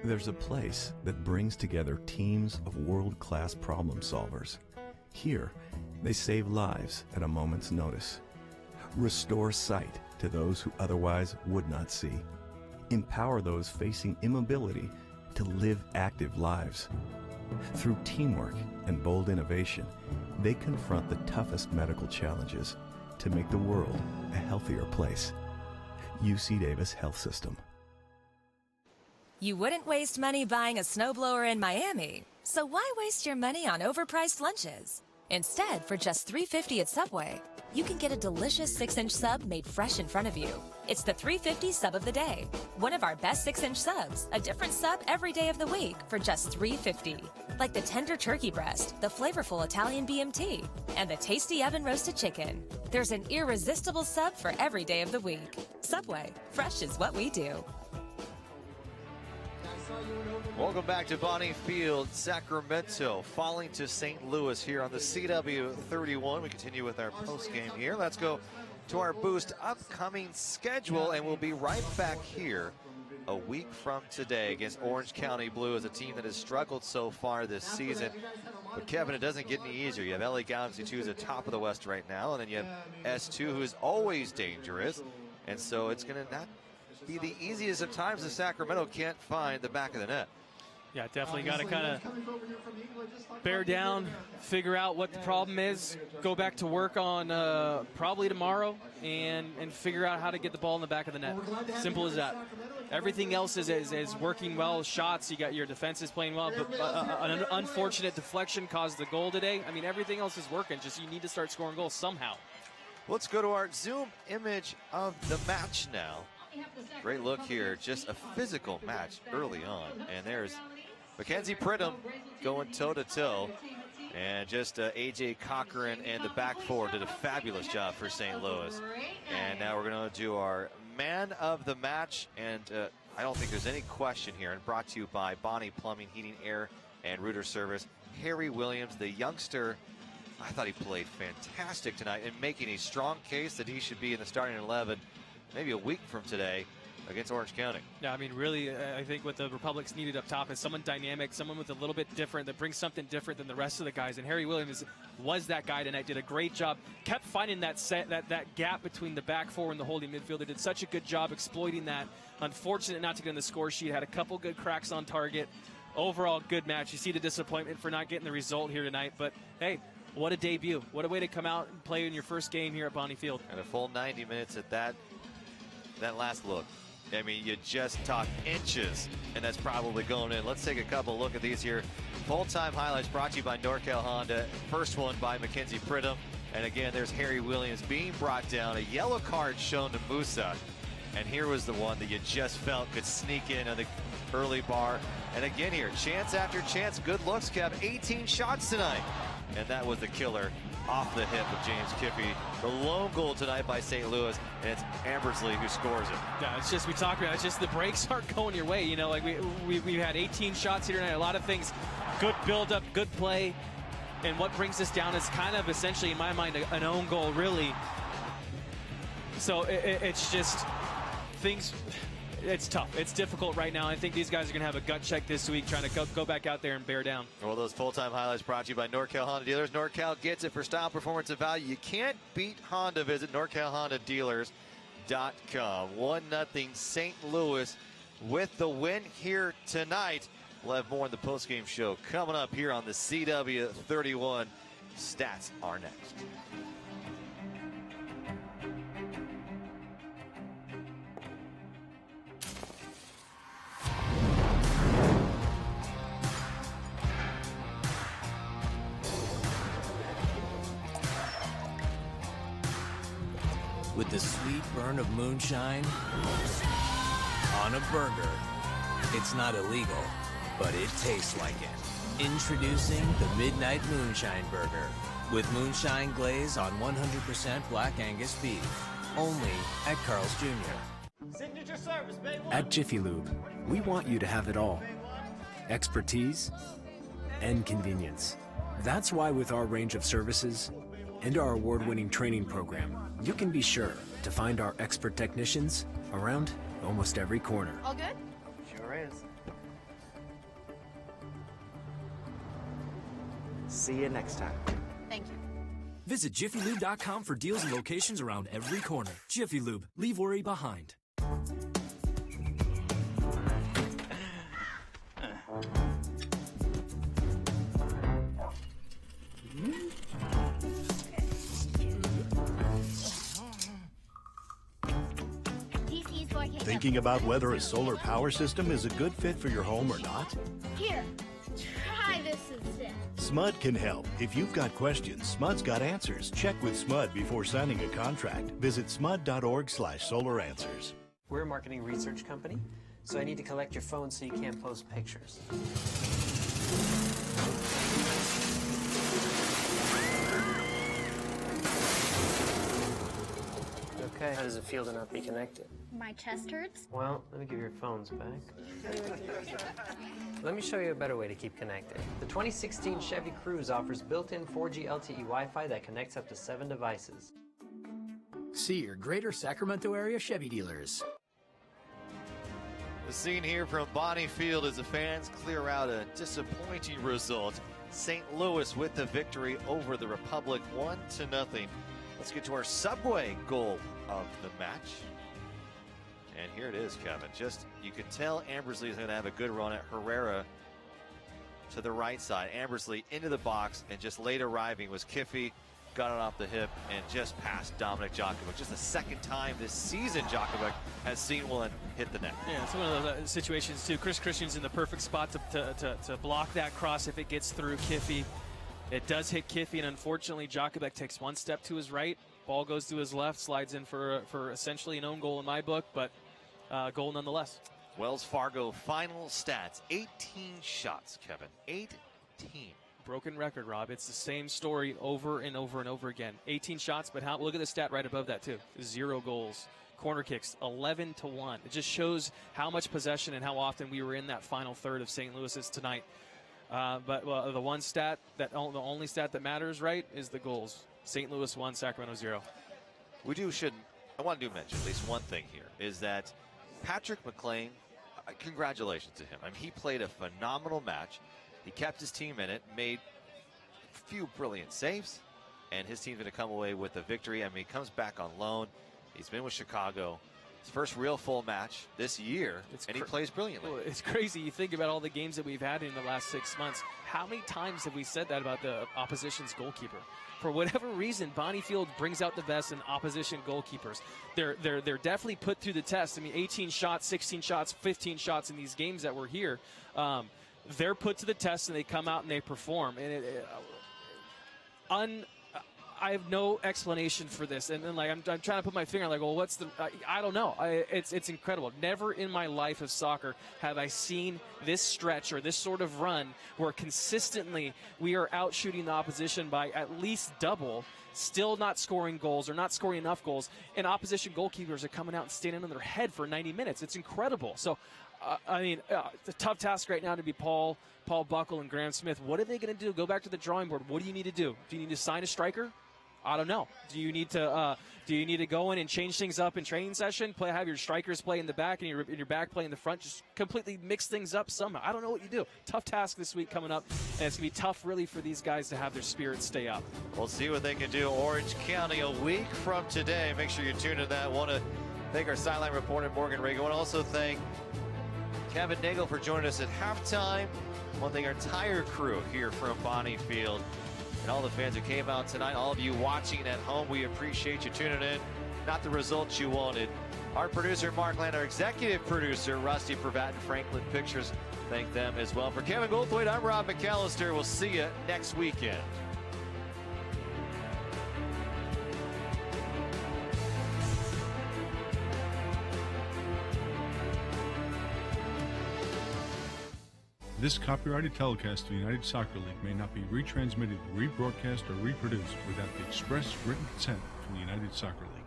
There's a place that brings together teams of world-class problem solvers. Here, they save lives at a moment's notice. Restore sight to those who otherwise would not see. Empower those facing immobility to live active lives. Through teamwork and bold innovation, they confront the toughest medical challenges to make the world a healthier place. UC Davis Health System. You wouldn't waste money buying a snowblower in Miami, so why waste your money on overpriced lunches? Instead, for just $3.50 at Subway, you can get a delicious 6-inch sub made fresh in front of you. It's the $3.50 sub of the day. One of our best 6-inch subs, a different sub every day of the week for just $3.50. Like the tender turkey breast, the flavorful Italian BMT, and the tasty oven roasted chicken. There's an irresistible sub for every day of the week. Subway, fresh is what we do. Welcome back to Bonnie Field, Sacramento, falling to St. Louis here on the CW31. We continue with our post-game here. Let's go to our Boost upcoming schedule, and we'll be right back here a week from today against Orange County Blues, a team that has struggled so far this season. But Kevin, it doesn't get any easier. You have LA Galaxy 2 who's at the top of the West right now, and then you have S2 who is always dangerous. And so it's going to not be the easiest of times if Sacramento can't find the back of the net. Yeah, definitely got to kind of bear down, figure out what the problem is, go back to work on probably tomorrow, and figure out how to get the ball in the back of the net. Simple as that. Everything else is working well. Shots, you got your defense is playing well, but an unfortunate deflection caused the goal today. I mean, everything else is working. Just you need to start scoring goals somehow. Let's go to our Zoom image of the match now. Great look here, just a physical match early on, and there's Mackenzie Pridham going toe-to-toe, and just A.J. Cochran and the back four did a fabulous job for St. Louis. And now we're going to do our man of the match, and I don't think there's any question here, and brought to you by Bonnie Plumbing, Heating, Air, and Router Service. Harry Williams, the youngster, I thought he played fantastic tonight, and making a strong case that he should be in the starting 11 maybe a week from today against Orange County. Yeah, I mean, really, I think what the Republic's needed up top is someone dynamic, someone with a little bit different, that brings something different than the rest of the guys. And Harry Williams was that guy tonight, did a great job, kept finding that gap between the back four and the holding midfielder, did such a good job exploiting that. Unfortunate not to get on the score sheet, had a couple good cracks on target. Overall, good match. You see the disappointment for not getting the result here tonight, but hey, what a debut. What a way to come out and play in your first game here at Bonnie Field. And a full 90 minutes at that last look. I mean, you just talk inches, and that's probably going in. Let's take a couple look at these here. Full-time highlights brought to you by NorCal Honda. First one by Mackenzie Pridham. And again, there's Harry Williams being brought down. A yellow card shown to Musa. And here was the one that you just felt could sneak in on the early bar. And again here, chance after chance. Good looks, Kev. 18 shots tonight. And that was the killer off the hip of James Kiffey. The lone goal tonight by St. Louis, and it's Ambersley who scores it. Yeah, it's just, we talked about it, it's just the breaks aren't going your way. You know, like we had 18 shots here tonight, a lot of things, good build-up, good play, and what brings us down is kind of essentially, in my mind, an own goal, really. So it's just things. It's tough. It's difficult right now. I think these guys are going to have a gut check this week, trying to go back out there and bear down. Well, those full-time highlights brought to you by NorCal Honda Dealers. NorCal gets it for style, performance, and value. You can't beat Honda. Visit NorCalHondaDealers.com. 1-0 St. Louis with the win here tonight. We'll have more in the postgame show coming up here on the CW 31. Stats are next. With the sweet burn of moonshine on a burger. It's not illegal, but it tastes like it. Introducing the Midnight Moonshine Burger with moonshine glaze on 100% Black Angus beef. Only at Carl's Jr. Signature service, baby. At Jiffy Lube, we want you to have it all. Expertise and convenience. That's why with our range of services and our award-winning training program, you can be sure to find our expert technicians around almost every corner. All good? Sure is. See you next time. Thank you. Visit jiffylube.com for deals and locations around every corner. Jiffy Lube, leave worry behind. Thinking about whether a solar power system is a good fit for your home or not? Here, try this instead. SMUD can help. If you've got questions, SMUD's got answers. Check with SMUD before signing a contract. Visit smud.org/solaranswers. We're a marketing research company, so I need to collect your phone so you can't post pictures. Okay, how does it feel to not be connected? My chest hurts. Well, let me give your phones back. Let me show you a better way to keep connected. The 2016 Chevy Cruze offers built-in 4G LTE Wi-Fi that connects up to 7 devices. See your greater Sacramento area Chevy dealers. The scene here from Bonnie Field as the fans clear out a disappointing result. St. Louis with the victory over the Republic, 1-0. Let's get to our Subway goal of the match. And here it is, Kevin. Just, you could tell Ambersley is going to have a good run at Herrera to the right side. Ambersley into the box, and just late arriving was Kiffey. Got it off the hip and just past Dominic Djokovic. Just the second time this season Djokovic has seen one hit the net. Yeah, it's one of those situations too. Chris Christian's in the perfect spot to block that cross if it gets through Kiffey. It does hit Kiffey, and unfortunately Djokovic takes one step to his right. Ball goes to his left, slides in for essentially an own goal in my book, but goal nonetheless. Wells Fargo final stats, 18 shots, Kevin, 18. Broken record, Rob. It's the same story over and over and over again. 18 shots, but look at the stat right above that too. 0 goals. Corner kicks, 11-1. It just shows how much possession and how often we were in that final third of St. Louis's tonight. But the one stat, the only stat that matters, right, is the goals. St. Louis 1, Sacramento 0. I want to mention at least one thing here, is that Patrick McLean, congratulations to him. I mean, he played a phenomenal match. He kept his team in it, made a few brilliant saves, and his team's going to come away with a victory. I mean, he comes back on loan. He's been with Chicago. His first real full match this year, and he plays brilliantly. Well, it's crazy. You think about all the games that we've had in the last 6 months. How many times have we said that about the opposition's goalkeeper? For whatever reason, Bonnie Field brings out the best in opposition goalkeepers. They're definitely put through the test. I mean, 18 shots, 16 shots, 15 shots in these games that were here. They're put to the test, and they come out and they perform. And I have no explanation for this. And then, like, I'm trying to put my finger on, like, well, what's the I don't know. It's incredible. Never in my life of soccer have I seen this stretch or this sort of run where consistently we are out shooting the opposition by at least double, still not scoring goals or not scoring enough goals, and opposition goalkeepers are coming out and standing on their head for 90 minutes. It's incredible. So, it's a tough task right now to be Paul Buckle and Graham Smith. What are they going to do? Go back to the drawing board. What do you need to do? Do you need to sign a striker? I don't know. Do you need to go in and change things up in training session? Have your strikers play in the back and your back play in the front? Just completely mix things up somehow. I don't know what you do. Tough task this week coming up, and it's gonna be tough really for these guys to have their spirits stay up. We'll see what they can do. Orange County a week from today. Make sure you tune in to that. Want to thank our sideline reporter Morgan Reagan. Want to also thank Kevin Nagel for joining us at halftime. I want to thank our entire crew here from Bonnie Field and all the fans who came out tonight. All of you watching at home, we appreciate you tuning in. Not the results you wanted. Our producer, Mark Land, our executive producer, Rusty Pravat and Franklin Pictures. Thank them as well. For Kevin Goldthwait, I'm Rob McAllister. We'll see you next weekend. This copyrighted telecast of the United Soccer League may not be retransmitted, rebroadcast, or reproduced without the express written consent from the United Soccer League.